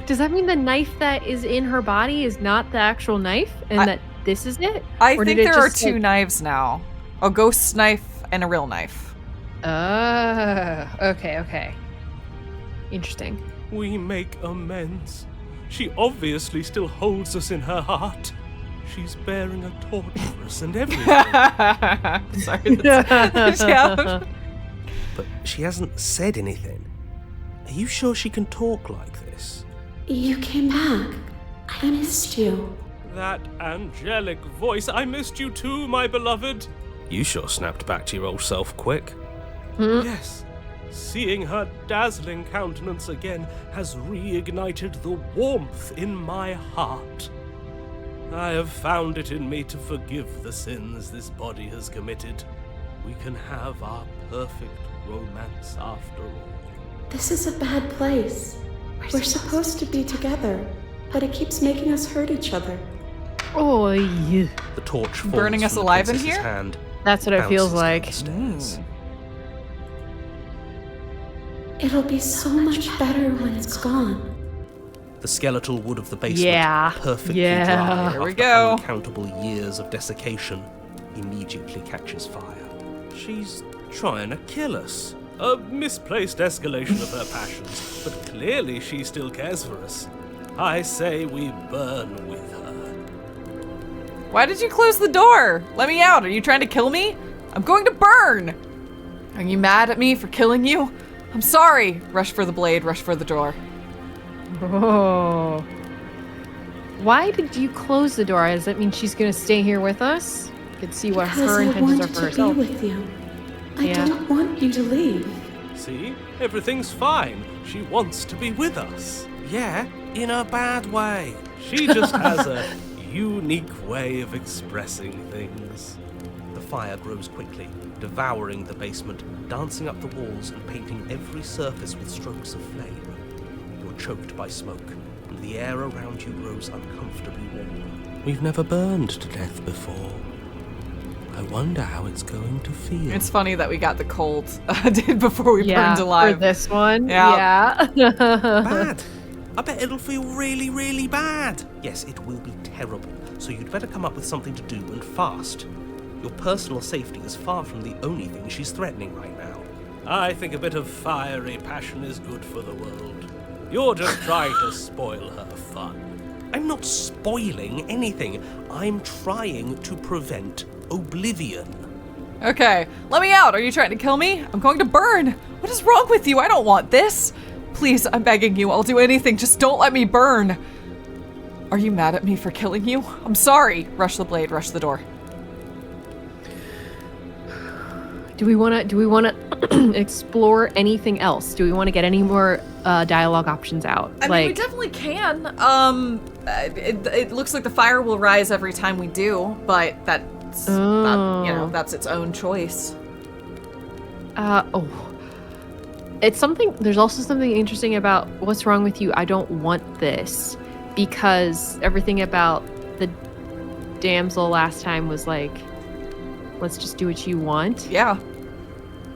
Does that mean the knife that is in her body is not the actual knife, and that this is it? I Or think did it there are just, two like- knives now. A ghost knife and a real knife. Okay. Interesting. We make amends. She obviously still holds us in her heart. She's bearing a torch for us and everything. Sorry. That's, yeah. But she hasn't said anything. Are you sure she can talk like this? You came back. I missed you. That angelic voice. I missed you too, my beloved. You sure snapped back to your old self quick. Yes. Seeing her dazzling countenance again has reignited the warmth in my heart. I have found it in me to forgive the sins this body has committed. We can have our perfect romance after all. This is a bad place. We're supposed to be together, but it keeps making us hurt each other. Oh, yeah. The torch falls Burning us from the alive in princess's here? hand, That's what it feels bounces down like. the stairs. It'll be so much better when it's gone. The skeletal wood of the basement, Yeah. perfectly Yeah. dry Here we after go. uncountable years of desiccation, immediately catches fire. She's trying to kill us. A misplaced escalation of her passions, but clearly she still cares for us. I say we burn with her. Why did you close the door? Let me out. Are you trying to kill me? I'm going to burn. Are you mad at me for killing you? I'm sorry. Rush for the blade, rush for the door. Oh. Why did you close the door? Does that mean she's gonna stay here with us? You could see what Because her I intentions are wanted for to herself. be with you. I Yeah. don't want you to leave. See? Everything's fine. She wants to be with us. Yeah, in a bad way. She just has a unique way of expressing things. The fire grows quickly, devouring the basement, dancing up the walls and painting every surface with strokes of flame. You're choked by smoke, and the air around you grows uncomfortably warm. We've never burned to death before. I wonder how it's going to feel. It's funny that we got the cold before we Yeah, burned alive. for this one. Yeah. Yeah. Bad. I bet it'll feel really, really bad. Yes, it will be terrible. So you'd better come up with something to do and fast. Your personal safety is far from the only thing she's threatening right now. I think a bit of fiery passion is good for the world. You're just trying to spoil her fun. I'm not spoiling anything. I'm trying to prevent oblivion. Okay, let me out. Are you trying to kill me? I'm going to burn. What is wrong with you? I don't want this. Please, I'm begging you. I'll do anything. Just don't let me burn. Are you mad at me for killing you? I'm sorry. Rush the blade, rush the door. Do we want to explore anything else? Do we want to get any more dialogue options out? I mean, we definitely can. It looks like the fire will rise every time we do, but that's not, that's its own choice. It's something. There's also something interesting about what's wrong with you. I don't want this, because everything about the damsel last time was like, let's just do what you want. Yeah.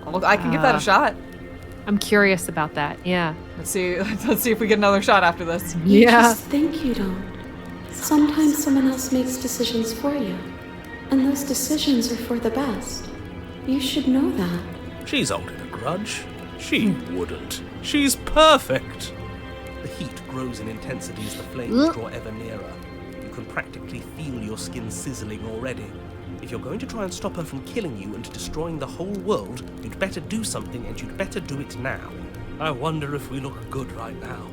I can give that a shot. I'm curious about that. Yeah. Let's see if we get another shot after this. You just think you don't. Sometimes someone else makes decisions for you. And those decisions are for the best. You should know that. She's holding a grudge. She wouldn't. She's perfect. The heat grows in intensity as the flames draw ever nearer. You can practically feel your skin sizzling already. If you're going to try and stop her from killing you and destroying the whole world, you'd better do something, and you'd better do it now. I wonder if we look good right now.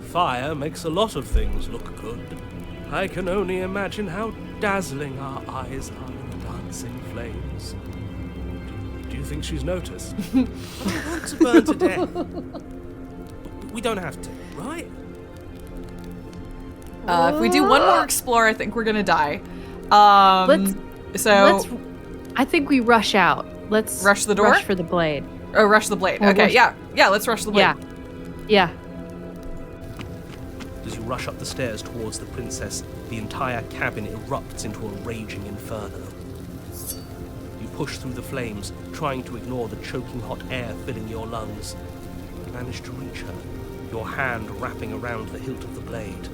Fire makes a lot of things look good. I can only imagine how dazzling our eyes are in the dancing flames. Do you think she's noticed? I don't want to burn to death. But we don't have to, right? If we do one more explore, I think we're gonna die. I think we rush out. Let's rush the door. Rush for the blade. Oh, rush the blade. Okay, yeah. Let's rush the blade. Yeah. As you rush up the stairs towards the princess, the entire cabin erupts into a raging inferno. You push through the flames, trying to ignore the choking hot air filling your lungs. You manage to reach her, your hand wrapping around the hilt of the blade.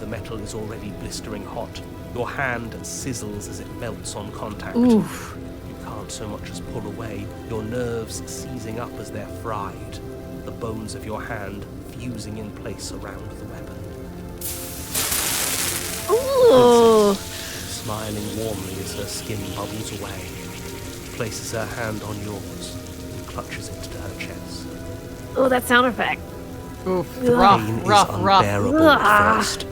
The metal is already blistering hot. Your hand sizzles as it melts on contact. Oof. You can't so much as pull away, your nerves seizing up as they're fried, the bones of your hand fusing in place around the weapon. Ooh. Smiling warmly as her skin bubbles away, places her hand on yours and clutches it to her chest. Oh, that sound effect. Oof. Pain is unbearable rough. at first.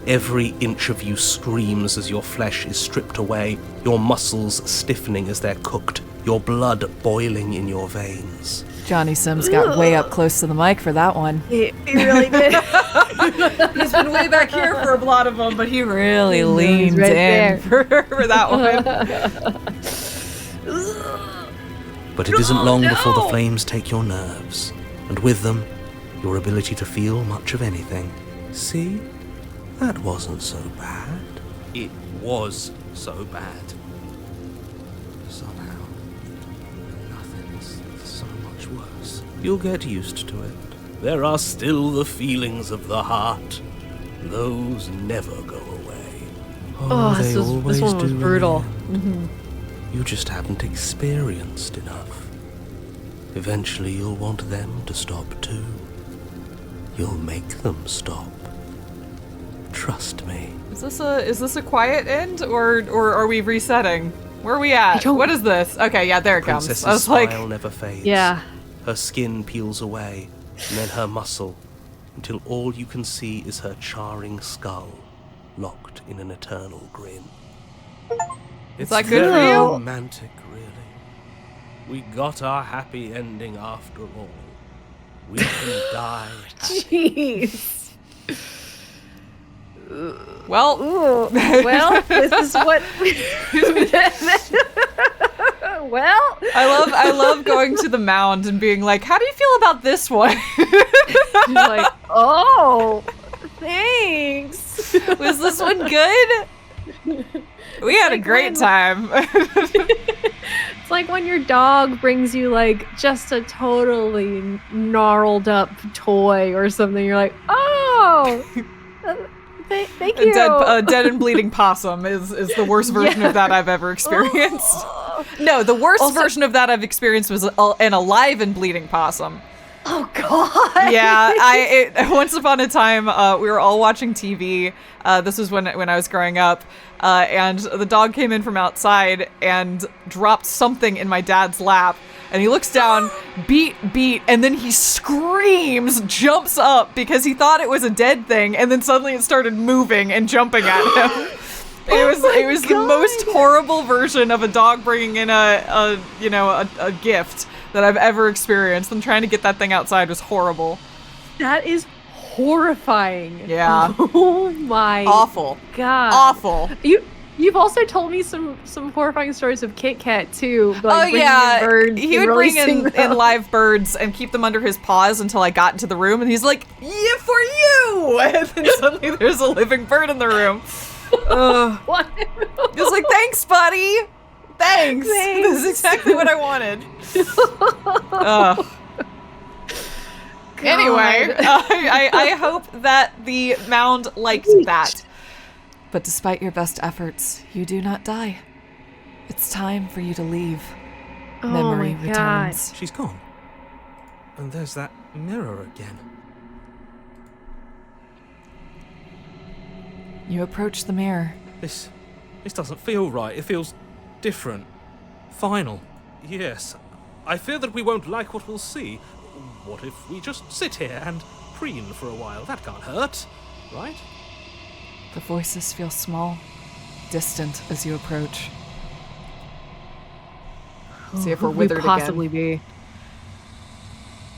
Every inch of you screams as your flesh is stripped away, your muscles stiffening as they're cooked, your blood boiling in your veins. Johnny Sims got way up close to the mic for that one. He really did. He's been way back here for a lot of them, but he really leaned in for that one. But it isn't long before the flames take your nerves, and with them, your ability to feel much of anything. See? That wasn't so bad. It was so bad. Somehow, nothing's so much worse. You'll get used to it. There are still the feelings of the heart. Those never go away. This one was brutal. Mm-hmm. You just haven't experienced enough. Eventually you'll want them to stop too. You'll make them stop. Trust me. Is this a quiet end, or are we resetting? Where are we at? What is this? Okay, yeah, there it comes. Princess's smile never fades. Yeah. Her skin peels away, and then her muscle, until all you can see is her charring skull, locked in an eternal grin. Is that good for you? Romantic, really. We got our happy ending after all. We can die happy. Jeez. Well, this is what. Well, I love going to the mound and being like, "How do you feel about this one?" She's like, "Oh, thanks. Was this one good? We had a great time." It's like when your dog brings you like just a totally gnarled up toy or something. You're like, "Oh." Thank you. A dead and bleeding possum is the worst version of that I've ever experienced. No, the worst version of that I've experienced was an alive and bleeding possum. Oh God. Yeah, once upon a time we were all watching TV. This was when I was growing up, and the dog came in from outside and dropped something in my dad's lap. And he looks down, beat, and then he screams, jumps up because he thought it was a dead thing, and then suddenly it started moving and jumping at him. It was the most horrible version of a dog bringing in a gift that I've ever experienced. Them trying to get that thing outside was horrible. That is horrifying. Yeah. Oh my. Awful. God. Awful. You've also told me some horrifying stories of Kit Kat too. Like birds he would bring in live birds and keep them under his paws until I got into the room, and he's like, "Yeah, for you!" And then suddenly there's a living bird in the room. What? He was like, "Thanks, buddy. Thanks. This is exactly what I wanted." Anyway, I hope that the mound liked that. But despite your best efforts, you do not die. It's time for you to leave. Memory returns. She's gone. And there's that mirror again. You approach the mirror. This doesn't feel right. It feels different. Final. Yes. I fear that we won't like what we'll see. What if we just sit here and preen for a while? That can't hurt, right? The voices feel small, distant as you approach. See if we're withered again. Possibly be.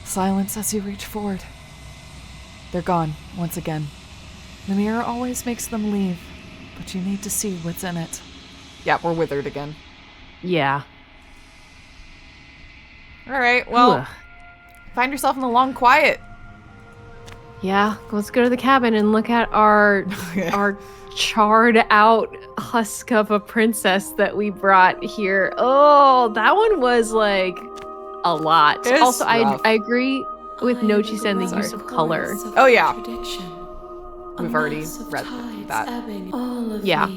Silence as you reach forward. They're gone once again. The mirror always makes them leave, but you need to see what's in it. Yeah, we're withered again. Yeah. All right, well, find yourself in the long quiet. Yeah, let's go to the cabin and look at our charred out husk of a princess that we brought here. Oh, that one was like a lot. Also, I agree with Nochi and the use of color. Oh yeah, we've already read that. Yeah.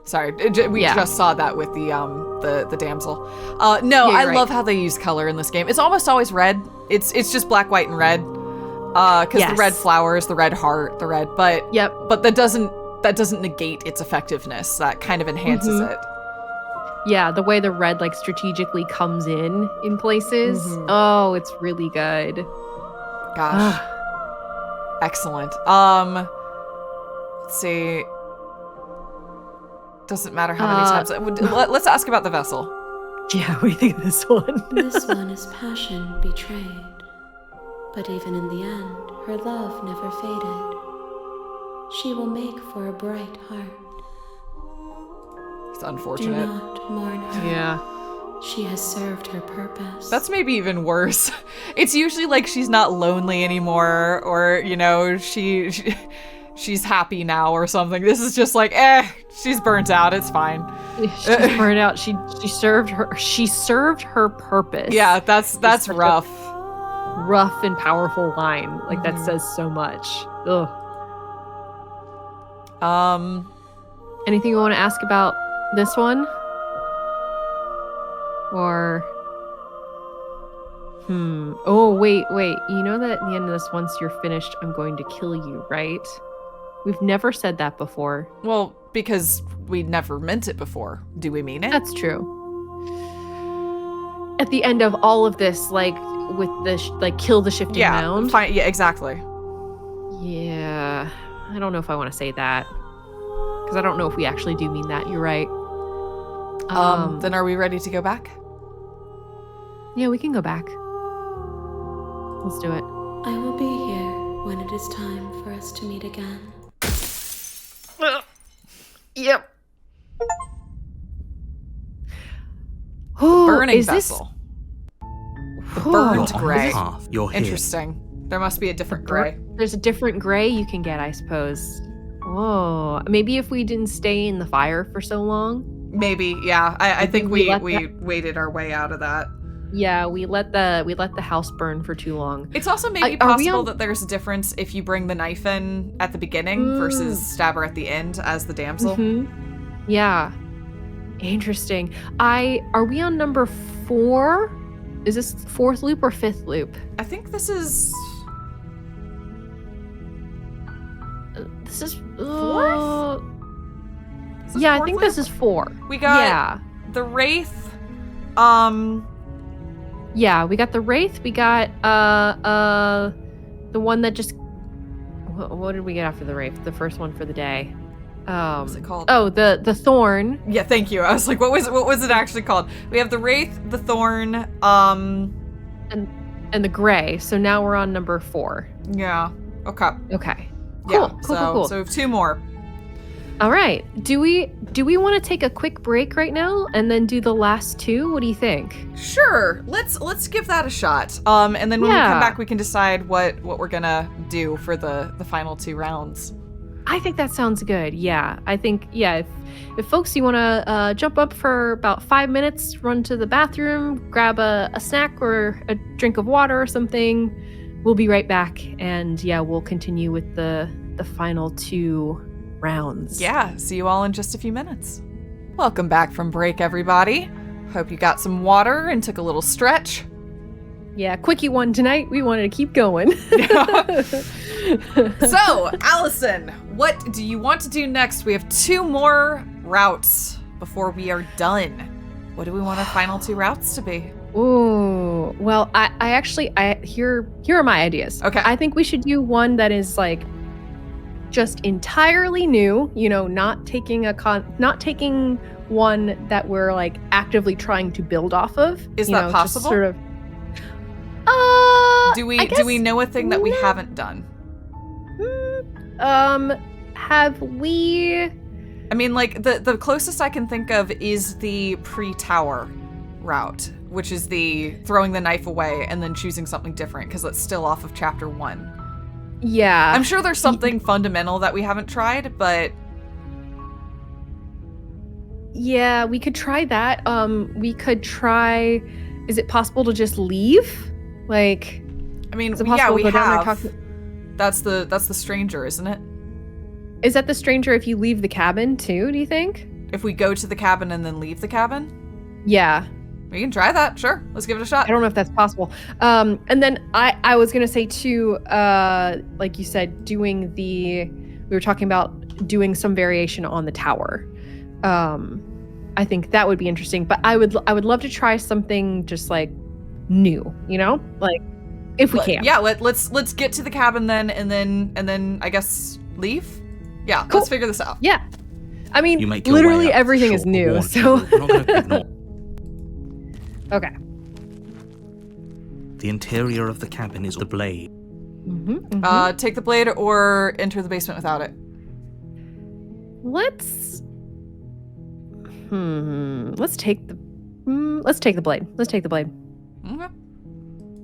Sorry, we just saw that with the damsel. No, I love how they use color in this game. It's almost always red. It's just black, white, and red. Because the red flowers, the red heart, the red, but that doesn't negate its effectiveness. That kind of enhances it. Yeah, the way the red like strategically comes in places. Oh, it's really good. Gosh, excellent. Let's see. Doesn't matter how many times. Let's ask about the vessel. Yeah, what do you think of this one? This one is passion betrayed. But even in the end, her love never faded. She will make for a bright heart. It's unfortunate. Do not mourn her. Yeah. She has served her purpose. That's maybe even worse. It's usually like she's not lonely anymore, or she's happy now or something. This is just like, she's burnt out. It's fine. She's burnt out. She served her purpose. Yeah, that's rough. Rough and powerful line. Like that says so much. Ugh. Anything you want to ask about this one? Or oh wait. You know that at the end of this, once you're finished, I'm going to kill you, right? We've never said that before. Well, because we never meant it before. Do we mean it? That's true. At the end of all of this, like with the kill the shifting mound. Yeah, exactly. Yeah, I don't know if I want to say that because I don't know if we actually do mean that. You're right. Then are we ready to go back? Yeah, we can go back. Let's do it. I will be here when it is time for us to meet again. Yep. Burning vessel. The burned gray. You're here. Interesting. There must be a different gray. There's a different gray you can get, I suppose. Whoa. Maybe if we didn't stay in the fire for so long. Maybe, yeah. I think we waited our way out of that. Yeah, we let the house burn for too long. It's also maybe possible that there's a difference if you bring the knife in at the beginning versus stab her at the end as the damsel. Yeah. Interesting. Are we on number 4? Is this 4th loop or 5th loop? I think this is... This is 4th? Yeah, I think this is 4. We got the Wraith. Yeah, we got the Wraith. We got the one that just... What did we get after the Wraith? The first one for the day. What's it called? Oh, the thorn. Yeah, thank you. I was like, what was it actually called? We have the wraith, the thorn, and the gray. So now we're on number 4. Yeah. Okay. Okay. Yeah. Cool. So we have 2 more. All right. Do we want to take a quick break right now and then do the last 2? What do you think? Sure. Let's give that a shot. And then when we come back, we can decide what we're gonna do for the final 2 rounds. I think that sounds good. Yeah. I think if folks, you want to jump up for about 5 minutes, run to the bathroom, grab a snack or a drink of water or something, we'll be right back. And yeah, we'll continue with the final 2 rounds. Yeah, see you all in just a few minutes. Welcome back from break, everybody. Hope you got some water and took a little stretch. Yeah, quickie one tonight. We wanted to keep going. So, Allison, what do you want to do next? We have 2 more routes before we are done. What do we want our final 2 routes to be? Ooh, well, I actually here are my ideas. Okay. I think we should do one that is like just entirely new, not taking one that we're like actively trying to build off of. Is that possible? Just sort of. Do we know a thing that we haven't done? Have we? I mean, like the closest I can think of is the pre-tower route, which is the throwing the knife away and then choosing something different because it's still off of chapter 1. Yeah. I'm sure there's something fundamental that we haven't tried, but yeah, we could try that. We could try. Is it possible to just leave? Like, I mean, we have. That's the stranger, isn't it? Is that the stranger if you leave the cabin too, do you think? If we go to the cabin and then leave the cabin? Yeah. We can try that, sure. Let's give it a shot. I don't know if that's possible. And then I was gonna say too, like you said, we were talking about doing some variation on the tower. I think that would be interesting, but I would love to try something just like new, like if we can. Yeah, let's get to the cabin then, and then I guess leave. Yeah, cool. Let's figure this out. Yeah, I mean, literally everything is new, so. Okay. The interior of the cabin is the blade. Take the blade or enter the basement without it. Let's take the blade. Let's take the blade. Okay.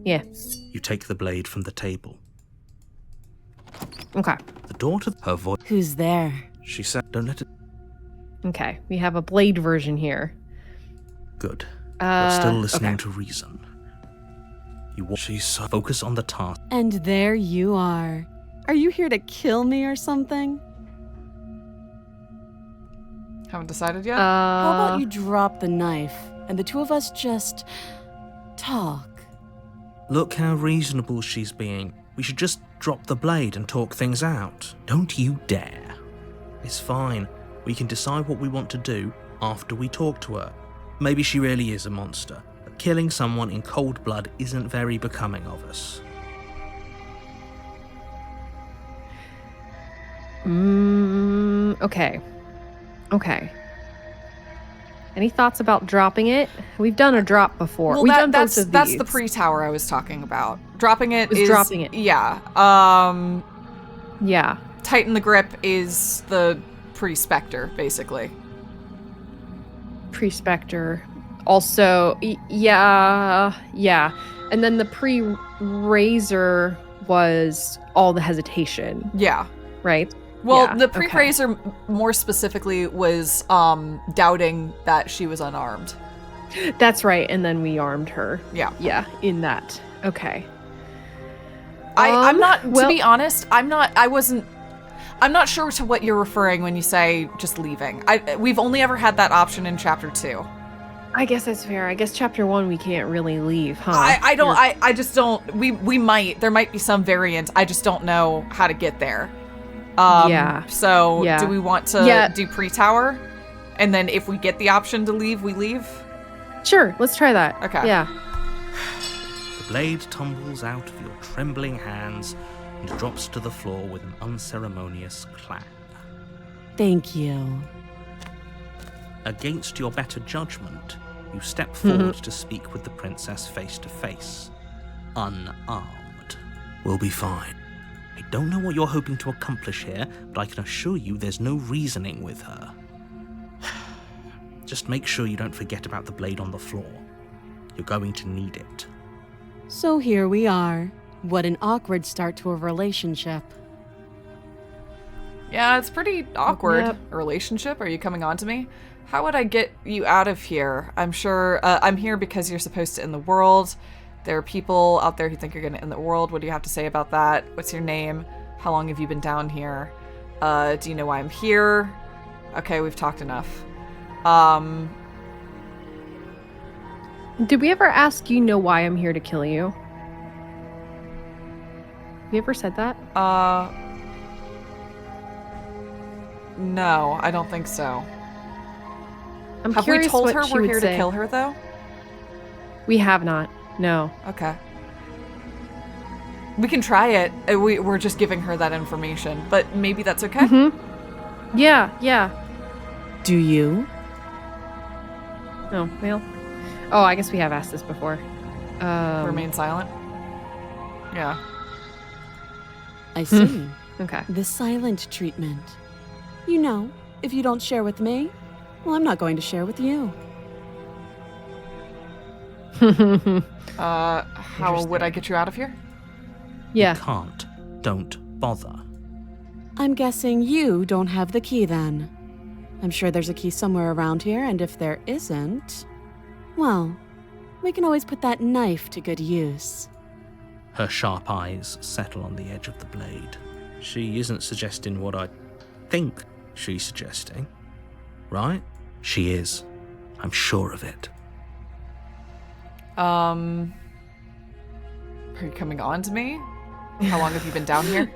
Yeah. You take the blade from the table. Okay. The door to her voice. Who's there? She said, "Don't let it." Okay, we have a blade version here. Good. You're still listening okay. to reason. She's focus on the task. And there you are. Are you here to kill me or something? Haven't decided yet? How about you drop the knife and the 2 of us just talk? Look how reasonable she's being. We should just drop the blade and talk things out. Don't you dare. It's fine. We can decide what we want to do after we talk to her. Maybe she really is a monster, but killing someone in cold blood isn't very becoming of us. Okay. Any thoughts about dropping it? We've done a drop before. Well, We've done both of these. That's the pre-tower I was talking about. Dropping it is dropping it. Yeah. Yeah. Tighten the grip is the pre-specter, basically. Pre-specter. Also, yeah. And then the pre-razor was all the hesitation. Yeah. Right? Well, yeah, the pre-razor more specifically was doubting that she was unarmed. That's right, and then we armed her. Yeah. Yeah, in that. Okay. I'm not, to be honest, I'm not sure to what you're referring when you say just leaving. We've only ever had that option in chapter 2. I guess that's fair. I guess chapter 1 we can't really leave, huh? I just don't, we might, there might be some variant, I just don't know how to get there. So do we want to do pre-tower? And then if we get the option to leave, we leave? Sure, let's try that. Okay. Yeah. The blade tumbles out of your trembling hands and drops to the floor with an unceremonious clang. Thank you. Against your better judgment, you step forward to speak with the princess face to face, unarmed. We'll be fine. I don't know what you're hoping to accomplish here, but I can assure you there's no reasoning with her. Just make sure you don't forget about the blade on the floor. You're going to need it. So here we are. What an awkward start to a relationship. Yeah, it's pretty awkward. A relationship? Are you coming on to me? How would I get you out of here? I'm sure I'm here because you're supposed to end the world. There are people out there who think you're going to end the world. What do you have to say about that? What's your name? How long have you been down here? Do you know why I'm here? Okay, we've talked enough. Did we ever ask you know why I'm here to kill you? You ever said that? No, I don't think so. Have we told her we're here to kill her, though? We have not. No. Okay. We can try it. We're just giving her that information, but maybe that's okay? Mm-hmm. Yeah. Do you? Oh, well. Oh, I guess we have asked this before. Remain silent? Yeah. I see. Okay. The silent treatment. You know, if you don't share with me, well, I'm not going to share with you. How would I get you out of here? Yeah. You can't. Don't bother. I'm guessing you don't have the key then. I'm sure there's a key somewhere around here, and if there isn't, well, we can always put that knife to good use. Her sharp eyes settle on the edge of the blade. She isn't suggesting what I think she's suggesting, right? She is. I'm sure of it. Are you coming on to me? How long have you been down here?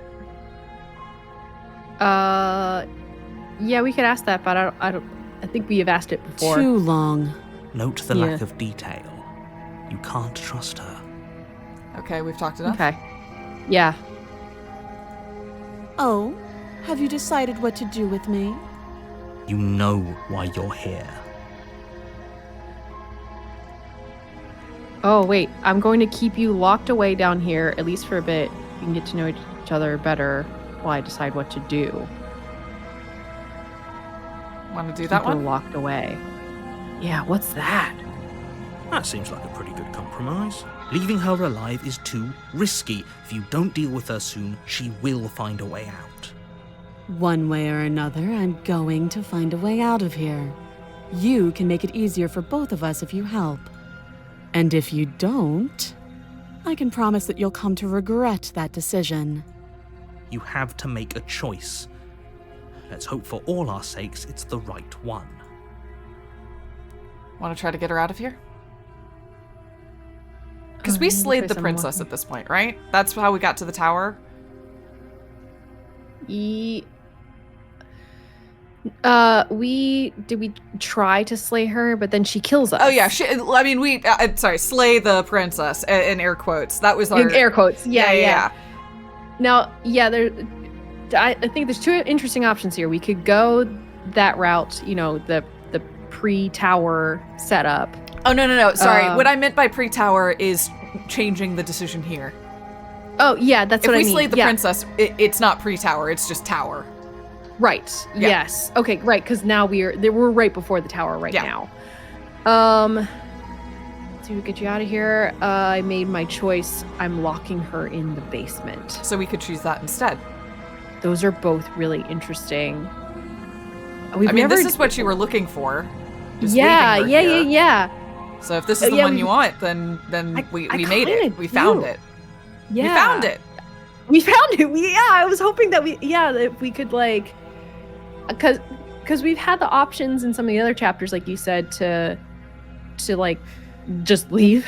Yeah, we could ask that, but I think we have asked it before. Too long. Note the lack of detail. You can't trust her. Okay, we've talked enough. Okay. Yeah. Oh, have you decided what to do with me? You know why you're here. Oh, wait. I'm going to keep you locked away down here, at least for a bit. We can get to know each other better while I decide what to do. Want to do that one? Locked away. Yeah, what's that? That seems like a pretty good compromise. Leaving her alive is too risky. If you don't deal with her soon, she will find a way out. One way or another, I'm going to find a way out of here. You can make it easier for both of us if you help. And if you don't, I can promise that you'll come to regret that decision. You have to make a choice. Let's hope for all our sakes it's the right one. Want to try to get her out of here? Because we slayed the princess at this point, right? That's how we got to the tower? Did we try to slay her, but then she kills us? Oh yeah, slay the princess in air quotes. That was our air quotes. Yeah. Now, I think there's two interesting options here. We could go that route, the pre-tower setup. Oh no. Sorry, what I meant by pre-tower is changing the decision here. Oh yeah, that's what I mean. If we slayed the princess, it's not pre-tower. It's just tower. Right. Yeah. Yes. Okay. Right. Because now we're right before the tower now. So we get you out of here. I made my choice. I'm locking her in the basement. So we could choose that instead. Those are both really interesting. This is what you were looking for. Yeah. So if this is the one you want, then we made it. We found it. Yeah. We found it. I was hoping that if we could because we've had the options in some of the other chapters, like you said, to just leave.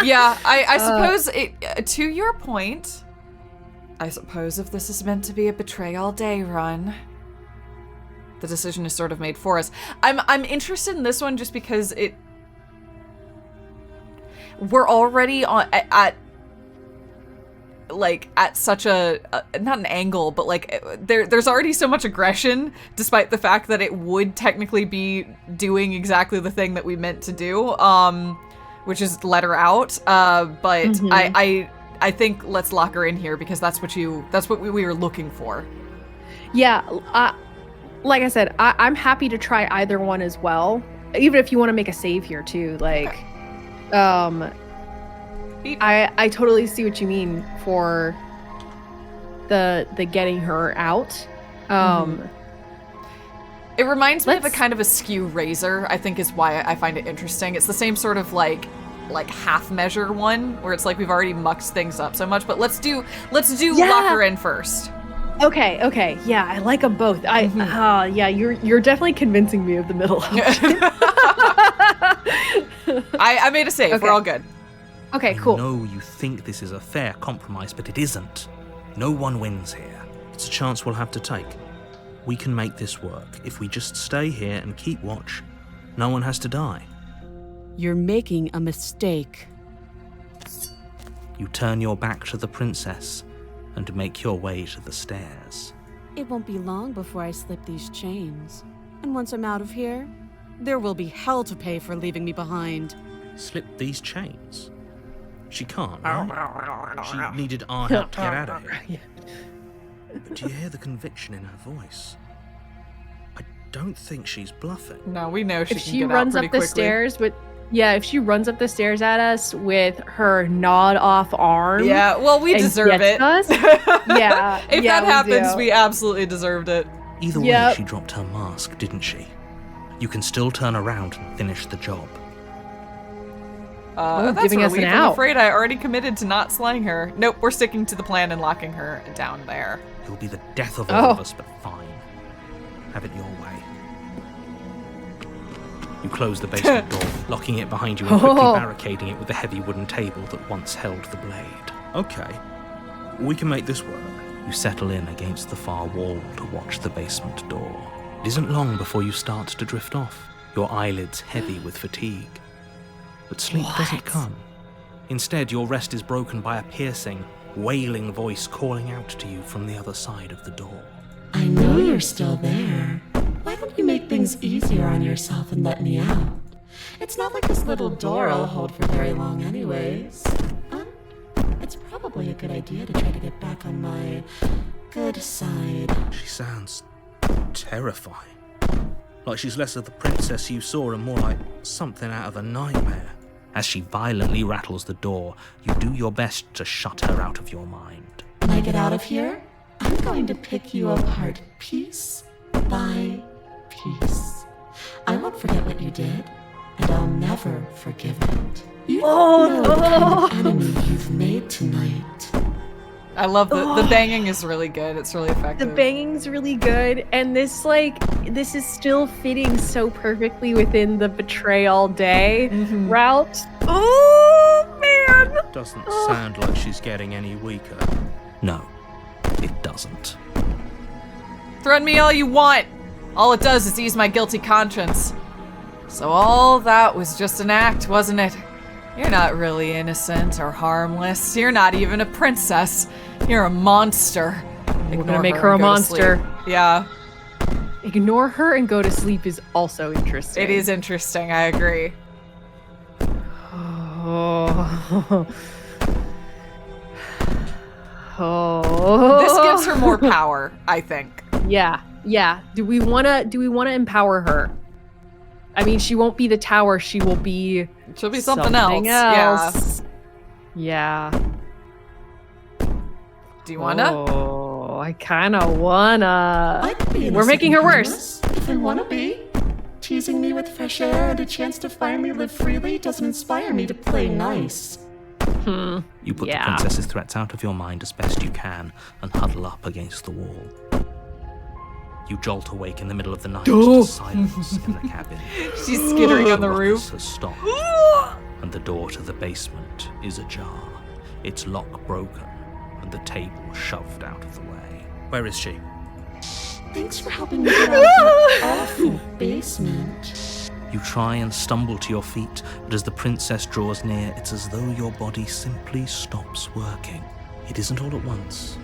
Yeah, I suppose to your point, I suppose if this is meant to be a betrayal day run, the decision is sort of made for us. I'm interested in this one just because we're already at like at such a not an angle, but like there's already so much aggression, despite the fact that it would technically be doing exactly the thing that we meant to do, which is let her out. But I think let's lock her in here because that's what we were looking for. Yeah, like I said, I'm happy to try either one as well. Even if you want to make a save here too, like, okay. I totally see what you mean for the getting her out. It reminds me of a kind of a skew razor, I think is why I find it interesting. It's the same sort of like half measure one where it's like we've already mucked things up so much, but let's do lock her in first. Okay. Yeah, I like them both. Yeah, you're definitely convincing me of the middle option. I made a save. Okay. We're all good. Okay, cool. I know you think this is a fair compromise, but it isn't. No one wins here. It's a chance we'll have to take. We can make this work. If we just stay here and keep watch, no one has to die. You're making a mistake. You turn your back to the princess and make your way to the stairs. It won't be long before I slip these chains. And once I'm out of here, there will be hell to pay for leaving me behind. Slip these chains? She can't, right? She needed our help to get out of here. But do you hear the conviction in her voice? I don't think she's bluffing. No, we know she if can she get runs out up the quickly. stairs with if she runs up the stairs at us with her gnawed off arm. Yeah, well, we deserve it. Us, yeah. If that happens, we absolutely deserved it. Either way, she dropped her mask, didn't she? You can still turn around and finish the job. That's giving us relief. an I'm out. afraid I already committed to not slaying her. Nope, we're sticking to the plan and locking her down there. It'll be the death of all of us, but fine. Have it your way. You close the basement door, locking it behind you and quickly barricading it with the heavy wooden table that once held the blade. Okay, we can make this work. You settle in against the far wall to watch the basement door. It isn't long before you start to drift off, your eyelids heavy with fatigue. But sleep doesn't come. Instead, your rest is broken by a piercing, wailing voice calling out to you from the other side of the door. I know you're still there. Why don't you make things easier on yourself and let me out? It's not like this little door will hold for very long anyways. It's probably a good idea to try to get back on my good side. She sounds terrifying. Like she's less of the princess you saw and more like something out of a nightmare. As she violently rattles the door, you do your best to shut her out of your mind. When I get out of here, I'm going to pick you apart piece by piece. I won't forget what you did, and I'll never forgive it. You don't know the kind of enemy you've made tonight. I love the banging is really good. It's really effective. The banging's really good, and this is still fitting so perfectly within the betrayal day route. Oh man! Doesn't sound like she's getting any weaker. No, it doesn't. Threaten me all you want. All it does is ease my guilty conscience. So all that was just an act, wasn't it? You're not really innocent or harmless. You're not even a princess. You're a monster. We're gonna make her a monster. Yeah. Ignore her and go to sleep is also interesting. It is interesting, I agree. This gives her more power, I think. Yeah. Do we wanna empower her? I mean, she won't be the tower, she'll be something else. Yeah. Do you wanna? Oh, I kinda wanna. I could be We're making her worse. If I wanna be. Teasing me with fresh air and a chance to finally live freely doesn't inspire me to play nice. You put the princess's threats out of your mind as best you can and huddle up against the wall. You jolt awake in the middle of the night to silence in the cabin. She's skittering on the roof. Has stopped, and the door to the basement is ajar, its lock broken, and the table shoved out of the way. Where is she? Thanks for helping me get out of that awful basement. You try and stumble to your feet, but as the princess draws near, it's as though your body simply stops working. It isn't all at once.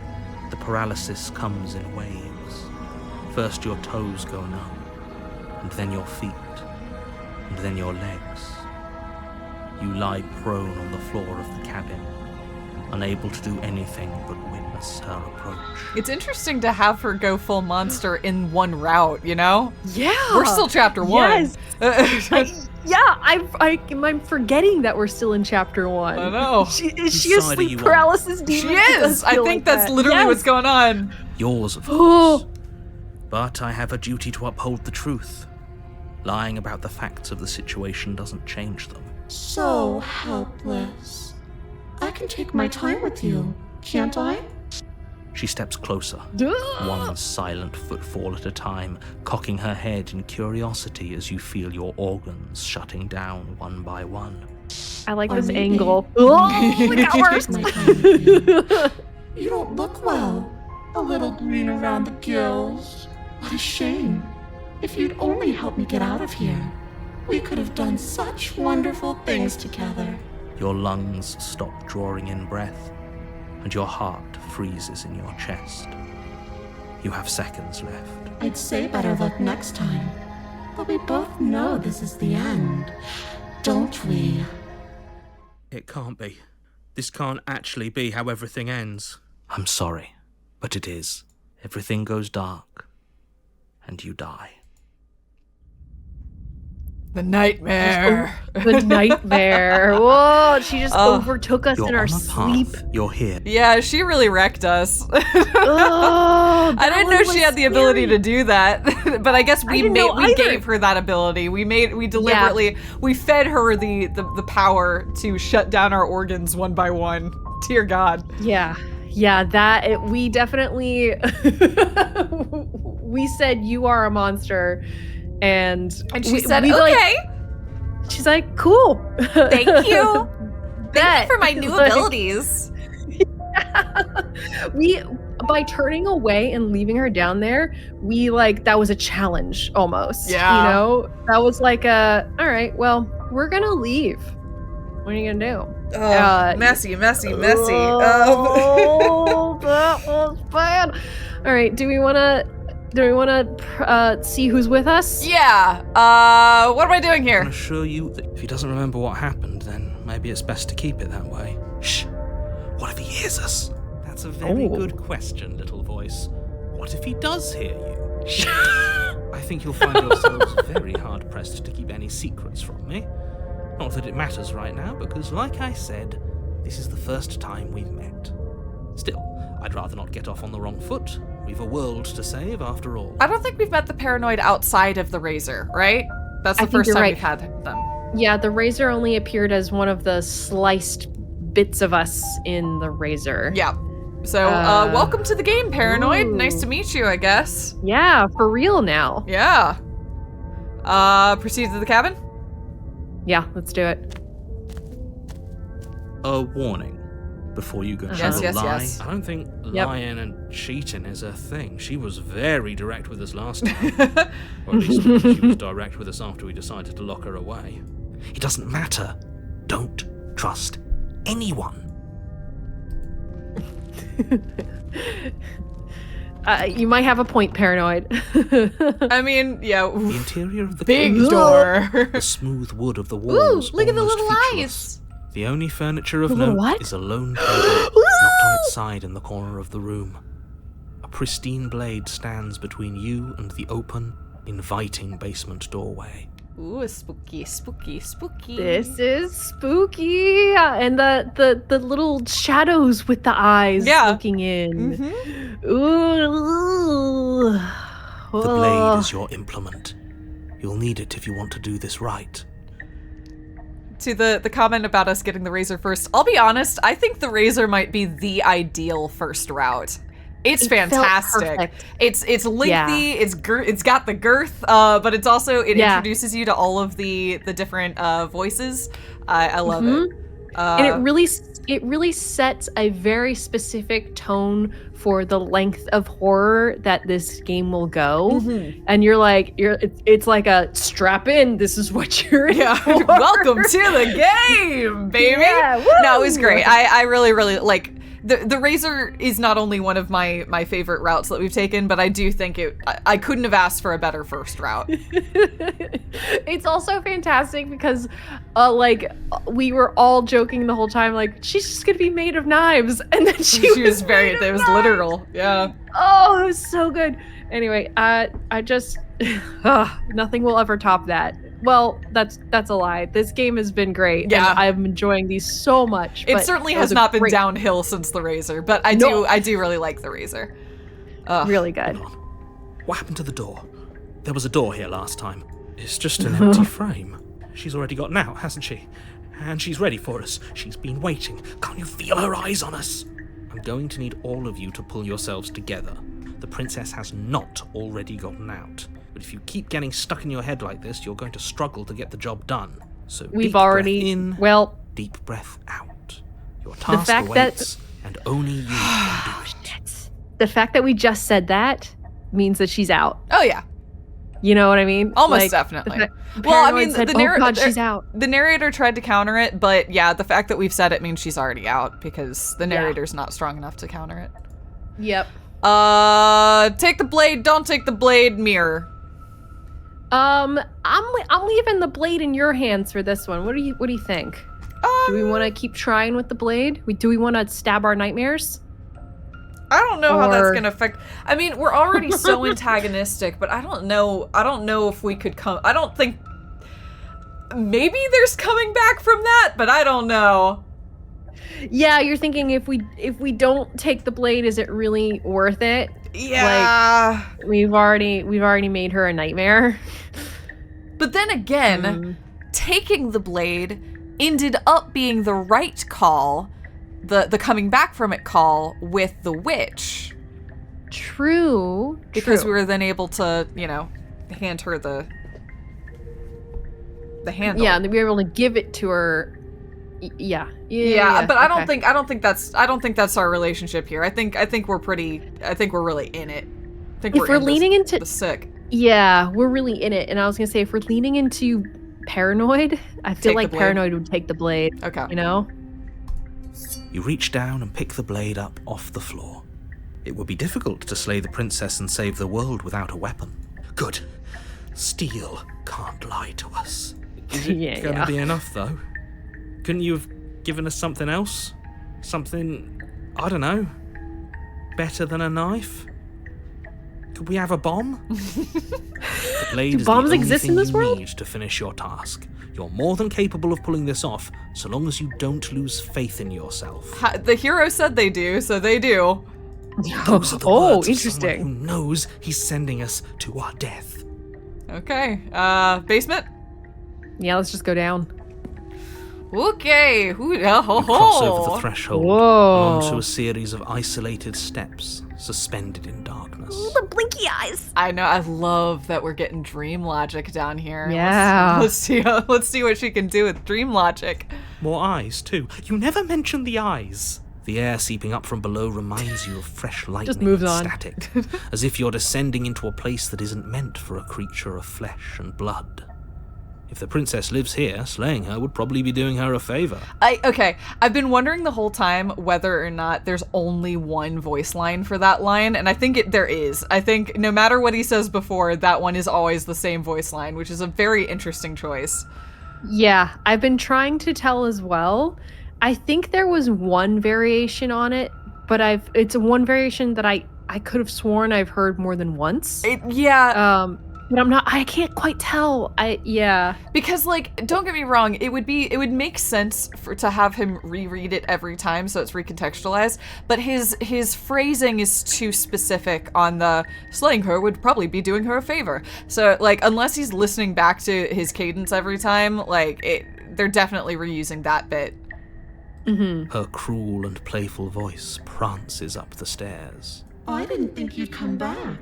The paralysis comes in waves. First your toes go numb, and then your feet, and then your legs. You lie prone on the floor of the cabin, unable to do anything but witness her approach. It's interesting to have her go full monster in one route, you know? Yeah. We're still chapter 1. Yes. I'm forgetting that we're still in chapter 1. I know. Is she a sleep paralysis demon? She is. I think that's literally what's going on. Yours, of course. But I have a duty to uphold the truth. Lying about the facts of the situation doesn't change them. So helpless. I can take my time with you, can't I? She steps closer, one silent footfall at a time, cocking her head in curiosity as you feel your organs shutting down one by one. I like this angle. Oh, it got worse. You don't look well. A little green around the gills. What a shame. If you'd only help me get out of here, we could have done such wonderful things together. Your lungs stop drawing in breath, and your heart freezes in your chest. You have seconds left. I'd say better luck next time, but we both know this is the end, don't we? It can't be. This can't actually be how everything ends. I'm sorry, but it is. Everything goes dark, and you die. The nightmare. The nightmare. Whoa, she just overtook us in our sleep. You're here. Yeah, she really wrecked us. I didn't know she had the ability to do that, but I guess we gave her that ability. We deliberately we fed her the power to shut down our organs one by one. Dear God. Yeah, we definitely we said you are a monster. And she said, okay. She's like, cool. Thank you. Thank you for my new abilities. By turning away and leaving her down there, that was a challenge almost. Yeah. You know? That was like all right, well, we're gonna leave. What are you gonna do? Messy. Oh, that was bad. All right, do we want to see who's with us? Yeah. What am I doing here? I can assure you that if he doesn't remember what happened, then maybe it's best to keep it that way. Shh. What if he hears us? That's a very good question, little voice. What if he does hear you? Shh. I think you'll find yourselves very hard-pressed to keep any secrets from me. Not that it matters right now, because like I said, this is the first time we've met. Still, I'd rather not get off on the wrong foot. We've a world to save, after all. I don't think we've met the Paranoid outside of the Razor, right? That's the first time we've had them. Yeah, the Razor only appeared as one of the sliced bits of us in the Razor. Yeah. So, welcome to the game, Paranoid. Ooh. Nice to meet you, I guess. Yeah, for real now. Yeah. Proceed to the cabin? Yeah, let's do it. A warning. Before you go lie. Yes. I don't think lying and cheating is a thing. She was very direct with us last time. Or at least she was direct with us after we decided to lock her away. It doesn't matter. Don't trust anyone. You might have a point, Paranoid. I mean, yeah. The interior of the big door. The smooth wood of the walls. Ooh, look at the little featureless. eyes. The only furniture of note is a lone table, knocked on its side in the corner of the room. A pristine blade stands between you and the open, inviting basement doorway. Ooh, spooky. This is spooky. And the little shadows with the eyes looking in. Mm-hmm. Ooh. The blade is your implement. You'll need it if you want to do this right. To the comment about us getting the Razor first, I'll be honest, I think the Razor might be the ideal first route. It's fantastic. It's lengthy, it's got the girth, but it's also introduces you to all of the different voices. I love it. And it really sets a very specific tone for the length of horror that this game will go. Mm-hmm. And it's like a strap in, this is what you're in for. Welcome to the game, baby. Yeah, no, it was great. I really, really the razor is not only one of my favorite routes that we've taken, but I do think I couldn't have asked for a better first route. It's also fantastic because like we were all joking the whole time, like she's just gonna be made of knives, and then she was very it was literal. Yeah. Oh, it was so good. Anyway, I just nothing will ever top that. Well, that's a lie. This game has been great. Yeah, and I'm enjoying these so much. It certainly has not been downhill since the razor, but I do really like the razor. Really good. What happened to the door? There was a door here last time. It's just an empty frame. She's already gotten out, hasn't she? And she's ready for us. She's been waiting. Can't you feel her eyes on us? I'm going to need all of you to pull yourselves together. The princess has not already gotten out. But if you keep getting stuck in your head like this, you're going to struggle to get the job done. So we've deep already breath in, deep breath out. Your task awaits, and only you can do it. The fact that we just said that means that she's out. Oh yeah. You know what I mean? Almost definitely. Well, I mean, said, she's out. The narrator tried to counter it, but yeah, the fact that we've said it means she's already out because the narrator's not strong enough to counter it. Yep. Take the blade, don't take the blade, mirror. I'm leaving the blade in your hands for this one. What do you think? Do we want to keep trying with the blade? Do we want to stab our nightmares? I don't know how that's gonna affect. I mean, we're already so antagonistic, but I don't know if we could come. I don't think. Maybe there's coming back from that, but I don't know. Yeah, you're thinking if we don't take the blade, is it really worth it? Yeah. Like, we've already made her a nightmare. But then again, taking the blade ended up being the right call, the coming back from it call with the witch. True. Because we were then able to, hand her the handle. Yeah, and we were able to give it to her. Yeah, but I don't think that's our relationship here. I think we're really in it. I think if we're leaning into the sick. Yeah, we're really in it. And I was gonna say, if we're leaning into paranoid, I feel like paranoid would take the blade. Okay. You reach down and pick the blade up off the floor. It would be difficult to slay the princess and save the world without a weapon. Good. Steel can't lie to us. Is it gonna be enough though? Couldn't you have given us something else? Something, I don't know, better than a knife? Could we have a bomb? The blade is the only thing you need to finish your task. You're more than capable of pulling this off, so long as you don't lose faith in yourself. The hero said they do, so they do. Those are the words interesting. Of someone who knows he's sending us to our death. Okay, basement? Yeah, let's just go down. Okay. You cross over the threshold onto a series of isolated steps, suspended in darkness. The blinky eyes. I know. I love that we're getting dream logic down here. Yeah. Let's see what she can do with dream logic. More eyes too. You never mentioned the eyes. The air seeping up from below reminds you of fresh lightning just moves on. Static, as if you're descending into a place that isn't meant for a creature of flesh and blood. If the princess lives here, slaying her would probably be doing her a favor. I've been wondering the whole time whether or not there's only one voice line for that line, and I think there is. I think no matter what he says before, that one is always the same voice line, which is a very interesting choice. Yeah, I've been trying to tell as well. I think there was one variation on it, but it's one variation that I could have sworn I've heard more than once. But I can't quite tell. Because, don't get me wrong, it would make sense to have him reread it every time so it's recontextualized, but his phrasing is too specific on the slaying her would probably be doing her a favor. So, unless he's listening back to his cadence every time, they're definitely reusing that bit. Mm-hmm. Her cruel and playful voice prances up the stairs. I didn't think you'd come back.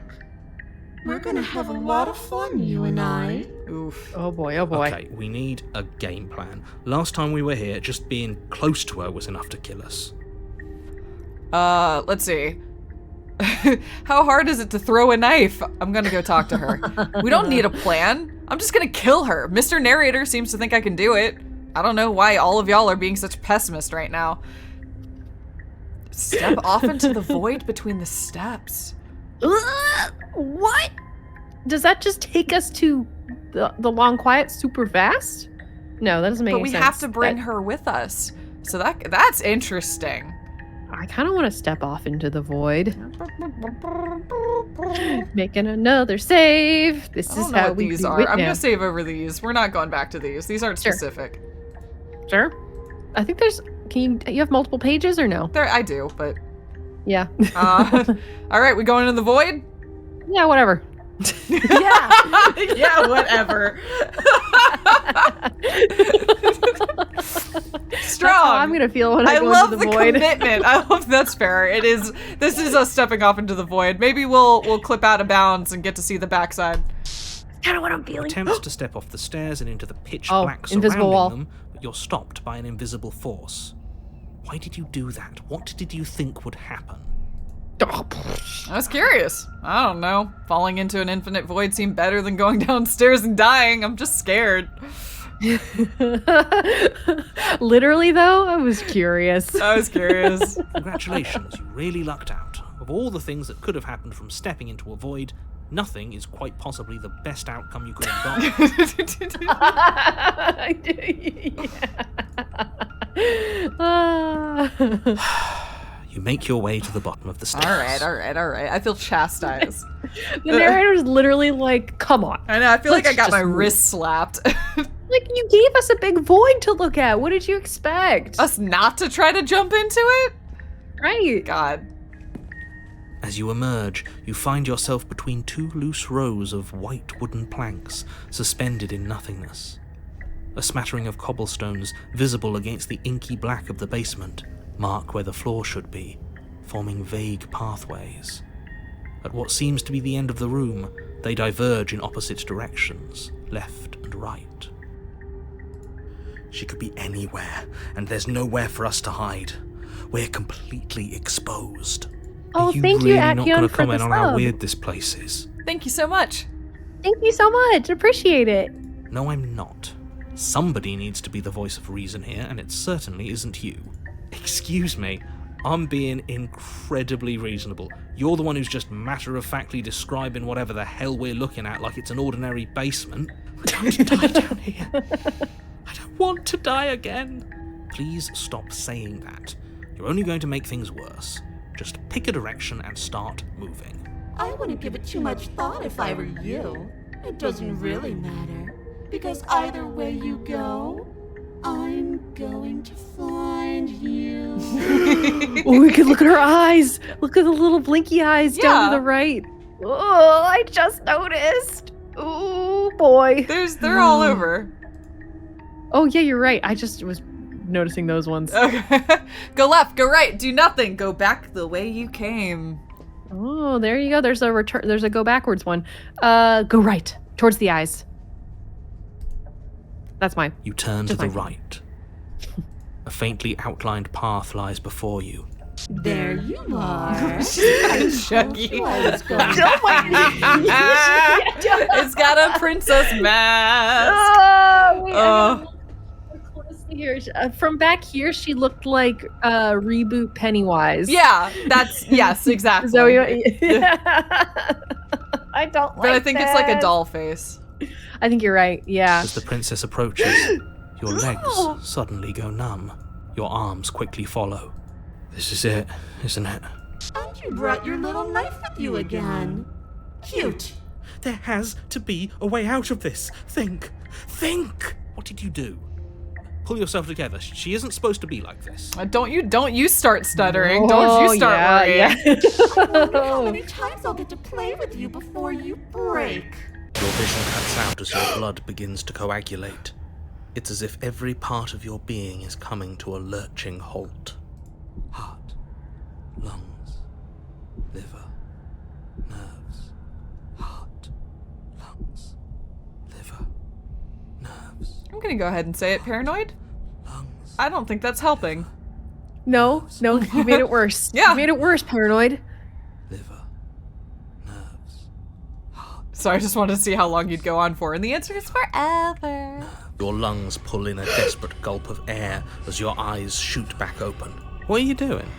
We're gonna have a lot of fun, you and I. Oof. Oh boy, oh boy. Okay, we need a game plan. Last time we were here, just being close to her was enough to kill us. Let's see. How hard is it to throw a knife? I'm gonna go talk to her. We don't need a plan. I'm just gonna kill her. Mr. Narrator seems to think I can do it. I don't know why all of y'all are being such pessimists right now. Step off into the void between the steps. What? Does that just take us to the long quiet super fast? No, that doesn't make any sense. But we have to bring her with us. So that's interesting. I kind of want to step off into the void. Making another save. This is how we these do are. it I'm now. gonna save over these. We're not going back to these. These aren't specific. Sure. I think there's. You have multiple pages or no? I do, but yeah. All right, we going in the void? Yeah, whatever. Yeah, whatever. Strong. That's how I'm gonna feel when I go love into the void. Commitment. I love that's fair. It is. This is us stepping off into the void. Maybe we'll clip out of bounds and get to see the backside. Kind of what I'm feeling. Attempts to step off the stairs and into the pitch black invisible surrounding wall. them, but you're stopped by an invisible force. Why did you do that? What did you think would happen? I was curious. I don't know. Falling into an infinite void seemed better than going downstairs and dying. I'm just scared. Literally, though, I was curious. I was curious. Congratulations, you really lucked out. Of all the things that could have happened from stepping into a void, nothing is quite possibly the best outcome you could have gotten. You make your way to the bottom of the stairs. All right. I feel chastised. The narrator's literally like, come on. I know, I feel like I got just my move. wrist slapped. Like, you gave us a big void to look at. What did you expect? Us not to try to jump into it? Right. God. As you emerge, you find yourself between two loose rows of white wooden planks, suspended in nothingness. A smattering of cobblestones, visible against the inky black of the basement, mark where the floor should be, forming vague pathways. At what seems to be the end of the room, they diverge in opposite directions, left and right. She could be anywhere, and there's nowhere for us to hide. We're completely exposed. Oh, Are thank you you, really not Akion, going to for comment the on how sub. weird this place is? Thank you so much. Thank you so much. Appreciate it. No, I'm not. Somebody needs to be the voice of reason here, and it certainly isn't you. Excuse me, I'm being incredibly reasonable. You're the one who's just matter-of-factly describing whatever the hell we're looking at like it's an ordinary basement. We're going to die down here. I don't want to die again. Please stop saying that. You're only going to make things worse. Just pick a direction and start moving. I wouldn't give it too much thought if I were you. It doesn't really matter. Because either way you go, I'm going to find you. Oh, we could look at her eyes. Look at the little blinky eyes down to the right. Oh, I just noticed. Oh, boy. They're all over. Oh, yeah, you're right. I just was noticing those ones. Okay. Go left, go right, do nothing. Go back the way you came. Oh, there you go. There's a return. There's a go backwards one. Go right, towards the eyes. That's mine. You turn Just to the like- right. A faintly outlined path lies before you. There you are. Chuggy. I was going It's got a princess mask. Oh, wait, I Oh. gotta look closely here. From back here, she looked like reboot Pennywise. Yeah, yes, exactly. Is that what you- I don't like But I think it's like a this. doll face. I think you're right. Yeah. As the princess approaches, your legs suddenly go numb. Your arms quickly follow. This is it, isn't it? And you brought your little knife with you again. Cute. There has to be a way out of this. Think. What did you do? Pull yourself together. She isn't supposed to be like this. Don't you start stuttering. Don't you start worrying. I wonder how many times I'll get to play with you before you break. Your vision cuts out as your blood begins to coagulate. It's as if every part of your being is coming to a lurching halt. Heart, lungs, liver, nerves. Heart, lungs, liver, nerves, I'm gonna go ahead and say it. Paranoid? lungs. I don't think that's helping. No, you made it worse. Yeah. You made it worse, Paranoid. Liver, nerves, heart. So I just wanted to see how long you'd go on for, and the answer is forever. Your lungs pull in a desperate gulp of air as your eyes shoot back open. What are you doing?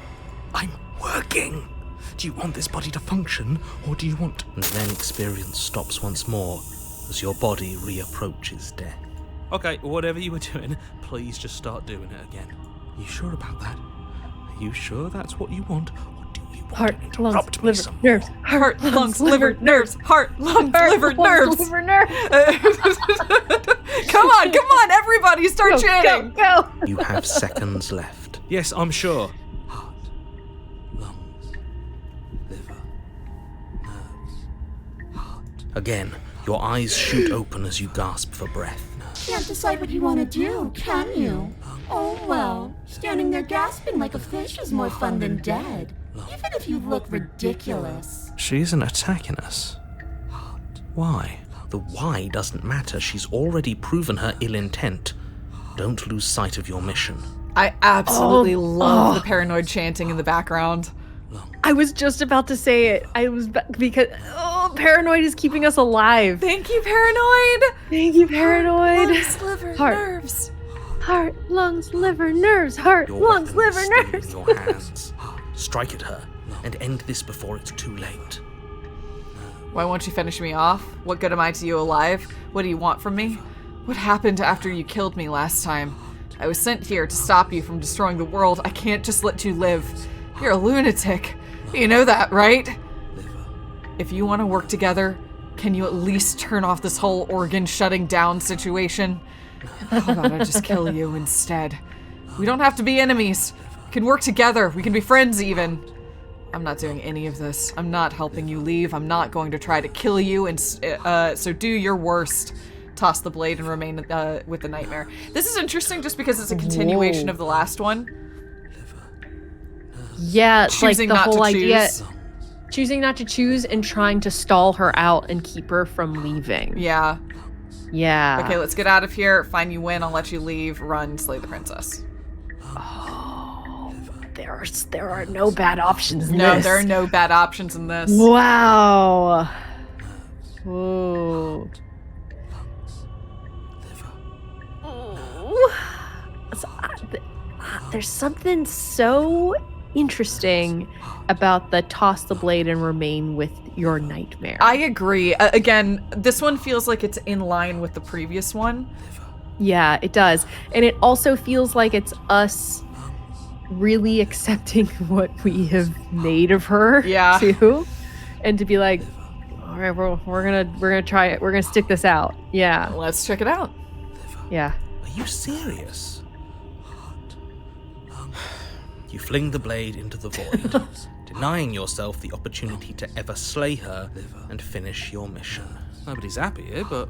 I'm working. Do you want this body to function, or do you want... And then experience stops once more as your body reapproaches death. Okay, whatever you were doing, please just start doing it again. You sure about that? Are you sure that's what you want, or do you want Heart, to lungs, interrupt me liver, some nerves. Heart, lungs, liver, nerves. Heart, lungs, liver, nerves. Liver, nerves. Come on, everybody, start chanting. Go. You have seconds left. Yes, I'm sure. Heart, lungs, liver, nerves, heart. Again, your eyes shoot open as you gasp for breath. Can't decide what you want to do, can you? Oh well, standing there gasping like a fish is more fun than dead. Even if you look ridiculous. She isn't attacking us. Why? The why doesn't matter. She's already proven her ill intent. Don't lose sight of your mission. I absolutely love the paranoid chanting in the background. I was just about to say it. Because paranoid is keeping us alive. Thank you, paranoid. Thank you, paranoid. Lungs, liver, nerves. Heart, lungs, liver, nerves. Heart, Your lungs, weapon is liver, still nerves. in your hands. Strike at her and end this before it's too late. Why won't you finish me off? What good am I to you alive? What do you want from me? What happened after you killed me last time? I was sent here to stop you from destroying the world. I can't just let you live. You're a lunatic. You know that, right? If you want to work together, can you at least turn off this whole organ shutting down situation? How about I just kill you instead? We don't have to be enemies. We can work together. We can be friends even. I'm not doing any of this. I'm not helping you leave. I'm not going to try to kill you, and so do your worst. Toss the blade and remain with the nightmare. This is interesting just because it's a continuation of the last one. Yeah, Choosing like the not whole to idea. choose. Choosing not to choose and trying to stall her out and keep her from leaving. Yeah. Yeah. Okay, let's get out of here. Fine, you win. I'll let you leave. Run, slay the princess. Oh, there are no bad options in No, this. there are no bad options in this. Wow. Ooh. There's something so interesting about the toss the blade and remain with your nightmare. I agree. Again, this one feels like it's in line with the previous one. Yeah, it does. And it also feels like it's us really accepting what we have made of her too. And to be like, all right, we're gonna try it. We're gonna stick this out. Yeah. Let's check it out. Yeah. Are you serious? You fling the blade into the void, denying yourself the opportunity to ever slay her and finish your mission. Nobody's happy here, but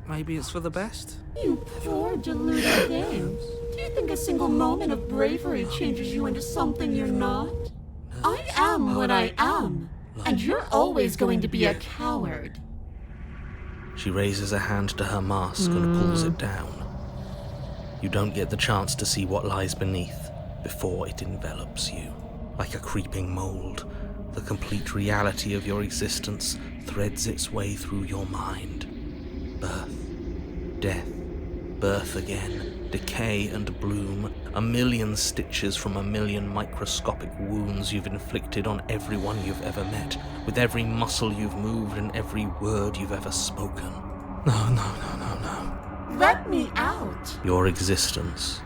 maybe it's for the best. You poor deluded thing. Do you think a single moment of bravery changes you into something you're not? I am what I am, and you're always going to be a coward. She raises a hand to her mask and pulls it down. You don't get the chance to see what lies beneath before it envelops you. Like a creeping mold, the complete reality of your existence threads its way through your mind. Birth, death, birth again, decay and bloom, a million stitches from a million microscopic wounds you've inflicted on everyone you've ever met, with every muscle you've moved and every word you've ever spoken. No. Let me out. Your existence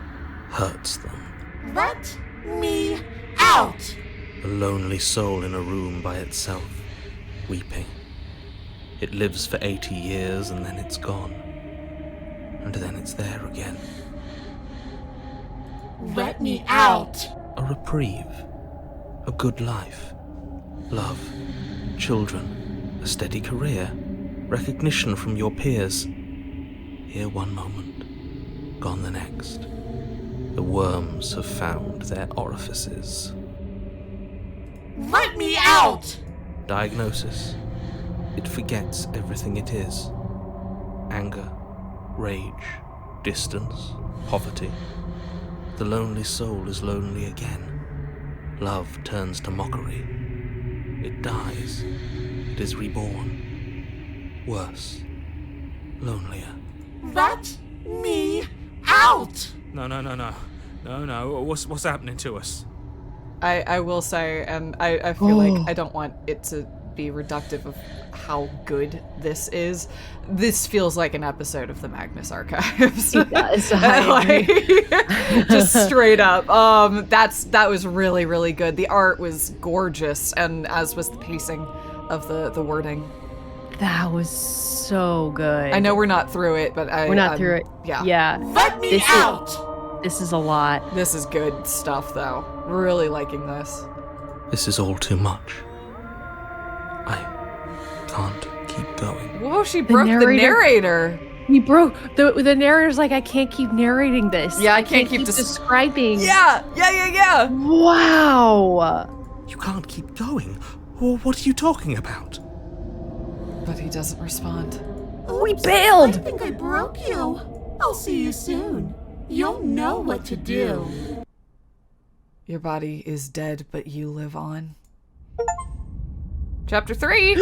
hurts them. Let me out. A lonely soul in a room by itself, weeping. It lives for 80 years and then it's gone. And then it's there again. Let me out. A reprieve. A good life. Love. Children. A steady career. Recognition from your peers. Here one moment. Gone the next. The worms have found their orifices. Let me out! Diagnosis. It forgets everything it is. Anger, rage, distance, poverty. The lonely soul is lonely again. Love turns to mockery. It dies. It is reborn. Worse. Lonelier. Let me out! No. What's happening to us? I will say, and I feel like I don't want it to be reductive of how good this is. This feels like an episode of the Magnus Archives. It does. I agree. Just straight up. That was really, really good. The art was gorgeous, and as was the pacing of the wording. That was so good. I know we're not through it, but we're not through it. Yeah. Yeah. Let me out! This is a lot. This is good stuff, though. Really liking this. This is all too much. I can't keep going. Whoa, she broke the narrator. He broke the narrator's like, I can't keep narrating this. Yeah, I can't keep describing. Yeah. Wow. You can't keep going. Well, what are you talking about? But he doesn't respond. We bailed. I think I broke you. I'll see you soon. You'll know what to do. Your body is dead, but you live on. Chapter 3,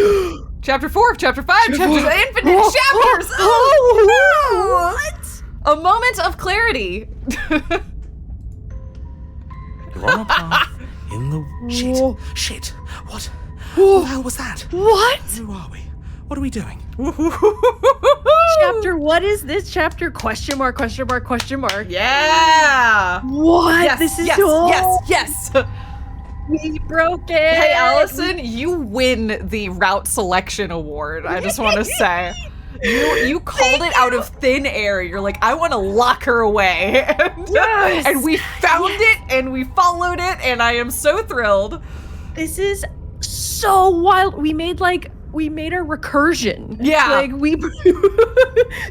Chapter 4, Chapter 5, Chapter Infinite Chapters! Oh, what? A moment of clarity. You're on a path in the... Shit! What? Whoa. What the hell was that? What? Who are we? What are we doing? Chapter, what is this chapter? Question mark, question mark, question mark. Yeah! What? Yes, this is yes! We broke it! Hey, Allison, you win the route selection award, I just want to say. You called it out of thin air. You're like, I want to lock her away. Yes! And we found it, and we followed it, and I am so thrilled. This is so wild. We made a recursion. Yeah. Like,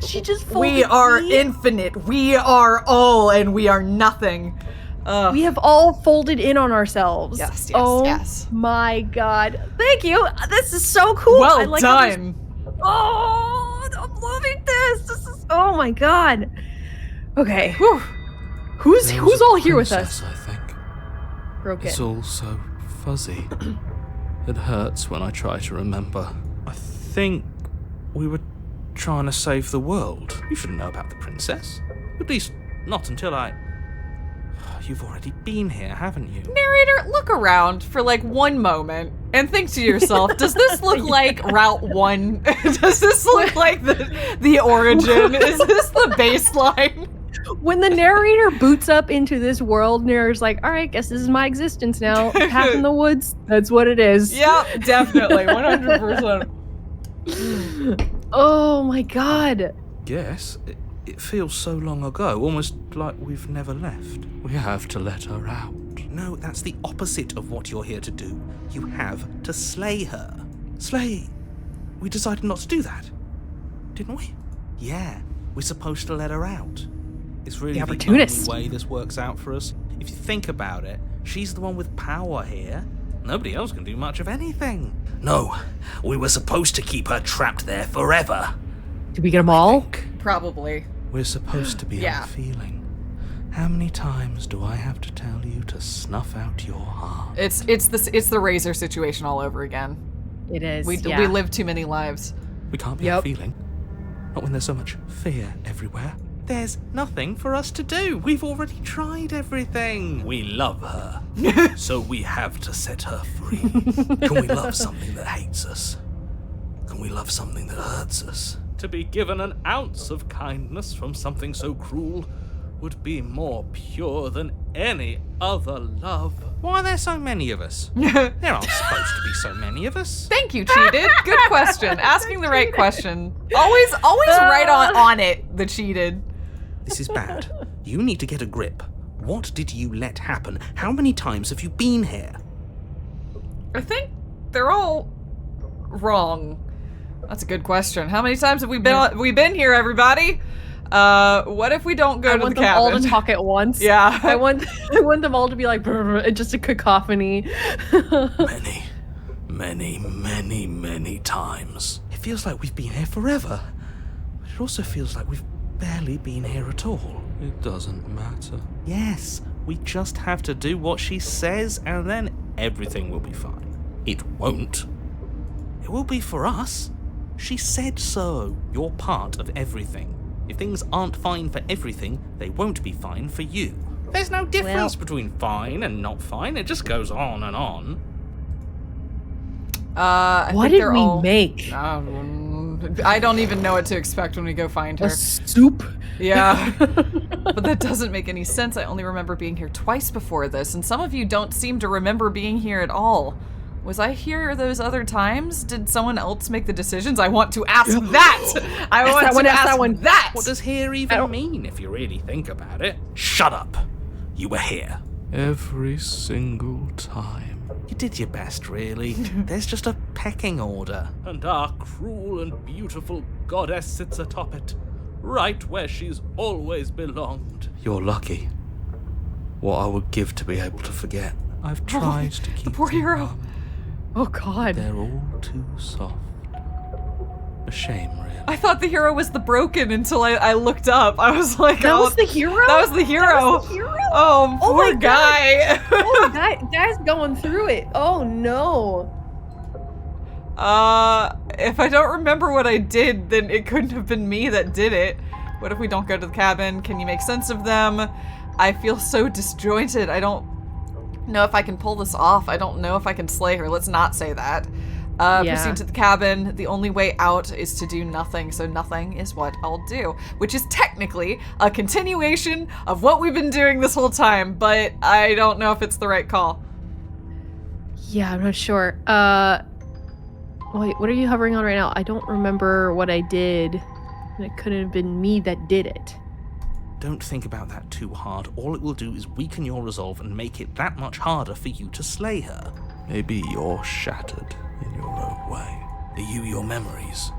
she just folded We are me. infinite. We are all, and we are nothing. We have all folded in on ourselves. Yes, yes. My God. Thank you. This is so cool. Well I like done. Oh, I'm loving this. This is, oh my God. Okay. Whew. Who's all here with us? I think. Broken. It's all so fuzzy. It hurts when I try to remember. I think we were trying to save the world. You shouldn't know about the princess. At least, not until You've already been here, haven't you? Narrator, look around for like one moment and think to yourself, does this look like Route 1? Does this look like the origin? Is this the baseline? When the narrator boots up into this world, narrator's like, all right, guess this is my existence now. Path in the woods, that's what it is. Yeah, definitely, 100%. Oh my God. Yes, it feels so long ago, almost like we've never left. We have to let her out. No, that's the opposite of what you're here to do. You have to slay her. Slay? We decided not to do that, didn't we? Yeah, we're supposed to let her out. It's really the only way this works out for us. If you think about it, she's the one with power here. Nobody else can do much of anything. No, we were supposed to keep her trapped there forever. Did we get them all? Probably. We're supposed to be unfeeling. How many times do I have to tell you to snuff out your heart? It's the Razor situation all over again. It is. We live too many lives. We can't be unfeeling. Not when there's so much fear everywhere. There's nothing for us to do. We've already tried everything. We love her. So we have to set her free. Can we love something that hates us? Can we love something that hurts us? To be given an ounce of kindness from something so cruel would be more pure than any other love. Why are there so many of us? There aren't supposed to be so many of us. Thank you, Cheated. Good question. Asking the right question. Always right on it, the Cheated. This is bad. You need to get a grip. What did you let happen? How many times have you been here? I think they're all wrong. That's a good question. How many times have we been here, everybody? What if we don't go to the cabin? I want them all to talk at once. Yeah. I want them all to be like, brr, brr, just a cacophony. Many times. It feels like we've been here forever. But it also feels like we've barely been here at all. It doesn't matter. Yes, we just have to do what she says and then everything will be fine. It won't. It will be for us. She said so. You're part of everything. If things aren't fine for everything, they won't be fine for you. There's no difference between fine and not fine. It just goes on and on. What did we make? I don't even know what to expect when we go find her. A soup? Yeah. But that doesn't make any sense. I only remember being here twice before this, and some of you don't seem to remember being here at all. Was I here those other times? Did someone else make the decisions? I want to ask that! I want to ask that! What does here even mean, if you really think about it? Shut up! You were here. Every single time. You did your best, really. There's just a pecking order. And our cruel and beautiful goddess sits atop it, right where she's always belonged. You're lucky. What I would give to be able to forget. I've tried to keep the poor hero. Oh, God. They're all too soft. A shame, really. I thought the hero was the broken until I looked up. I was like, that was the hero? That was the hero. That was the hero? Oh, poor guy. Oh, guy's going through it. Oh, no. If I don't remember what I did, then it couldn't have been me that did it. What if we don't go to the cabin? Can you make sense of them? I feel so disjointed. I don't know if I can pull this off. I don't know if I can slay her. Let's not say that. Proceed to the cabin. The only way out is to do nothing, so nothing is what I'll do, which is technically a continuation of what we've been doing this whole time, but I don't know if it's the right call. Yeah, I'm not sure. Wait, what are you hovering on right now? I don't remember what I did, and it couldn't have been me that did it. Don't think about that too hard. All it will do is weaken your resolve and make it that much harder for you to slay her. Maybe you're shattered in your own way. Are you your memories?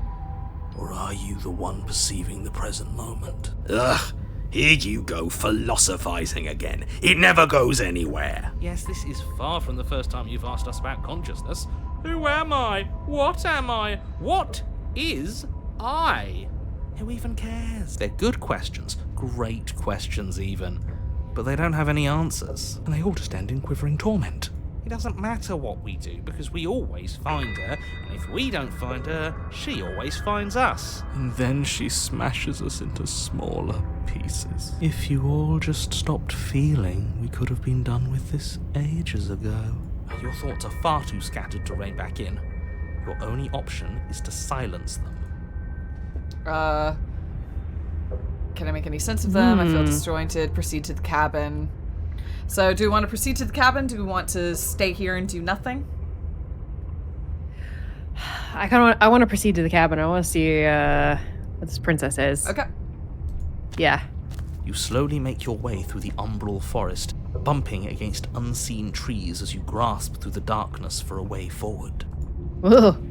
Or are you the one perceiving the present moment? Ugh, here you go philosophizing again. It never goes anywhere. Yes, this is far from the first time you've asked us about consciousness. Who am I? What am I? What is I? Who even cares? They're good questions, great questions even, but they don't have any answers, and they all just end in quivering torment. It doesn't matter what we do, because we always find her, and if we don't find her, she always finds us. And then she smashes us into smaller pieces. If you all just stopped feeling, we could have been done with this ages ago. Your thoughts are far too scattered to rein back in. Your only option is to silence them. Can I make any sense of them? I feel disjointed. Proceed to the cabin. So, do we want to proceed to the cabin? Do we want to stay here and do nothing? I want to proceed to the cabin. I want to see what this princess is. Okay. Yeah. You slowly make your way through the umbral forest, bumping against unseen trees as you grasp through the darkness for a way forward. Ugh.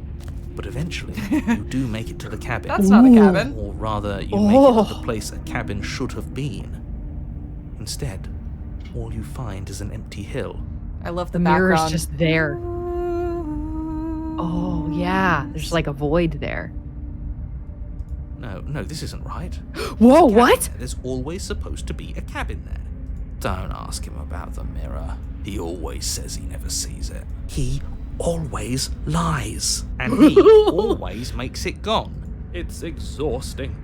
But eventually, you do make it to the cabin. That's not a cabin. Or rather, you make it to the place a cabin should have been. Instead, all you find is an empty hill. I love the mirror's background. Just there. Oh, yeah. There's like a void there. No, this isn't right. Whoa, what? There's always supposed to be a cabin there. Don't ask him about the mirror. He always says he never sees it. He always lies. And he always makes it gone. It's exhausting.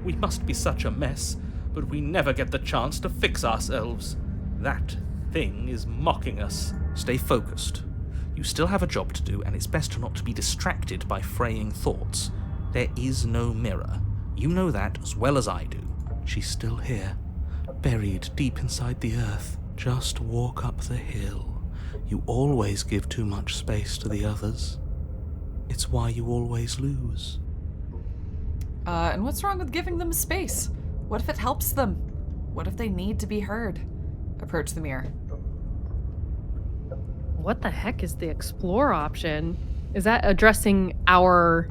We must be such a mess, but we never get the chance to fix ourselves. That thing is mocking us. Stay focused. You still have a job to do, and it's best not to be distracted by fraying thoughts. There is no mirror. You know that as well as I do. She's still here, buried deep inside the earth. Just walk up the hill. You always give too much space to the others. It's why you always lose. And what's wrong with giving them space? What if it helps them? What if they need to be heard? Approach the mirror. What the heck is the explore option? Is that addressing our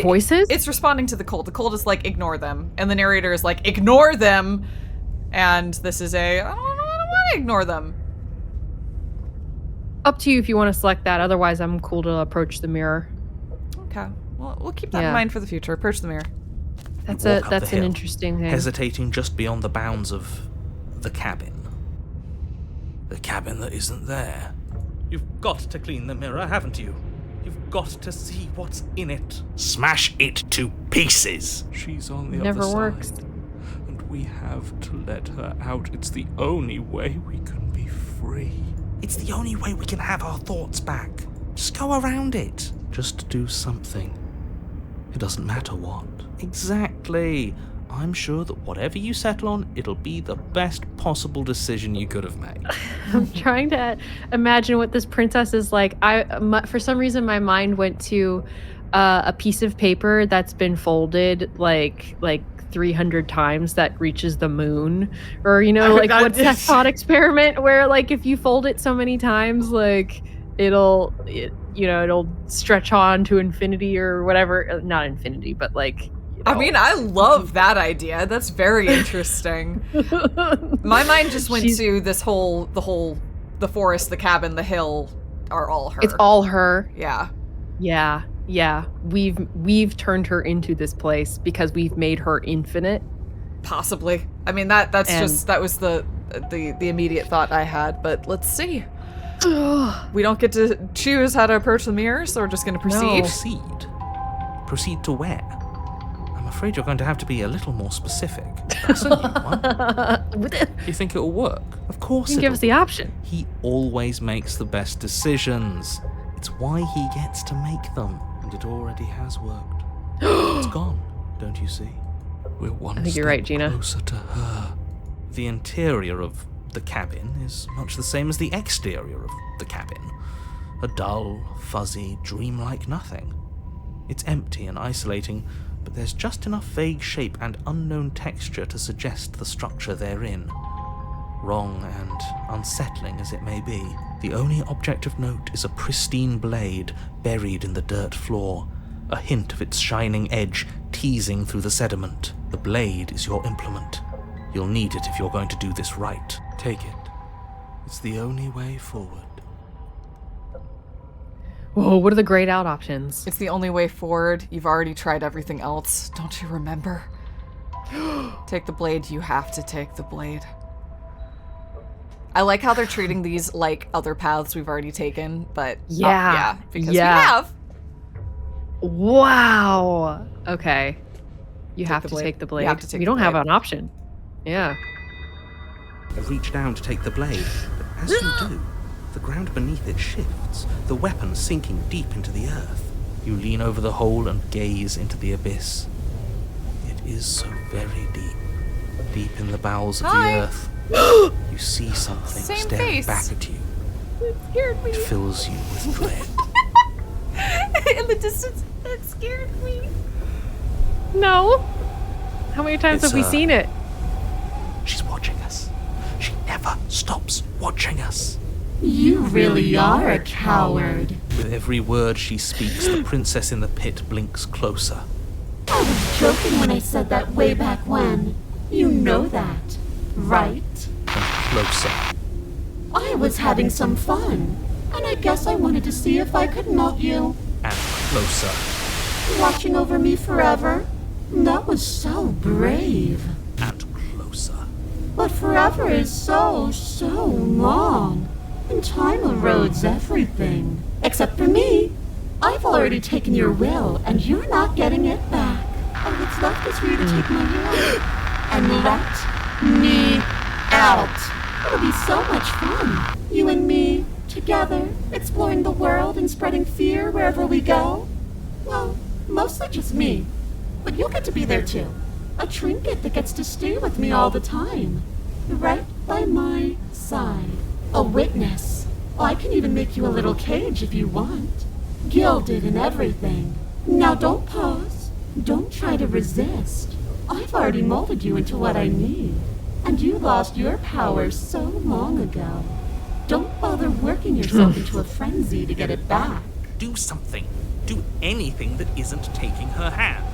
voices? It's responding to the cult. The cult is like, ignore them. And the narrator is like, ignore them. And this is I don't want to ignore them. Up to you if you want to select that. Otherwise, I'm cool to approach the mirror. Okay. Well, we'll keep that in mind for the future. Approach the mirror. That's an interesting thing. Hesitating just beyond the bounds of the cabin. The cabin that isn't there. You've got to clean the mirror, haven't you? You've got to see what's in it. Smash it to pieces. She's on the Never other works. side. And We have to let her out. It's the only way we can be free. It's the only way we can have our thoughts back. Just go around it. Just do something. It doesn't matter what. Exactly. I'm sure that whatever you settle on, it'll be the best possible decision you could have made. I'm trying to imagine what this princess is like. For some reason, my mind went to a piece of paper that's been folded like 300 times that reaches the moon, or what's that thought experiment where like if you fold it so many times, like it'll stretch on to infinity or whatever. Not infinity, but like. I mean, I love that idea. That's very interesting. My mind just went to the forest, the cabin, the hill are all her. It's all her. Yeah. Yeah. We've turned her into this place because we've made her infinite. Possibly. I mean, that was the immediate thought I had, but let's see. We don't get to choose how to approach the mirror, so we're just going to proceed. No. Proceed to where? I'm afraid you're going to have to be a little more specific. That's a new one. You think it'll work? Of course you can give us the option. He always makes the best decisions. It's why he gets to make them. And it already has worked. It's gone, don't you see? We're one step right, Gina. Closer to her. The interior of the cabin is much the same as the exterior of the cabin. A dull, fuzzy, dreamlike nothing. It's empty and isolating, but there's just enough vague shape and unknown texture to suggest the structure therein. Wrong and unsettling as it may be, the only object of note is a pristine blade buried in the dirt floor, a hint of its shining edge teasing through the sediment. The blade is your implement. You'll need it if you're going to do this right. Take it. It's the only way forward. Whoa, what are the grayed out options? It's the only way forward. You've already tried everything else. Don't you remember? Take the blade. You have to take the blade. I like how they're treating these like other paths we've already taken, but because we have. Wow. Okay. You have to take the blade. We don't have an option. Yeah. I reach down to take the blade, but as you do, the ground beneath it shifts, the weapon sinking deep into the earth. You lean over the hole and gaze into the abyss. It is so very deep. Deep in the bowels of the earth, you see something staring back at you. It scared me. It fills you with dread. In the distance, it scared me. No. How many times have we seen it? She's watching us. She never stops watching us. You really are a coward. With every word she speaks, the princess in the pit blinks closer. I was joking when I said that way back when. You know that, right? And closer. I was having some fun, and I guess I wanted to see if I could melt you. And closer. Watching over me forever? That was so brave. And closer. But forever is so long. And time erodes everything. Except for me. I've already taken your will, and you're not getting it back. All that's left is for you to take my will and let me out. It'll be so much fun. You and me, together, exploring the world and spreading fear wherever we go. Well, mostly just me. But you'll get to be there too. A trinket that gets to stay with me all the time. Right by my side. A witness. I can even make you a little cage if you want. Gilded and everything. Now don't pause. Don't try to resist. I've already molded you into what I need. And you lost your power so long ago. Don't bother working yourself into a frenzy to get it back. Do something. Do anything that isn't taking her hand.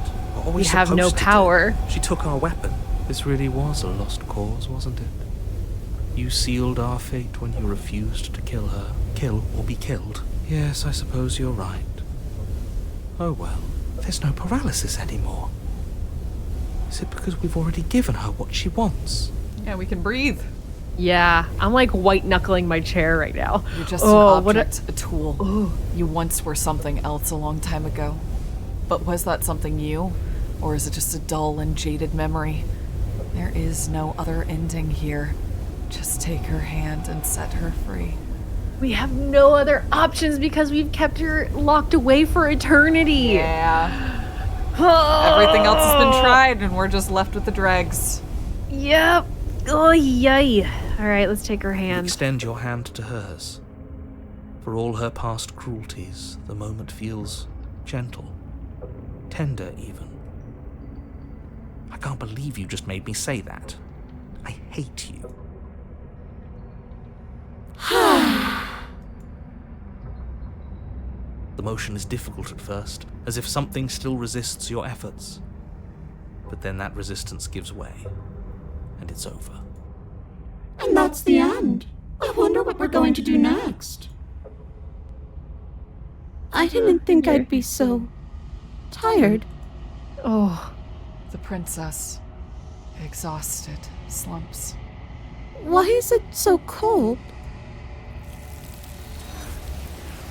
We have no power. She took our weapon. This really was a lost cause, wasn't it? You sealed our fate when you refused to kill her. Kill or be killed. Yes, I suppose you're right. Oh well, there's no paralysis anymore. Is it because we've already given her what she wants? Yeah, we can breathe. Yeah, I'm like white-knuckling my chair right now. You're just an object, a tool. Ooh. You once were something else a long time ago. But was that something you? Or is it just a dull and jaded memory? There is no other ending here. Just take her hand and set her free. We have no other options because we've kept her locked away for eternity. Yeah. Everything else has been tried, and we're just left with the dregs. Yep. Oh, yay. All right, let's take her You hand. extend your hand to hers. For all her past cruelties, the moment feels gentle, tender even. I can't believe you just made me say that. I hate you. The motion is difficult at first, as if something still resists your efforts. But then that resistance gives way, and it's over. And that's the end. I wonder what we're going to do next. I didn't think I'd be so tired. Oh, The princess, exhausted, slumps. Why is it so cold?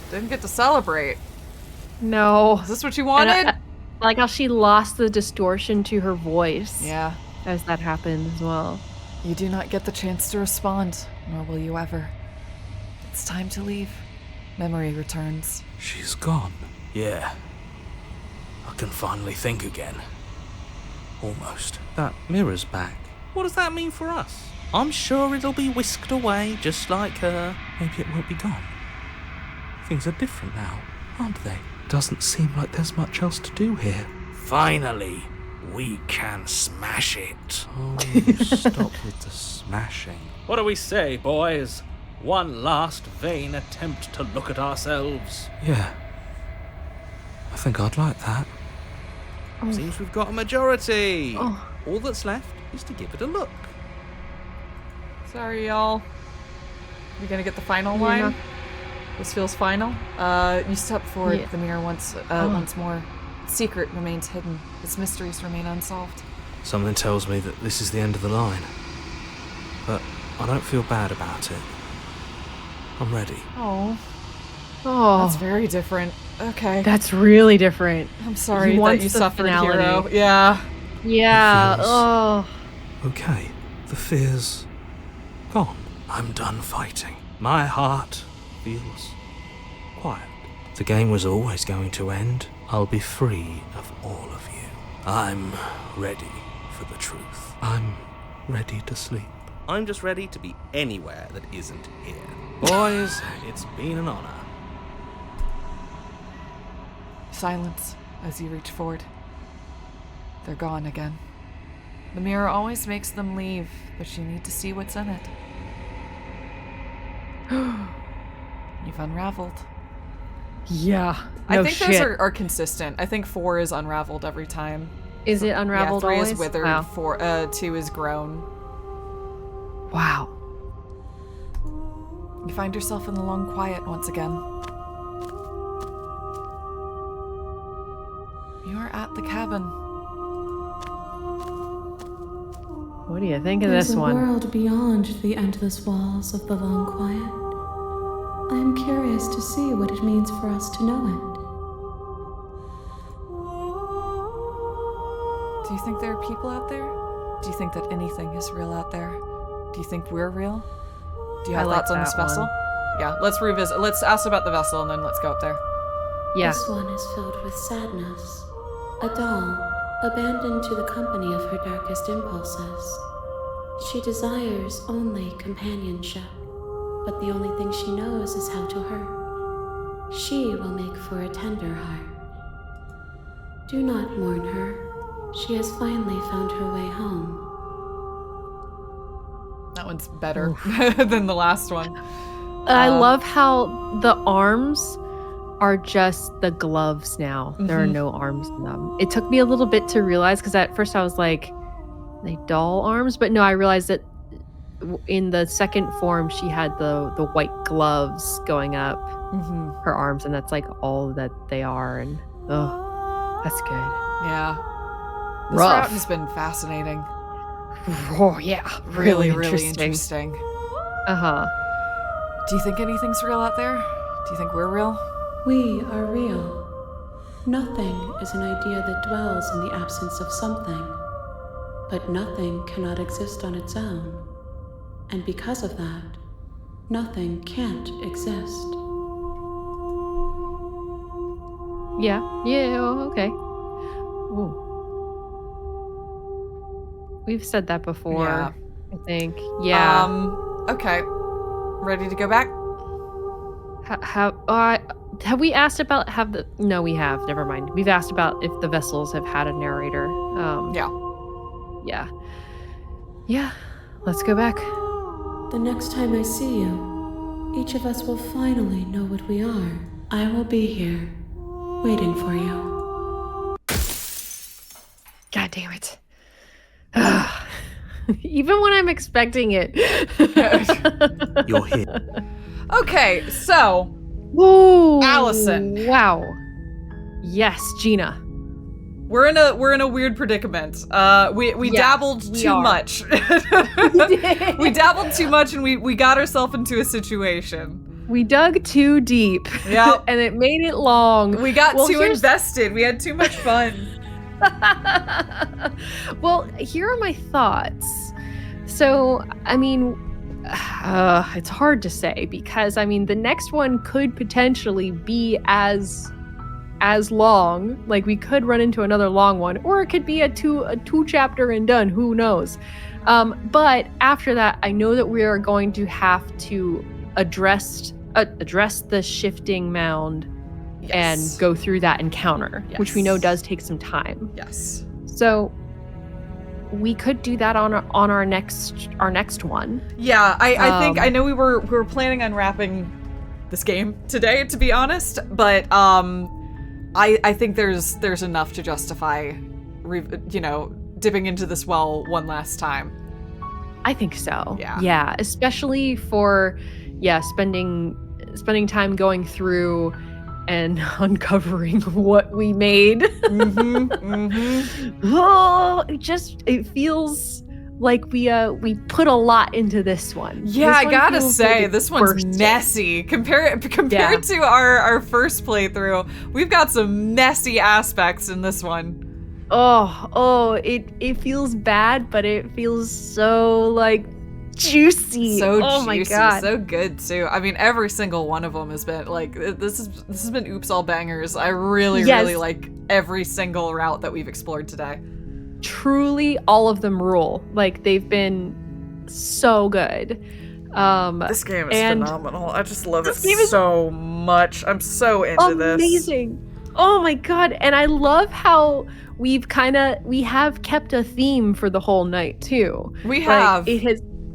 Didn't get to celebrate. no. Is this what you wanted? I like how she lost the distortion to her voice. Yeah. As that happened as well. You do not get the chance to respond, nor will you ever. It's time to leave. Memory returns. She's gone. Yeah. I can finally think again. Almost. That mirror's back. What does that mean for us? I'm sure it'll be whisked away, just like her. Maybe it won't be gone. Things are different now, aren't they? Doesn't seem like there's much else to do here. Finally, we can smash it. Oh, you stop with the smashing. What do we say, boys? One last vain attempt to look at ourselves. Yeah. I think I'd like that. Seems we've got a majority. Oh. All that's left is to give it a look. Sorry, y'all. You gonna get the final You're line? not- This feels final. You step forward Yeah. the mirror once more. Secret remains hidden. Its mysteries remain unsolved. Something tells me that this is the end of the line. But I don't feel bad about it. I'm ready. Oh, Oh, that's very different. Okay. that's really different. I'm sorry He that wants you the suffered, finality. hero. Yeah. Yeah. It feels- Oh. Okay, the fear's gone. I'm done fighting. My heart feels quiet. The game was always going to end. I'll be free of all of you. I'm ready for the truth. I'm ready to sleep. I'm just ready to be anywhere that isn't here. Boys, it's been an honor. Silence as you reach forward. They're gone again. The mirror always makes them leave, but you need to see what's in it. You've unraveled. Yeah. I No think shit. those are consistent. I think 4 is unraveled every time. Is it unraveled yeah, 3 always? is withered, Wow. 2 is grown. Wow. You find yourself in the long quiet once again. You are at the cabin. What do you think of There's this a one? world beyond the endless walls of the long quiet. I am curious to see what it means for us to know Do you think there are people out there? Do you think that anything is real out there? Do you think we're real? Do you have I like thoughts on this that one. vessel? Yeah, let's revisit. Let's ask about the vessel and then let's go up there. it. Yeah. This one is filled with sadness. A doll, abandoned to the company of her darkest impulses. She desires only companionship, but the only thing she knows is how to hurt. She will make for a tender heart. Do not mourn her. She has finally found her way home. That one's better than the last one. I love how the arms are just the gloves now. There are no arms in them. It took me a little bit to realize because at first I was like, they doll arms? But no, I realized that in the second form she had the white gloves going up her arms, and that's like all that they are. And oh, that's good. Yeah. This Rough. route has been fascinating. Oh yeah, Really interesting. Uh-huh. Do you think anything's real out there? Do you think we're real? We are real. Nothing is an idea that dwells in the absence of something. But nothing cannot exist on its own. And because of that, nothing can't exist. Yeah, okay. Ooh. We've said that before, Yeah. I think. Yeah. Okay. Ready to go back? Have we asked about No, we have. Never mind. We've asked about if the vessels have had a narrator. Yeah. Yeah. Let's go back. The next time I see you, each of us will finally know what we are. I will be here, waiting for you. God damn it. Even when I'm expecting it. You're here. Okay, so Whoa. Allison. Wow. Yes, Gina. We're in a weird predicament. We dabbled too much. We dabbled too much and we got ourselves into a situation. We dug too deep. Yeah. And it made it long. We got too invested. We had too much fun. Well, here are my thoughts. So, I mean, it's hard to say because, I mean, the next one could potentially be as long. Like, we could run into another long one, or it could be a two chapter and done. Who knows? But after that, I know that we are going to have to address the shifting mound. Yes. And go through that encounter, which we know does take some time. Yes. So we could do that on our next one. Yeah, I think I know we were planning on wrapping this game today, to be honest, but I think there's enough to justify, dipping into this well one last time. I think so. Yeah. Yeah, especially for spending time going through and uncovering what we made. Oh, it feels like we put a lot into this one. Yeah, I gotta say, this one's messy. Compared to our first playthrough, we've got some messy aspects in this one. It feels bad, but it feels so like juicy. So juicy, my God. So good too. I mean, every single one of them has been like this has been oops all bangers. I really like every single route that we've explored today. Truly, all of them rule. Like, they've been so good. This game is phenomenal. I just love it so much. I'm so into this. Amazing. Oh my God. And I love how we have kept a theme for the whole night too. We have.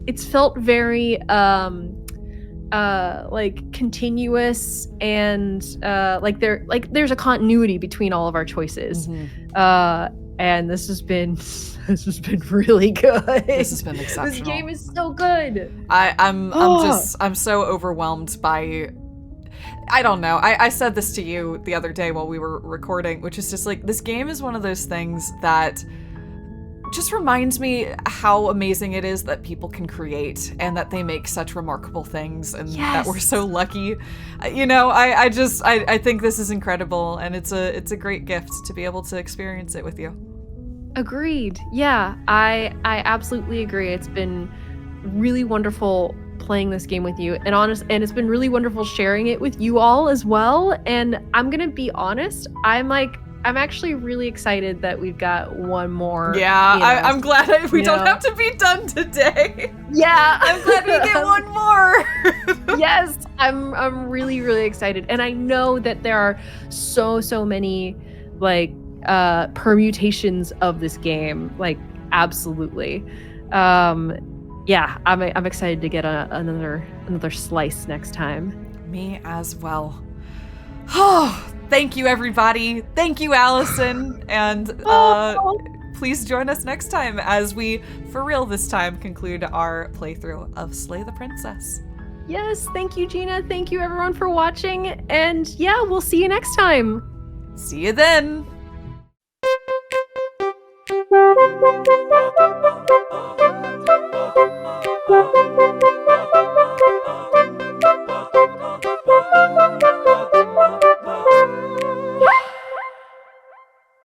It's felt very like continuous and there's a continuity between all of our choices. And this has been really good. This has been exceptional. This game is so good. I'm so overwhelmed by, I don't know. I said this to you the other day while we were recording, which is just like, this game is one of those things that just reminds me how amazing it is that people can create and that they make such remarkable things and that we're so lucky. I think this is incredible and it's a great gift to be able to experience it with you. Agreed. Yeah, I absolutely agree. It's been really wonderful playing this game with you and it's been really wonderful sharing it with you all as well. And I'm gonna be honest, I'm actually really excited that we've got one more. Yeah, I'm glad we don't have to be done today. Yeah, I'm glad we get one more. Yes, I'm really, really excited, and I know that there are so many like permutations of this game. Like, absolutely. Yeah, I'm excited to get another slice next time. Me as well. Oh. Thank you, everybody. Thank you, Allison. And please join us next time as we, for real this time, conclude our playthrough of Slay the Princess. Yes, thank you, Gina. Thank you, everyone, for watching. And yeah, we'll see you next time. See you then.